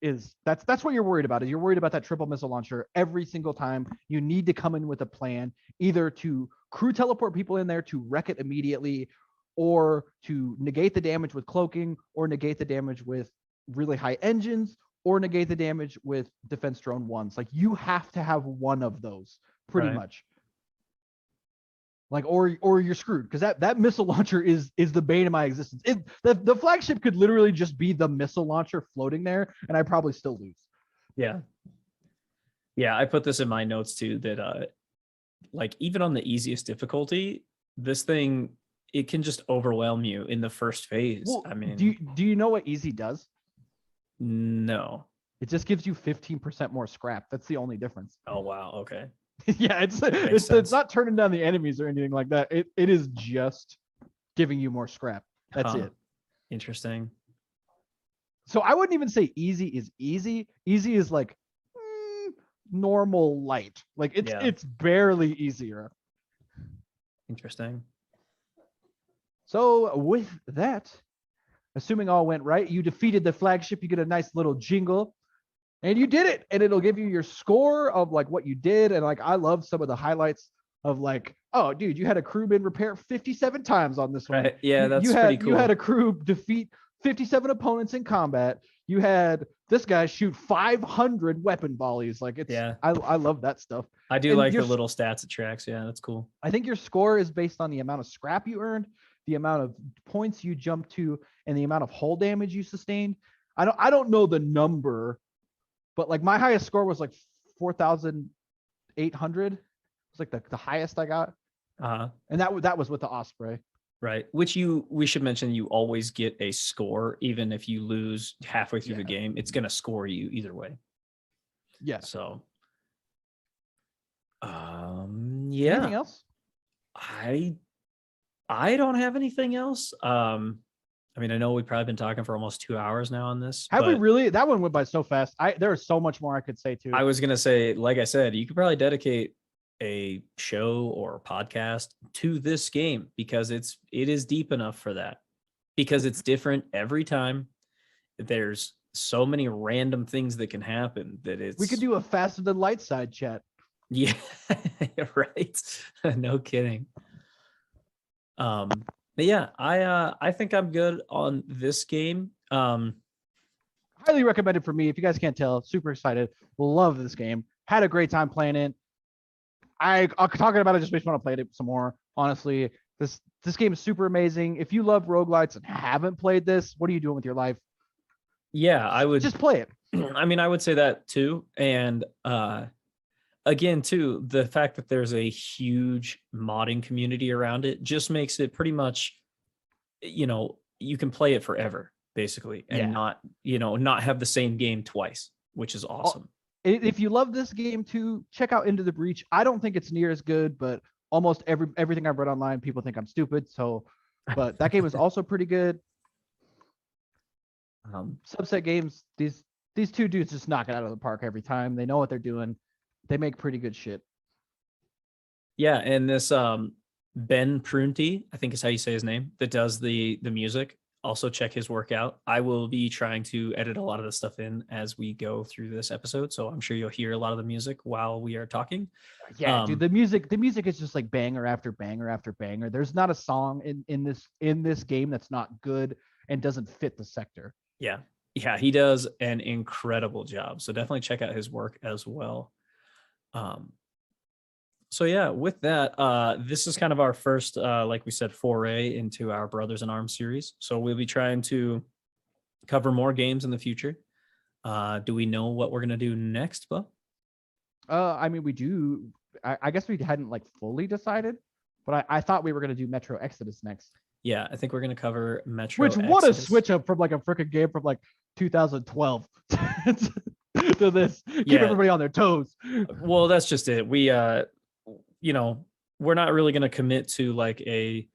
that's what you're worried about. Is you're worried about that triple missile launcher every single time. You need to come in with a plan, either to crew teleport people in there to wreck it immediately, or to negate the damage with cloaking, or negate the damage with really high engines, or negate the damage with defense drone 1s. Like you have to have one of those pretty much. Like, or you're screwed because that missile launcher is the bane of my existence. The flagship could literally just be the missile launcher floating there, and I probably still lose. Yeah. Yeah, I put this in my notes too that like even on the easiest difficulty, this thing it can just overwhelm you in the first phase. Well, I mean, do you know what easy does? No. It just gives you 15% more scrap. That's the only difference. Oh wow, okay. Yeah, it's not turning down the enemies or anything like that. It is just giving you more scrap. That's it. Interesting. So I wouldn't even say easy is easy. Easy is like normal light. Like it's barely easier. Interesting. So with that, assuming all went right, you defeated the flagship. You get a nice little jingle, and you did it. And it'll give you your score of like what you did. And like I love some of the highlights of like, oh, dude, you had a crewman repair 57 times on this one. Right. Yeah, that's pretty cool. You had a crew defeat 57 opponents in combat. You had this guy shoot 500 weapon volleys. Like I love that stuff. I do like the little stats it tracks. Yeah, that's cool. I think your score is based on the amount of scrap you earned, the amount of points you jumped to, and the amount of hull damage you sustained. I don't know the number, but like my highest score was like 4,800. It's like the highest I got. And that was with the Osprey. Right. Which we should mention, you always get a score, even if you lose halfway through the game, it's going to score you either way. Yeah. So, Anything else? I don't have anything else. I mean, I know we've probably been talking for almost 2 hours now on this. Have we really? That one went by so fast. There is so much more I could say too. I was going to say, like I said, you could probably dedicate a show or podcast to this game because it is deep enough for that, because it's different every time. There's so many random things that can happen that we could do a faster than light side chat. Yeah. Right. No kidding. But yeah, I think I'm good on this game. Highly recommended for me. If you guys can't tell, super excited. Love this game. Had a great time playing it. I'm talking about it just makes me want to play it some more. Honestly, this game is super amazing. If you love roguelites and haven't played this, what are you doing with your life? Yeah, I would just play it. I mean, I would say that too. And again, too, the fact that there's a huge modding community around it just makes it pretty much, you can play it forever, basically, and not have the same game twice, which is awesome. If you love this game too, check out Into the Breach. I don't think it's near as good, but almost everything I've read online, people think I'm stupid. So, but that game is also pretty good. Subset games, these two dudes just knock it out of the park every time. They know what they're doing. They make pretty good shit. Yeah, and this Ben Prunty, I think is how you say his name, that does the music. Also check his work out. I will be trying to edit a lot of the stuff in as we go through this episode, so I'm sure you'll hear a lot of the music while we are talking. Yeah, dude, the music is just like banger after banger after banger. There's not a song in this game that's not good and doesn't fit the sector. Yeah, he does an incredible job. So definitely check out his work as well. So yeah, with that, this is kind of our first, like we said, foray into our Brothers in Arms series. So we'll be trying to cover more games in the future. Do we know what we're going to do next, Bo? I mean, we do. I guess we hadn't like fully decided, but I thought we were going to do Metro Exodus next. Yeah, I think we're going to cover Metro Exodus. What a switch up from like a freaking game from like 2012 to this. Keep everybody on their toes. Well, that's just it. We, we're not really going to commit to like a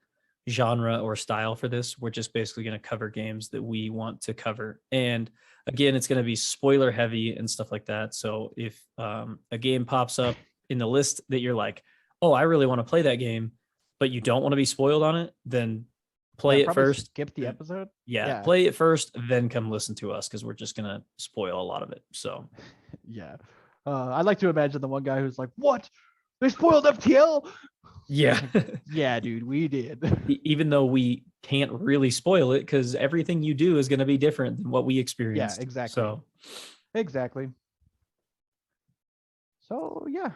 genre or style for this. We're just basically going to cover games that we want to cover. And again, it's going to be spoiler heavy and stuff like that. So if a game pops up in the list that you're like, oh, I really want to play that game, but you don't want to be spoiled on it, then play it first. Skip the episode. Yeah, play it first, then come listen to us, because we're just going to spoil a lot of it. So yeah. I'd like to imagine the one guy who's like, what? They spoiled FTL? Yeah. Yeah, dude, we did. Even though we can't really spoil it, because everything you do is going to be different than what we experienced. Yeah, exactly. So exactly. So yeah.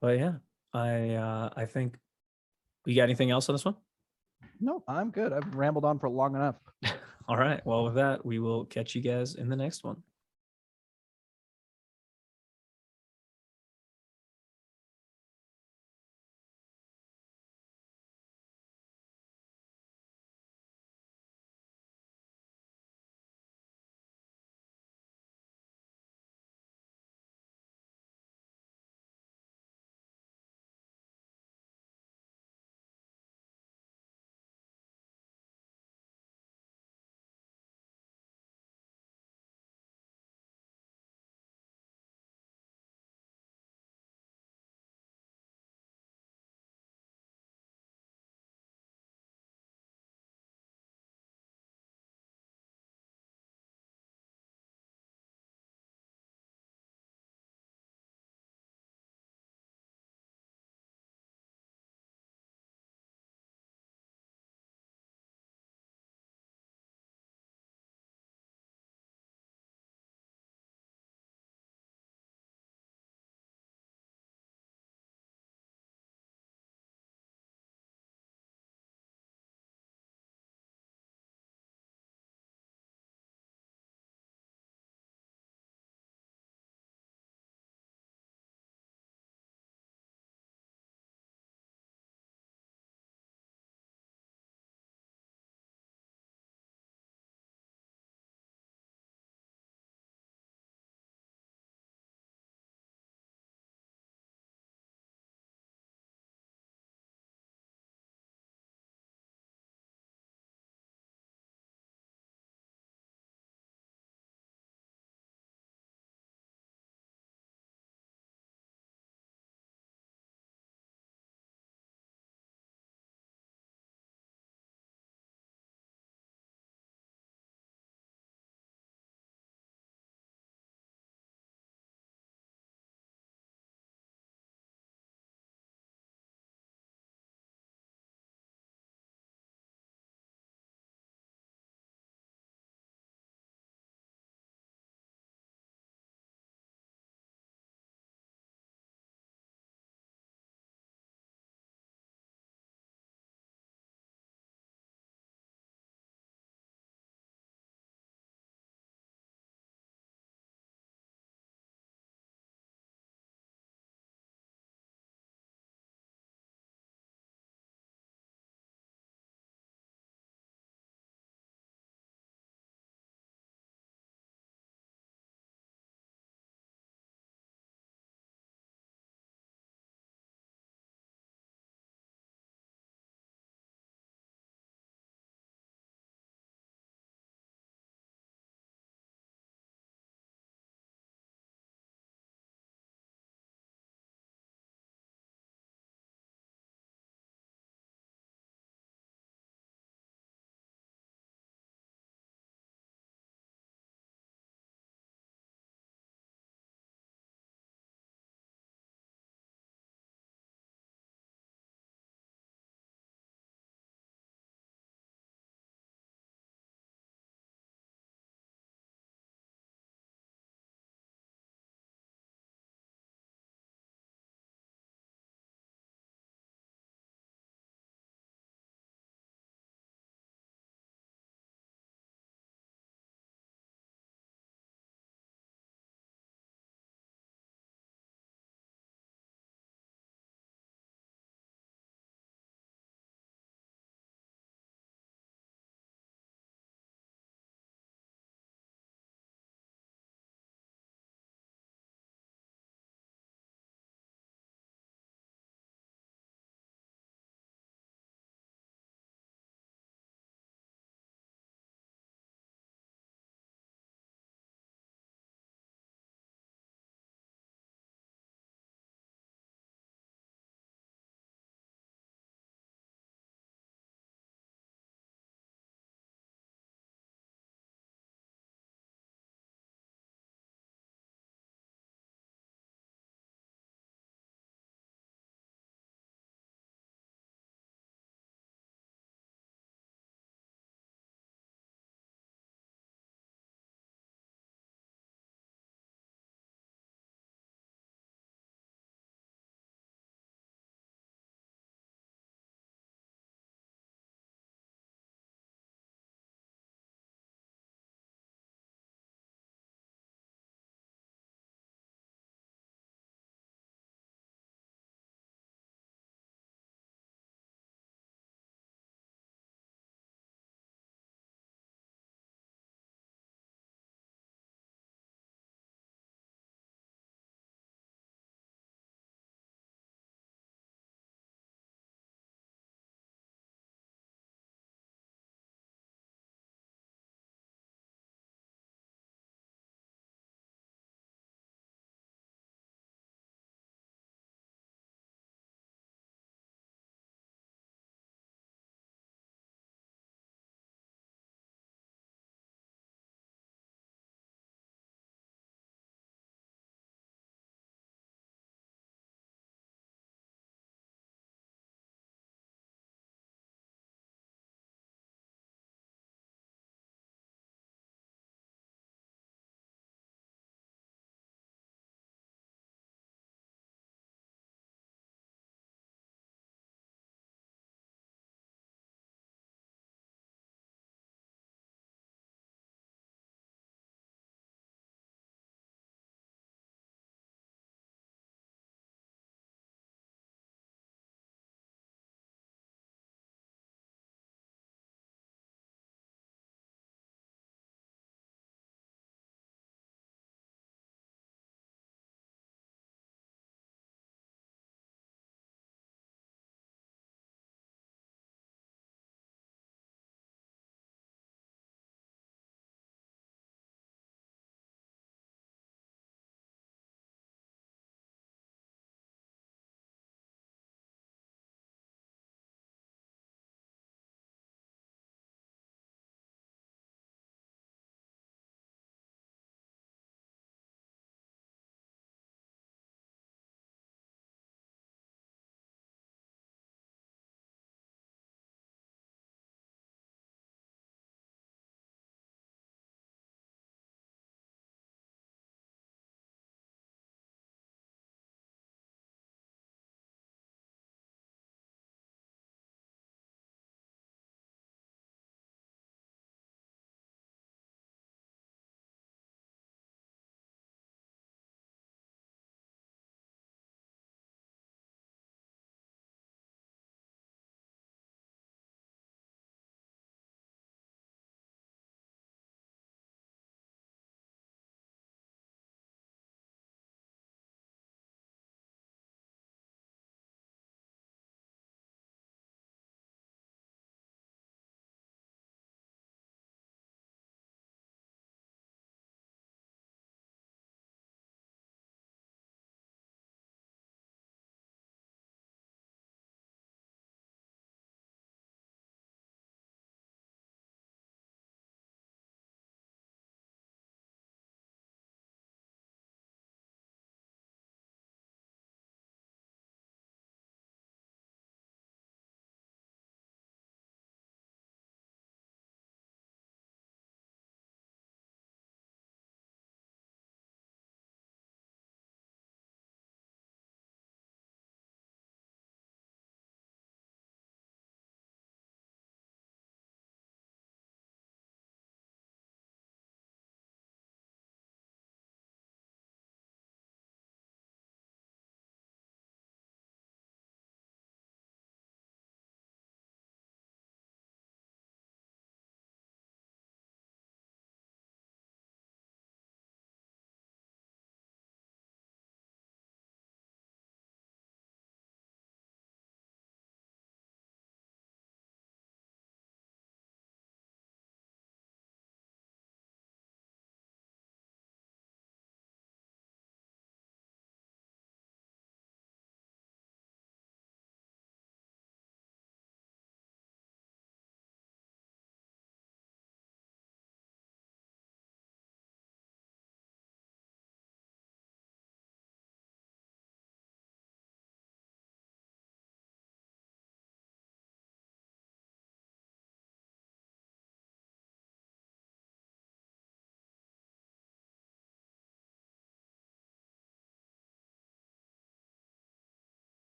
But yeah, I think we got anything else on this one? No, I'm good. I've rambled on for long enough. All right. Well, with that, we will catch you guys in the next one.